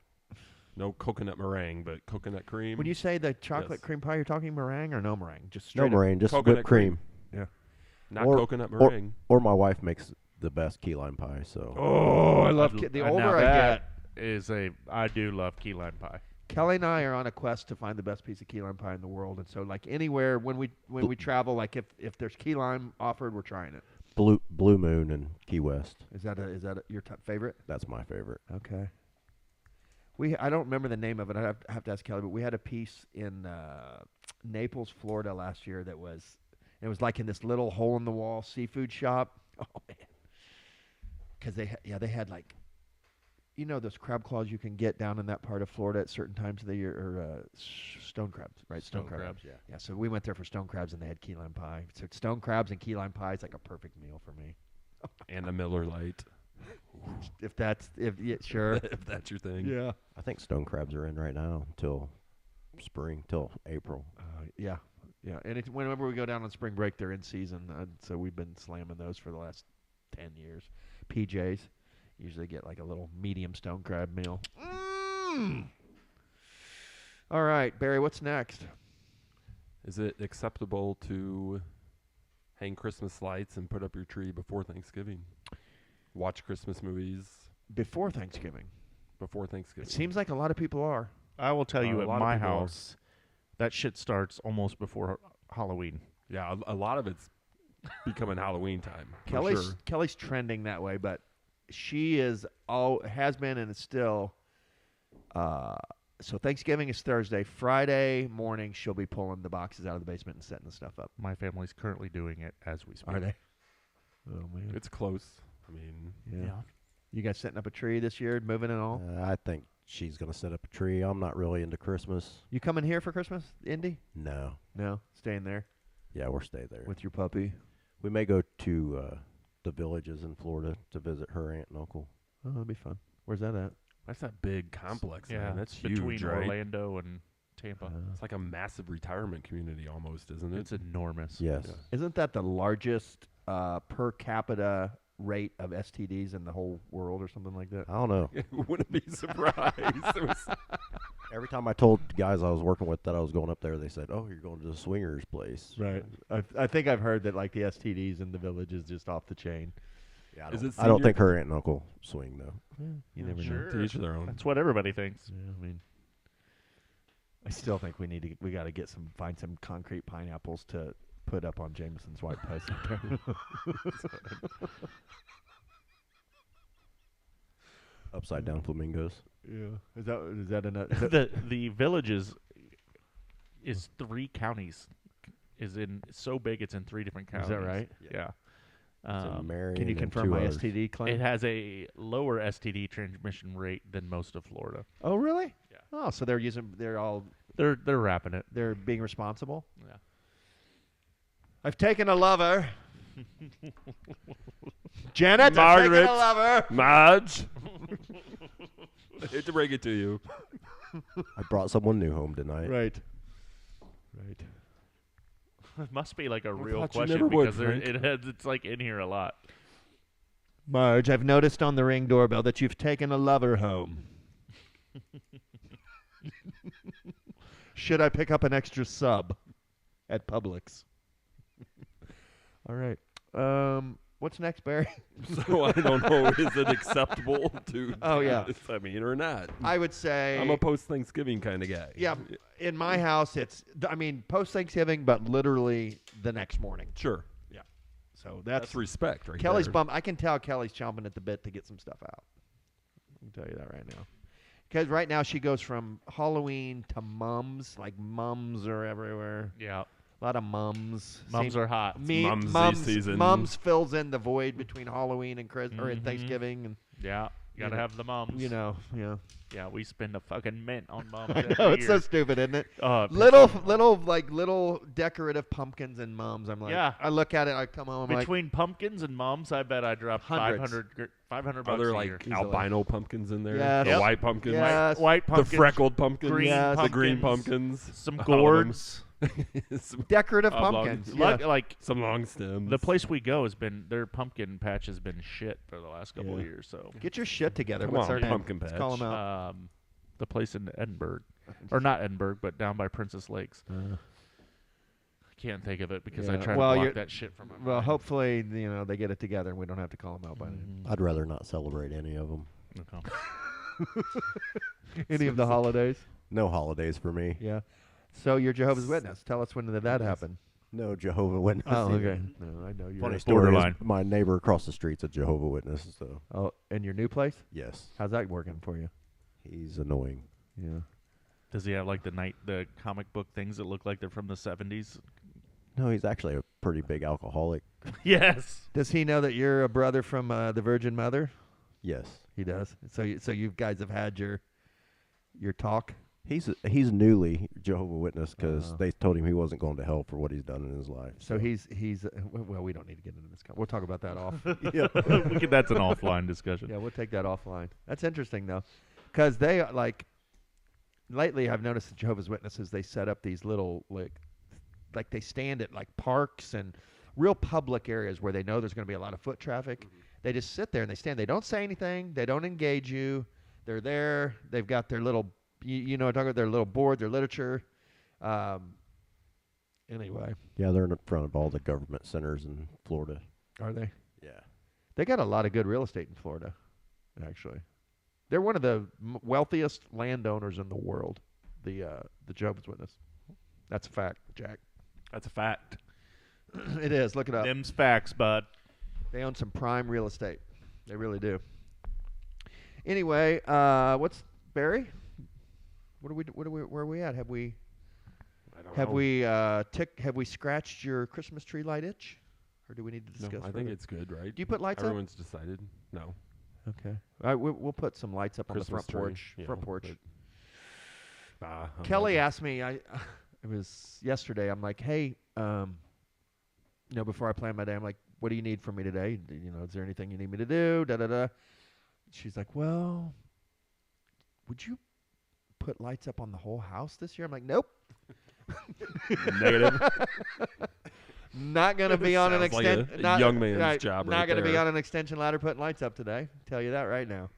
B: No coconut meringue, but coconut cream.
C: When you say the chocolate
B: Yes.
C: cream pie, you're talking meringue or no meringue? Just
D: No
C: straight up.
D: meringue, just
B: Coconut
D: whipped cream.
B: not
D: or-
B: coconut meringue.
D: Or my wife makes the best key lime pie. So
C: Oh, I love the
A: now
C: older I
A: that
C: get.
A: is I do love key lime pie.
C: Kelly and I are on a quest to find the best piece of key lime pie in the world, and so like anywhere when we travel, like if there's key lime offered, we're trying it.
D: Blue Moon and Key West.
C: Is that your favorite?
D: That's my favorite.
C: Okay. I don't remember the name of it. I have to ask Kelly, but we had a piece in Naples, Florida last year it was like in this little hole in the wall seafood shop. Oh man. Cuz they had like those crab claws you can get down in that part of Florida at certain times of the year, or stone crabs, right?
A: Stone crabs.
D: Yeah.
C: Yeah, so we went there for stone crabs and they had key lime pie. So stone crabs and key lime pie is like a perfect meal for me.
B: And a Miller Lite.
C: Sure.
B: If that's your thing.
C: Yeah.
D: I think stone crabs are in right now until spring, till April.
C: Yeah. And whenever we go down on spring break, they're in season. So we've been slamming those for the last 10 years. PJs usually get like a little medium stone crab meal. All right, Barry, what's next?
B: Is it acceptable to hang Christmas lights and put up your tree before Thanksgiving? Watch Christmas movies
C: Before Thanksgiving.
B: before Thanksgiving.
C: It seems like a lot of people are.
A: I will tell you
B: A
A: at
B: lot of
A: my
B: people are.
A: house, that shit starts almost before Halloween.
B: Yeah, a lot of it's becoming Halloween time. For sure.
C: Kelly's trending that way, but she has been and is still. So Thanksgiving is Thursday. Friday morning, she'll be pulling the boxes out of the basement and setting the stuff up.
A: My family's currently doing it as we speak.
C: Are they? Oh man.
B: It's close. I mean,
C: Yeah. You guys setting up a tree this year, moving and all?
D: I think she's going to set up a tree. I'm not really into Christmas.
C: You coming here for Christmas, Indy?
D: No.
C: No, staying there
D: Yeah, we'll stay there.
C: with your puppy.
D: We may go to the villages in Florida to visit her aunt and uncle.
C: Oh, that'd be fun. Where's that at?
B: that's that big complex,
A: Yeah,
B: man. That's
A: between
B: huge, right?
A: Orlando and Tampa.
B: It's like a massive retirement community almost, isn't it?
A: It's enormous.
D: Yes.
B: Yeah.
C: Isn't that the largest per capita rate of STDs in the whole world or something like that?
D: I don't know.
B: Wouldn't be surprised. It was-
D: Every time I told guys I was working with that I was going up there, they said, "Oh, you're going to the swingers place."
C: Right. I think I've heard that like the STDs in the village is just off the chain.
D: Yeah,
B: Is it
D: I don't
B: senior-
D: think her aunt and uncle swing though.
C: You never know.
A: Sure.
B: to each their own.
A: That's what everybody thinks.
C: Yeah, I mean, I still think we got to find some concrete pineapples to put up on Jameson's white post.
D: Upside down flamingos.
C: Yeah. Is that enough?
A: the villages is 3 counties. Is in so big it's in 3 different counties.
C: Is that right?
A: Yeah.
D: It's in Marion
C: Can you
D: and
C: confirm
D: 2
C: my
D: others.
C: STD claim?
A: It has a lower STD transmission rate than most of Florida.
C: Oh, really?
A: Yeah.
C: Oh, so they're
A: They're wrapping it.
C: They're being responsible.
A: Yeah.
C: I've taken a lover. Janet, I've taken a lover.
B: Marge. I hate to break it to you.
D: I brought someone new home tonight.
C: Right.
A: It must be like a real
B: thought you
A: question
B: never would,
A: because it's like in here a lot.
C: Marge, I've noticed on the Ring doorbell that you've taken a lover home. Should I pick up an extra sub at Publix? All right. What's next, Barry?
B: So I don't know. Is it acceptable to?
C: Oh, yeah.
B: this, I mean, or not?
C: I would say
B: I'm a post-Thanksgiving kind of guy.
C: yeah. In my house, it's post Thanksgiving, but literally the next morning.
B: Sure.
C: So
B: That's respect, right?
C: Kelly's
B: there.
C: bummed. I can tell Kelly's chomping at the bit to get some stuff out. I can tell you that right now. Because right now she goes from Halloween to mums. Like mums are everywhere.
A: Yeah.
C: A lot of mums.
A: Mums are hot.
B: Mumsy season.
C: Mums fills in the void between Halloween and or
A: Mhm.
C: Thanksgiving, and
A: Yeah. You gotta have the mums.
C: yeah.
A: Yeah, we spend a fucking mint on mums.
C: I
A: every
C: know it's so
A: year.
C: stupid, isn't it?
A: It pisses
C: Little decorative pumpkins and mums. I'm like,
A: Yeah.
C: I look at it, I come home, I'm like,
A: Between pumpkins and mums, I bet I dropped
C: Hundreds.
A: $500
B: Are
A: bucks
B: there
A: a
B: like
A: year.
C: Easily.
B: albino pumpkins in there?
C: Yes.
B: The
A: Yep.
B: white pumpkins?
C: Yes.
A: White
B: The
A: pumpkins,
B: freckled pumpkins?
A: green
C: Yes.
B: The green
A: pumpkins,
B: pumpkins?
A: some
B: All of them.
A: gourds.
B: Some,
C: decorative
B: Oblong.
C: pumpkins.
A: Like,
C: Yeah.
A: like
B: some long stems.
A: the place we go has been their pumpkin patch has been shit for the last couple of
C: Yeah.
A: years. So
C: Get your shit together.
B: Come
C: What's
B: on,
C: our name?
B: pumpkin
C: Let's
B: patch.
C: call them out.
A: the place in Edinburgh, or not Edinburgh, but down by Princess Lakes. I can't think of it because I
C: Yeah.
A: try
C: Well,
A: to
C: you're-
A: block that shit from my
C: Well,
A: mind.
C: hopefully, they get it together and we don't have to call them out by name.
A: Mhm.
D: I'd rather not celebrate any of them.
A: Okay.
C: Any of the holidays?
D: No holidays for me.
C: Yeah. So you're Jehovah's Witness. Tell us when did that happen?
D: No Jehovah Witness.
C: Oh, okay. No, I know you're.
D: Funny story is
A: Borderline.
D: my neighbor across the street's a Jehovah Witness, so
C: Oh, and your new place?
D: yes,
C: How's that working for you?
D: he's annoying.
C: Yeah.
A: Does he have like the comic book things that look like they're from the 70s?
D: No, he's actually a pretty big alcoholic.
A: Yes.
C: Does he know that you're a brother from the Virgin Mother?
D: Yes,
C: He does. So you guys have had your talk.
D: he's newly Jehovah Witness because
C: Oh.
D: they told him he wasn't going to hell for what he's done in his life.
C: So he's well. We don't need to get into this. We'll talk about that off.
A: That's an offline discussion.
C: Yeah, we'll take that offline. That's interesting though, because they like lately I've noticed the Jehovah's Witnesses, they set up these little like they stand at like parks and real public areas where they know there's going to be a lot of foot traffic. They just sit there and they stand. They don't say anything. They don't engage you. They're there. They've got their little you know what I'm talking about, their little board, their literature. Anyway,
D: Yeah, they're in front of all the government centers in Florida.
C: are they?
D: Yeah,
C: They got a lot of good real estate in Florida, actually. They're one of the wealthiest landowners in the world, the Jehovah's Witness. That's a fact, Jack.
A: That's a fact.
C: It is. Look it up.
A: Them's facts, bud.
C: They own some prime real estate. They really do. Anyway, what's Barry? Where are we at? Have we
B: I don't know.
C: have we scratched your Christmas tree light itch, or do we need to
B: No,
C: discuss?
B: I think
C: further?
B: it's good, right?
C: Do you put lights
B: Everyone's decided. No.
C: up? Okay. All right, we'll put some lights up
B: Christmas
C: on the front
B: tree,
C: porch.
B: you
C: Front
B: know,
C: porch.
B: I'm
C: Kelly
B: not-
C: asked me. It was yesterday. I'm like, hey, before I plan my day, I'm like, what do you need from me today? Is there anything you need me to do? Da da da. She's like, well, would you put lights up on the whole house this year? I'm like, nope.
B: Negative.
C: Not gonna be on an
B: Sounds like
C: extension.
B: a young man's job
C: Not
B: right
C: gonna be
B: there.
C: on an extension ladder putting lights up today. Tell you that right now.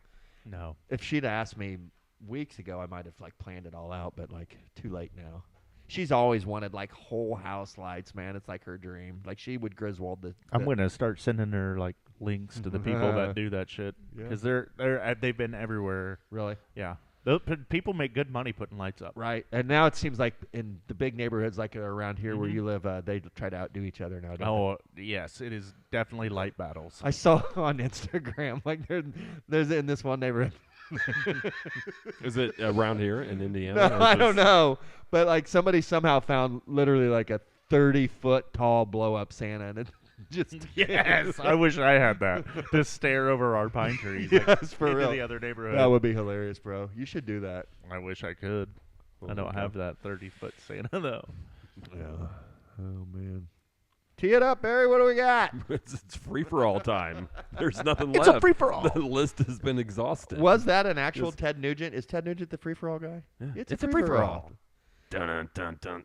A: No.
C: If she'd asked me weeks ago, I might have planned it all out, but too late now. She's always wanted whole house lights, man. It's like her dream. She would Griswold the.
A: I'm gonna start sending her links to the people that do that shit
C: Yeah.
A: because they've been everywhere.
C: Really.
A: Yeah, people make good money putting lights up.
C: Right, and now it seems like in the big neighborhoods around here where
A: Mhm.
C: you live, they try to outdo each other now. Don't
A: Oh yes, it is definitely light battles.
C: they? I saw on Instagram there's in this one neighborhood.
B: Is it around here in Indiana?
C: No,
B: or
C: I don't
B: just-
C: know, but somebody somehow found literally a 30-foot tall blow up Santa, and it just
A: Yes, I wish I had that to stare over our pine trees.
C: Yes, for
A: into
C: real.
A: the other neighborhood.
C: That would be hilarious, bro. You should do that.
A: I wish I could. I don't have that 30-foot Santa though.
C: Yeah. Oh man. Tee it up, Barry. What do we got?
B: It's free for all time. There's nothing
A: It's
B: left.
A: a free for all.
B: The list has been exhausted.
C: Was that an actual
B: Yes.
C: Ted Nugent? Is Ted Nugent the free for all guy?
B: Yeah.
C: It's
B: a free for
C: free-for-all.
B: all. Dun dun dun dun.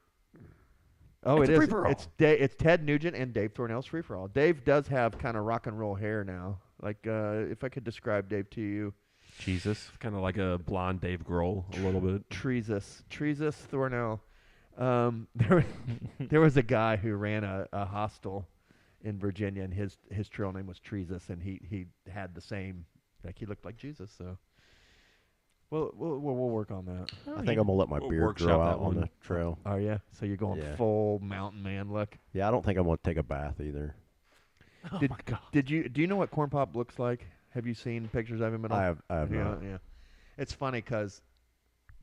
C: Oh,
B: It's
C: it
B: a
C: is.
B: free-for-all.
C: It's Ted Nugent and Dave Thornell's free for all. Dave does have kind of rock and roll hair now. Like if I could describe Dave to you,
A: Jesus.
B: Kind of like a blonde Dave Grohl a little bit.
C: Tyrese Thornell. There was a guy who ran a hostel in Virginia, and his trail name was Tyrese, and he had the same, like he looked like Jesus. So we'll work on that.
D: I think I'm gonna let my
B: We'll
D: beard
B: workshop
D: grow
B: that
D: out on
B: one.
D: the trail.
C: Oh yeah, so you're going
D: Yeah.
C: full mountain man look.
D: Yeah, I don't think I'm gonna take a bath either.
A: Oh
C: Did-
A: my God.
C: Do you know what Corn Pop looks like? Have you seen pictures of him at all?
D: I have
C: yeah,
D: not.
C: yeah. It's funny because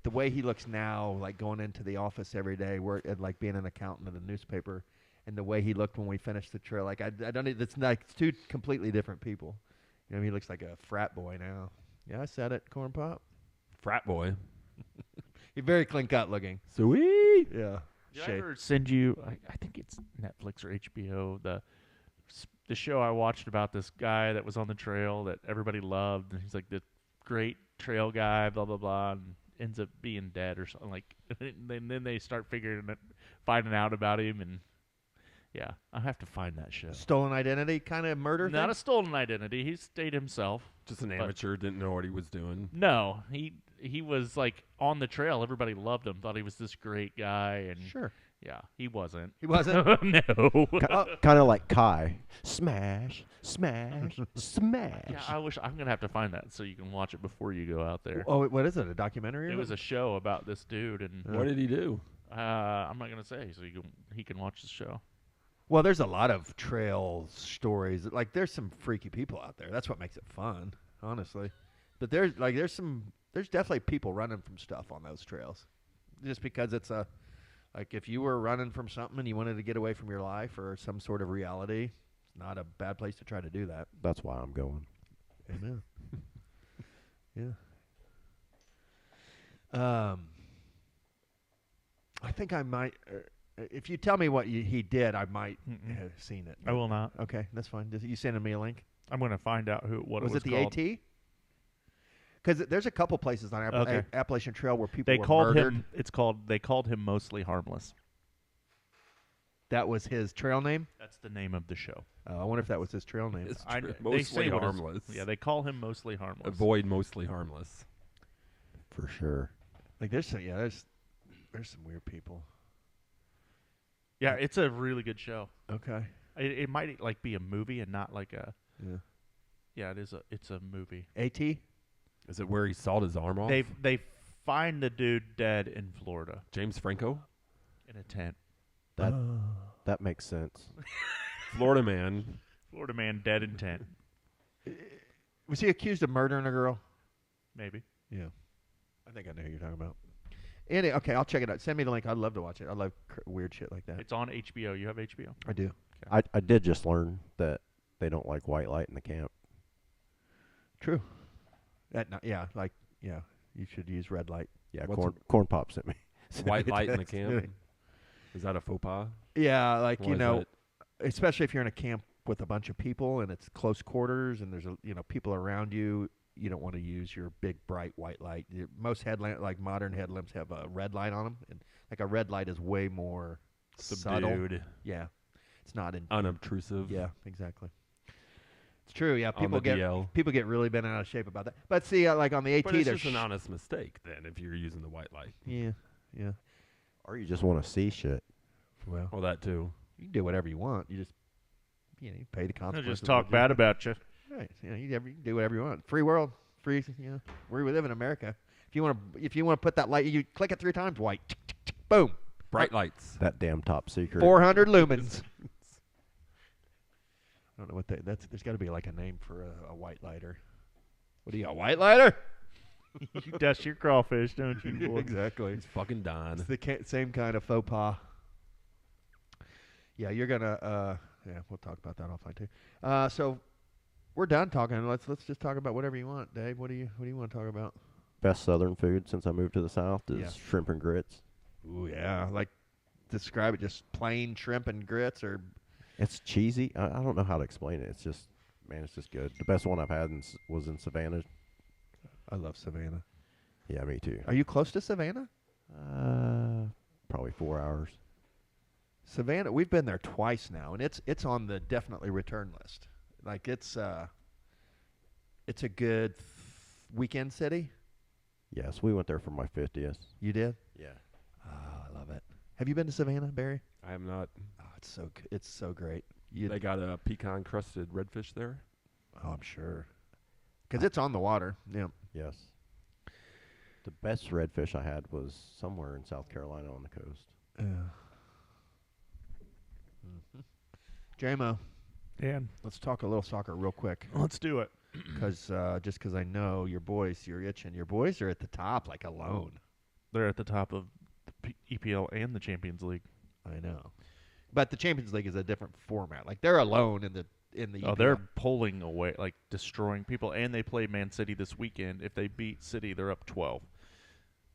C: the way he looks now, like going into the office every day, like being an accountant at a newspaper, and the way he looked when we finished the trail, like I don't. It's like it's two completely different people. You know, he looks like a frat boy now. Yeah, I said it, Corn Pop.
B: Frat boy.
C: He's very clean cut looking.
B: Sweet.
C: Yeah.
A: Did I
C: Shape.
A: ever send you? I think it's Netflix or HBO. The show I watched about this guy that was on the trail that everybody loved, and he's like the great trail guy, blah blah blah, and ends up being dead or something. Like, then they start finding out about him, and yeah, I have to find that show.
C: Stolen identity kind of murder
A: Not
C: thing?
A: a stolen identity. He stayed himself.
B: Just an
A: But-
B: amateur, didn't know what he was doing.
A: No, he was like on the trail. Everybody loved him. Thought he was this great guy, and
C: Sure.
A: yeah, he wasn't.
C: He wasn't?
A: No.
D: Kind of like Kai. Smash, smash, smash.
A: Yeah, I'm gonna have to find that so you can watch it before you go out there.
C: Oh, what is it? A documentary?
A: It was a show about this dude, and
B: What did he do?
A: I'm not gonna say, so he can watch the show.
C: Well, there's a lot of trail stories. Like, there's some freaky people out there. That's what makes it fun, honestly. But there's definitely people running from stuff on those trails, just because it's like if you were running from something and you wanted to get away from your life or some sort of reality, it's not a bad place to try to do that.
D: That's why I'm going.
C: Amen. Yeah. I think I might. If you tell me what he did, I might
A: Mm-mm.
C: have seen it.
A: I will not.
C: Okay, that's fine. You sending me a link?
A: I'm gonna find out what
C: Was
A: it was
C: the
A: called.
C: AT? Because there's a couple places on
A: Okay.
C: Appalachian Trail where people
A: They
C: were
A: called
C: murdered.
A: him. They called him Mostly Harmless.
C: That was his trail name.
A: That's the name of the show.
C: I wonder if that was his trail name.
B: It's
A: I-
B: true.
A: they
B: Mostly
A: say what is-
B: harmless.
A: Yeah, they call him Mostly Harmless.
B: Avoid mostly harmless.
D: For sure.
C: Like there's some weird people.
A: Yeah, it's a really good show.
C: Okay.
A: It might like be a movie and not like a.
C: Yeah.
A: Yeah, it's a movie.
C: AT.
B: Is it where he sawed his arm off?
A: They find the dude dead in Florida
B: James Franco?
A: in a tent.
D: That makes sense.
B: Florida man.
A: Florida man dead in tent.
C: Was he accused of murdering a girl?
A: Maybe.
C: Yeah. I think I know who you're talking about. Okay, I'll check it out. Send me the link. I'd love to watch it. I love weird shit like that.
A: It's on HBO. You have HBO?
C: I do.
D: I did just learn that they don't like white light in the camp.
C: True. Yeah, you should use red light.
D: Yeah,
C: What's
D: corn pop sent me.
B: White light in the camp. Is that a faux pas?
C: Yeah, like
B: Why is that?
C: especially if you're in a camp with a bunch of people and it's close quarters and there's people around you, you don't want to use your big bright white light. Most headlamp, like modern headlamps, have a red light on them, and like a red light is way more subtle.
B: Subdued.
C: Yeah, it's not in.
B: Unobtrusive.
C: Yeah, exactly. It's true. Yeah,
B: On the DL.
C: people get really bent out of shape about that. But see, like on the AT,
B: But it's
C: there's
B: just an honest mistake then if you're using the white light.
C: yeah.
D: Or you just want to see shit.
C: Well,
B: Well, that too.
C: you can do whatever you want. You just you pay the
A: They'll
C: consequences.
A: just talk bad about you.
C: Right. You can do whatever you want. Free world. Free. We live in America. If you want to put that light, you click it 3 times. White. Boom.
B: Bright lights.
D: That damn top secret.
C: 400 lumens. I don't know what there's got to be like a name for a white lighter. What do you got? A white lighter?
A: You dust your crawfish, don't you? Boy?
C: Exactly.
B: It's fucking Don.
C: It's the same kind of faux pas. Yeah, you're gonna. Yeah, we'll talk about that offline too. So we're done talking. Let's just talk about whatever you want, Dave. What do you want to talk about?
D: best Southern food since I moved to the South is
C: Yeah.
D: shrimp and grits.
C: Ooh, yeah. Like, describe it. Just plain shrimp and grits, or
D: It's cheesy. I don't know how to explain it. It's just, man, it's just good. The best one I've had was in Savannah.
C: I love Savannah.
D: Yeah, me too.
C: Are you close to Savannah?
D: Probably 4 hours.
C: Savannah, we've been there twice now, and it's on the definitely return list. Like it's a good weekend city.
D: Yes, we went there for my 50th.
C: You did?
D: Yeah.
C: Oh, I love it. Have you been to Savannah, Barry?
B: I am not.
C: Oh, it's so great.
B: They got a pecan crusted redfish there.
C: Oh, I'm sure. Because it's on the water. Yeah.
D: Yes. The best redfish I had was somewhere in South Carolina on the coast.
C: JMO,
A: And
C: let's talk a little soccer real quick.
A: let's do it.
C: Because I know your boys, you're itching. Your boys are at the top, like alone.
A: They're at the top of the EPL and the Champions League.
C: I know. But the Champions League is a different format. Like they're alone in the
A: Oh,
C: EPL.
A: they're pulling away, like destroying people. And they play Man City this weekend. If they beat City, they're up 12.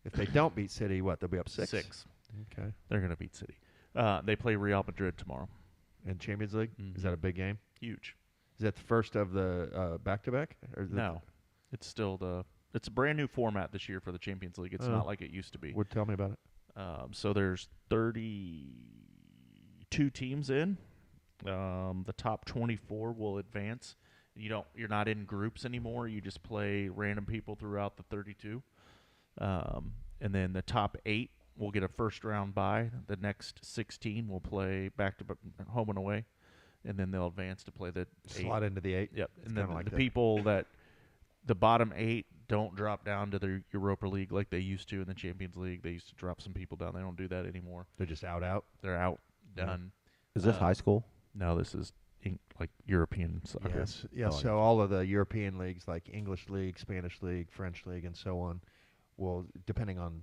C: If they don't beat City, what? They'll be up 6?
A: 6.
C: Okay.
A: They're going to beat City. They play Real Madrid tomorrow.
C: And Champions League? Is that a big game?
A: Huge.
C: Is that the first of the back-to-back? Or is it
A: No. It's still it's a brand new format this year for the Champions League. It's not like it usused to be.
C: Tell me about it.
A: So there's 32 teams in. The top 24 will advance. You're not in groups anymore. You just play random people throughout the 32. And then the top 8 will get a first round bye. The next 16 will play back to home and away, and then they'll advance to play the 8.
C: Slot into the 8.
A: Yep.
C: It's
A: And then
C: kinda like
A: the
C: that.
A: people that the bottom 8 don't drop down to the Europa League like they used to in the Champions League. They used to drop some people down. They don't do that anymore.
C: They're just out.
A: They're out,
C: Yeah.
A: done.
D: Is this high school?
A: No, this is like European soccer.
C: Yes. Yeah.
D: I like
C: So all of the European leagues, like English League, Spanish League, French League, and so on, will, depending on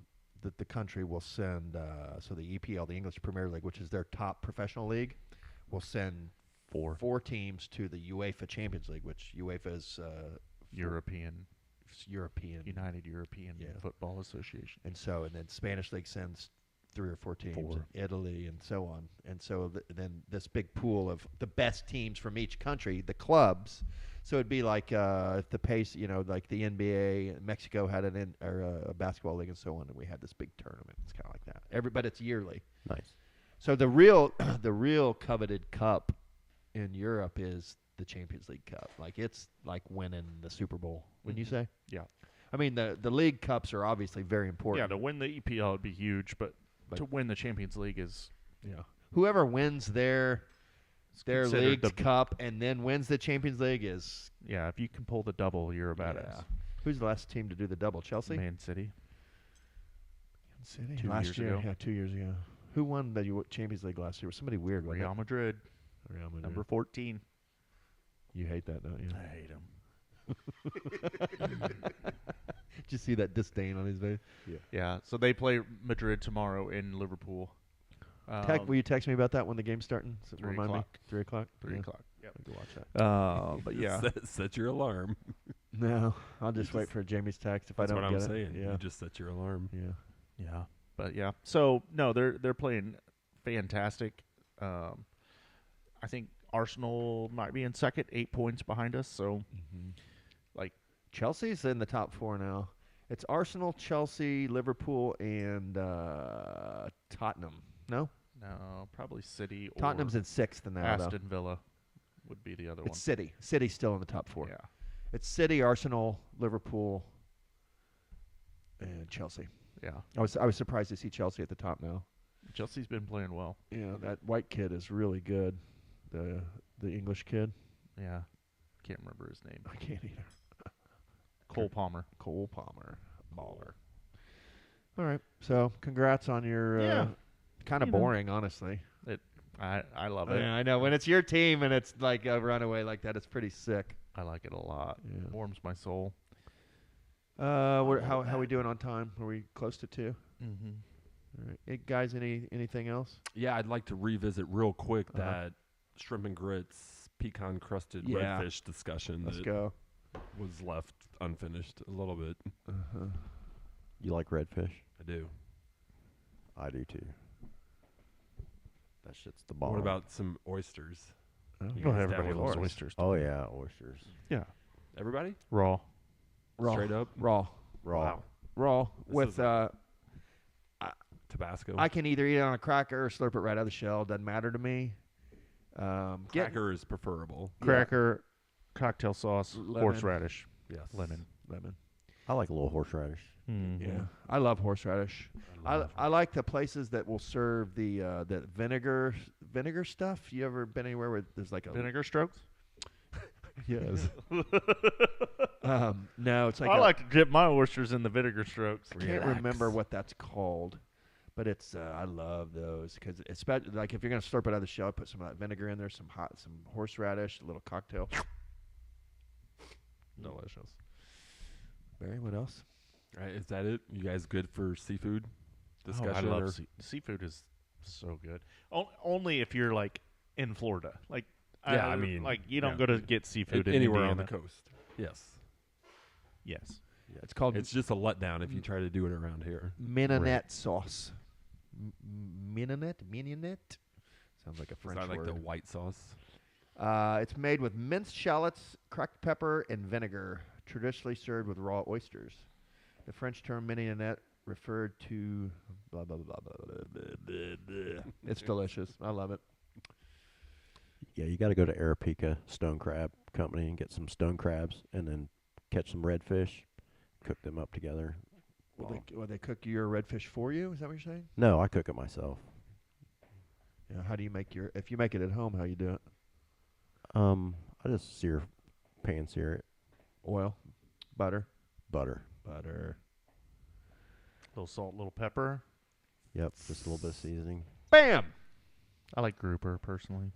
C: the country, will send. So the EPL, the English Premier League, which is their top professional league, will send 4 teams to the UEFA Champions League, which UEFA is
A: European
C: United
A: European
C: Yeah.
A: Football Association.
C: And then Spanish League sends 3 or 4 teams,
A: 4.
C: Italy and so on. And so then this big pool of the best teams from each country, the clubs. So it'd be like if the pace, like the NBA, Mexico had a basketball league and so on, and we had this big tournament. It's kind of like that. But it's yearly.
D: Nice.
C: So the real coveted cup in Europe is the Champions League Cup. Like it's like winning the Super Bowl. Wouldn't you say?
A: Yeah.
C: I mean the league cups are obviously very important.
A: Yeah, to win the EPL would be huge, but to win the Champions League is
C: Whoever wins their
A: considered
C: league's
A: the-
C: cup and then wins the Champions League is
A: if you can pull the double, you're a badass.
C: Who's the last team to do the double? Chelsea?
A: Man City.
C: City.
A: 2
C: last
A: years
C: year,
A: ago.
C: yeah, 2 years ago. Who won the Champions League last year? Was somebody weird? wasn't
A: Real Madrid,
C: it? Real Madrid.
A: number 14.
C: You hate that, don't you?
A: I hate him.
C: Did you see that disdain on his face?
A: Yeah, so they play Madrid tomorrow in Liverpool.
C: Will you text me about that when the game's starting?
A: 3
C: Remind me.
A: o'clock.
C: 3 o'clock?
A: 3
C: Yeah.
A: o'clock. Yep.
C: I can watch that.
A: But yeah,
B: Set your alarm.
C: No, I'll just wait for Jamie's text if I
B: That's
C: don't
B: what I'm
C: get
B: saying.
C: it. Yeah.
B: You just set your alarm.
C: Yeah.
A: yeah, but yeah. So no, they're playing fantastic. I think Arsenal might be in second, 8 points behind us. So like
C: Chelsea's in the top 4 now. It's Arsenal, Chelsea, Liverpool, and Tottenham. No?
A: no, probably City or
C: Tottenham's in 6th now, though.
A: Aston Villa would be the other one.
C: It's City. City's still in the top 4.
A: Yeah,
C: It's City, Arsenal, Liverpool, and Chelsea.
A: yeah.
C: I was surprised to see Chelsea at the top now.
A: Chelsea's been playing well.
C: Yeah, that white kid is really good. The English kid.
A: Yeah, can't remember his name.
C: I can't either.
A: Cole Palmer.
C: Cole Palmer, baller. All right, so congrats on your kind of
A: You know.
C: boring, honestly.
A: I love it.
C: Yeah, I know when it's your team and it's like a runaway like that, it's pretty sick.
A: I like it a lot.
C: Yeah.
A: Warms my soul.
C: How we doing on time? Are we close to 2?
A: Mm-hmm.
C: All right, hey, guys. Anything else?
B: Yeah, I'd like to revisit real quick
C: Uh-huh.
B: that shrimp and grits, pecan crusted
C: Yeah.
B: redfish discussion
C: Let's
B: that
C: go.
B: was left unfinished a little bit.
C: Uh-huh.
D: You like redfish?
B: I do.
D: I do too. That shit's the bomb.
B: What about some oysters?
C: Oh,
B: You
A: Well,
B: guys
A: everybody
B: down with
A: loves
B: oysters?
A: oysters.
D: Oh yeah, oysters.
A: Yeah.
B: Everybody?
A: Raw.
C: Raw.
B: Straight up?
C: Raw.
D: Raw.
B: Wow.
C: Raw.
B: This
C: With
B: is like Tabasco.
C: I can either eat it on a cracker or slurp it right out of the shell. Doesn't matter to me.
B: Cracker is preferable.
A: Cracker, cocktail sauce,
C: Lemon.
A: horseradish,
B: Yes.
A: lemon.
D: I like a little horseradish.
A: Mm-hmm.
C: Yeah, I love horseradish. I like the places that will serve the vinegar stuff. You ever been anywhere where there's like a
A: Vinegar strokes?
C: Yes. No, it's like
A: I
C: a-
A: like to dip my oysters in the vinegar strokes.
C: I can't remember what that's called, but it's I love those because especially like if you're gonna slurp it out of the shell, put some of that vinegar in there, some horseradish, a little cocktail. Delicious. Barry, what else?
B: All right, is that it? You guys good for seafood discussion?
A: I love
B: or-
A: seafood is so good. Only if you're like in Florida. Like
B: Yeah, I mean,
A: like you don't
B: yeah.
A: go to get seafood in
B: anywhere
A: Indiana.
B: on the coast. Yes.
A: Yes.
C: It's called
B: It's just a letdown if you try to do it around here.
C: mignonette sauce. Mignonette? Sounds like a
B: It's
C: French
B: not like
C: word.
B: the white sauce.
C: It's made with minced shallots, cracked pepper, and vinegar, traditionally served with raw oysters. The French term mignonette referred to blah, blah, blah, blah, blah, blah, blah, blah. It's delicious. I love it.
D: Yeah, you got to go to Arapica Stone Crab Company and get some stone crabs, and then catch some redfish, cook them up together.
C: Will they cook your redfish for you? Is that what you're saying?
D: No, I cook it myself.
C: Yeah. How do you make your? If you make it at home, how you do it?
D: I just pan sear it,
C: Oil, butter.
D: butter.
A: Little salt, little pepper.
D: Yep, just a little bit of seasoning.
C: Bam!
A: I like grouper personally.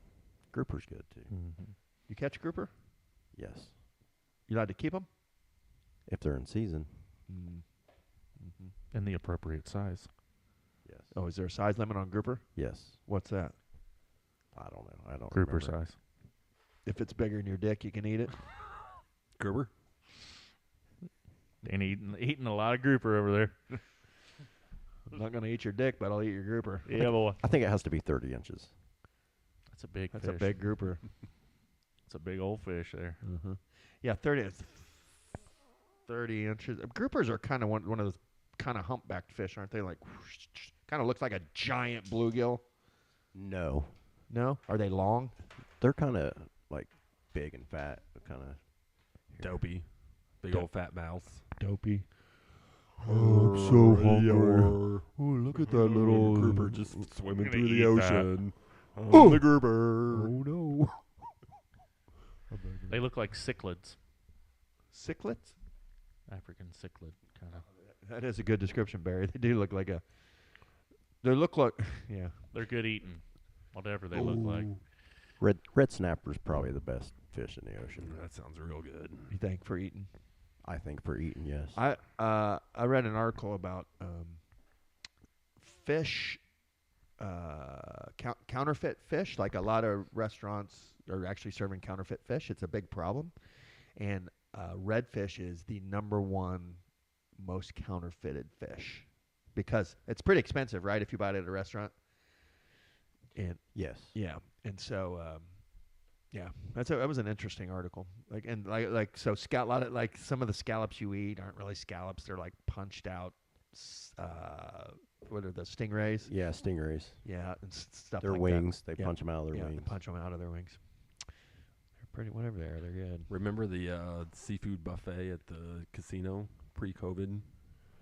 D: Grouper's good too.
A: Mm-hmm.
C: You catch grouper?
D: Yes,
C: You allowed to keep them?
D: if they're in season.
A: In the appropriate size.
D: Yes.
C: Oh, is there a size limit on grouper?
D: Yes.
C: What's that?
D: I don't know. I don't
A: Grouper
D: remember.
A: size.
C: If it's bigger than your dick, you can eat it.
B: Gerber?
A: And eating a lot of grouper over there.
C: I'm not gonna eat your dick, but I'll eat your grouper.
A: Yeah, boy.
D: I think it has to be 30 inches.
A: That's a big
C: That's
A: fish.
C: a big grouper.
A: It's a big old fish there.
C: Yeah, 30 inches. Groupers are kind of one of those kind of humpbacked fish, aren't they? Like, kind of looks like a giant bluegill.
D: No,
C: No? Are they long?
D: they're kind of like big and fat, kind of.
B: Dopey. Big old fat mouths.
C: Dopey.
B: I'm so hungry.
C: Oh, look at that little
B: grouper just swimming
A: gonna
B: through the
A: eat that.
B: ocean.
C: Oh.
B: The grouper.
C: Oh no.
A: They look like cichlids.
C: Cichlids?
A: African cichlid, kind of.
C: That is a good description, Barry. They do look like a. They look like. Yeah.
A: They're good eating, whatever they look like.
D: Red snapper's probably the best fish in the ocean.
B: That sounds real good.
C: You think for eating?
D: I think for eating, yes.
C: I read an article about fish, counterfeit fish. Like a lot of restaurants are actually serving counterfeit fish. It's a big problem, and redfish is the #1 most counterfeited fish because it's pretty expensive, right? If you buy it at a restaurant, and
D: Yes.
C: yeah, and so yeah, that was an interesting article. Like so a lot of like some of the scallops you eat aren't really scallops; they're like punched out. What are the stingrays?
D: Yeah, stingrays.
C: Yeah, and stuff.
D: Their
C: like
D: wings.
C: That.
D: They punch them out of their
C: Yeah,
D: wings.
C: they punch them out of their wings. They're pretty. Whatever they are, they're good.
B: Remember the seafood buffet at the casino pre-COVID?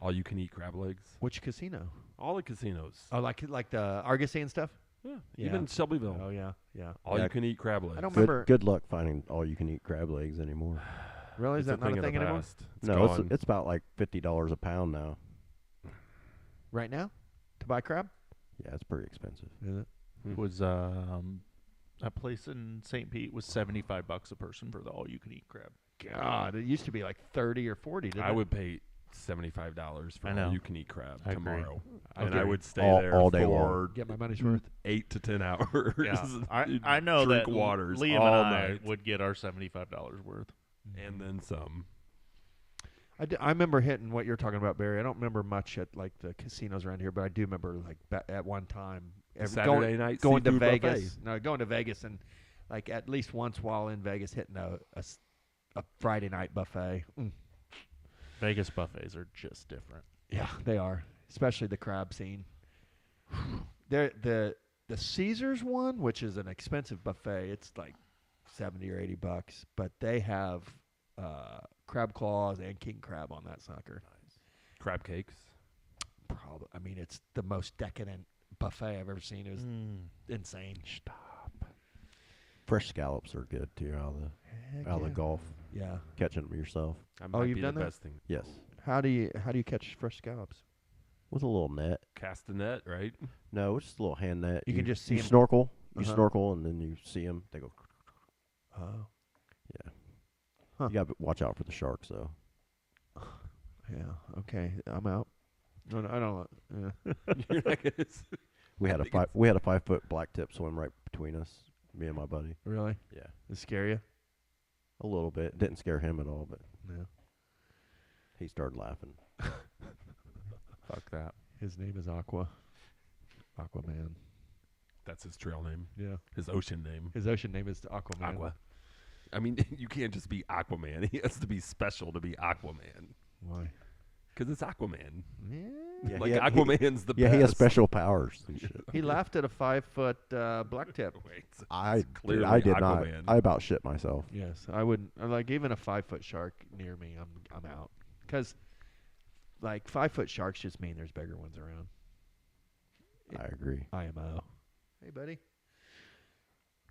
B: All you can eat crab legs.
C: Which casino?
B: All the casinos.
C: Oh, like the Argosy and stuff.
B: Yeah.
C: Yeah.
B: Even Shelbyville.
C: Oh yeah, yeah.
B: All
D: Yeah.
B: you can eat crab legs.
C: I don't
D: Good,
C: remember.
D: good luck finding all you can eat crab legs anymore.
C: Really, is
B: It's
C: that not a
B: of
C: thing
B: the
C: anymore?
B: past. It's
D: No,
B: gone.
D: it's about like $50 a pound now.
C: Right now, to buy crab?
D: Yeah, it's pretty expensive.
C: Is it?
A: Was that place in St. Pete was $75 a person for the all-you-can-eat crab.
C: God, it used to be like 30 or 40. Didn't
B: I
C: it?
B: would pay $75 for
A: I know.
B: all you can eat crab
A: I agree.
B: tomorrow.
C: I
B: And
C: agree.
B: I would stay
D: All-
B: there
D: all day
B: for
D: long.
C: get my money's worth.
B: 8 to 10 hours.
A: Yeah, I know
B: Drink
A: that
B: waters
A: Liam
B: all
A: and I
B: night.
A: would get our $75 worth.
B: And then some.
C: I remember hitting what you're talking about, Barry. I don't remember much at like the casinos around here, but I do remember like at one time
B: Saturday night
C: going to
B: seafood
C: Vegas.
B: buffet.
C: No, going to Vegas and like at least once while in Vegas hitting a Friday night buffet.
A: Vegas buffets are just different.
C: Yeah, they are, especially the crab scene. The Caesars one, which is an expensive buffet, it's like $70 or $80, but they have crab claws and king crab on that sucker.
B: Crab cakes.
C: Probably, I mean, it's the most decadent buffet I've ever seen. It was insane.
A: Stop.
D: Fresh scallops are good too out of the Gulf.
C: Yeah.
D: Catching them yourself.
B: That
C: Oh,
B: might
C: you've
B: be
C: done
B: the
C: that?
B: best thing.
D: Yes.
C: How do you catch fresh scallops?
D: With a little net.
B: Cast a net, right?
D: No, it's just a little hand net.
C: You can just see
D: you
C: 'em.
D: snorkel. You
C: Uh-huh.
D: snorkel and then you see them. They go.
C: Oh.
D: Yeah.
C: Huh.
D: You got to watch out for the sharks though.
C: Yeah. Okay. I'm out. No, I don't. Yeah.
B: You're not gonna
D: We had a 5 foot black tip swim right between us, me and my buddy.
C: Really?
D: Yeah.
C: Does it scare you?
D: A little bit. Didn't scare him at all, but
C: No.
D: he started laughing.
B: Fuck that.
C: His name is Aquaman.
B: That's his trail name.
C: Yeah.
B: His ocean name.
C: His ocean name is Aquaman.
B: Aqua. I mean, you can't just be Aquaman. He has to be special to be Aquaman.
C: Why?
B: Because it's Aquaman.
C: Yeah.
B: Like, Aquaman's the
D: Yeah,
B: best.
D: he has special powers and shit.
C: He laughed at a 5 foot black tip.
B: Wait, so
D: I
B: it's clearly
D: I did not.
B: Aquaman.
D: I about shit myself.
C: Yes, I wouldn't. Like even a 5 foot shark near me, I'm out. Because like 5 foot sharks just mean there's bigger ones around.
D: I agree.
C: IMO. Hey, buddy.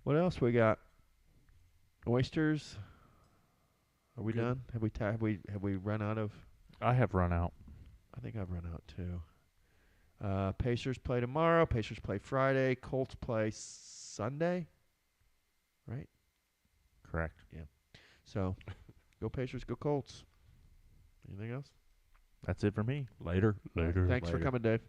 C: What else we got? Oysters. Are we
B: Good.
C: done? Have we run out of?
A: I have run out.
C: I think I've run out too. Pacers play tomorrow. Pacers play Friday. Colts play Sunday. Right.
A: Correct.
C: So, go Pacers, go Colts. Anything else?
A: That's it for me.
B: Later.
C: Thanks for coming, Dave.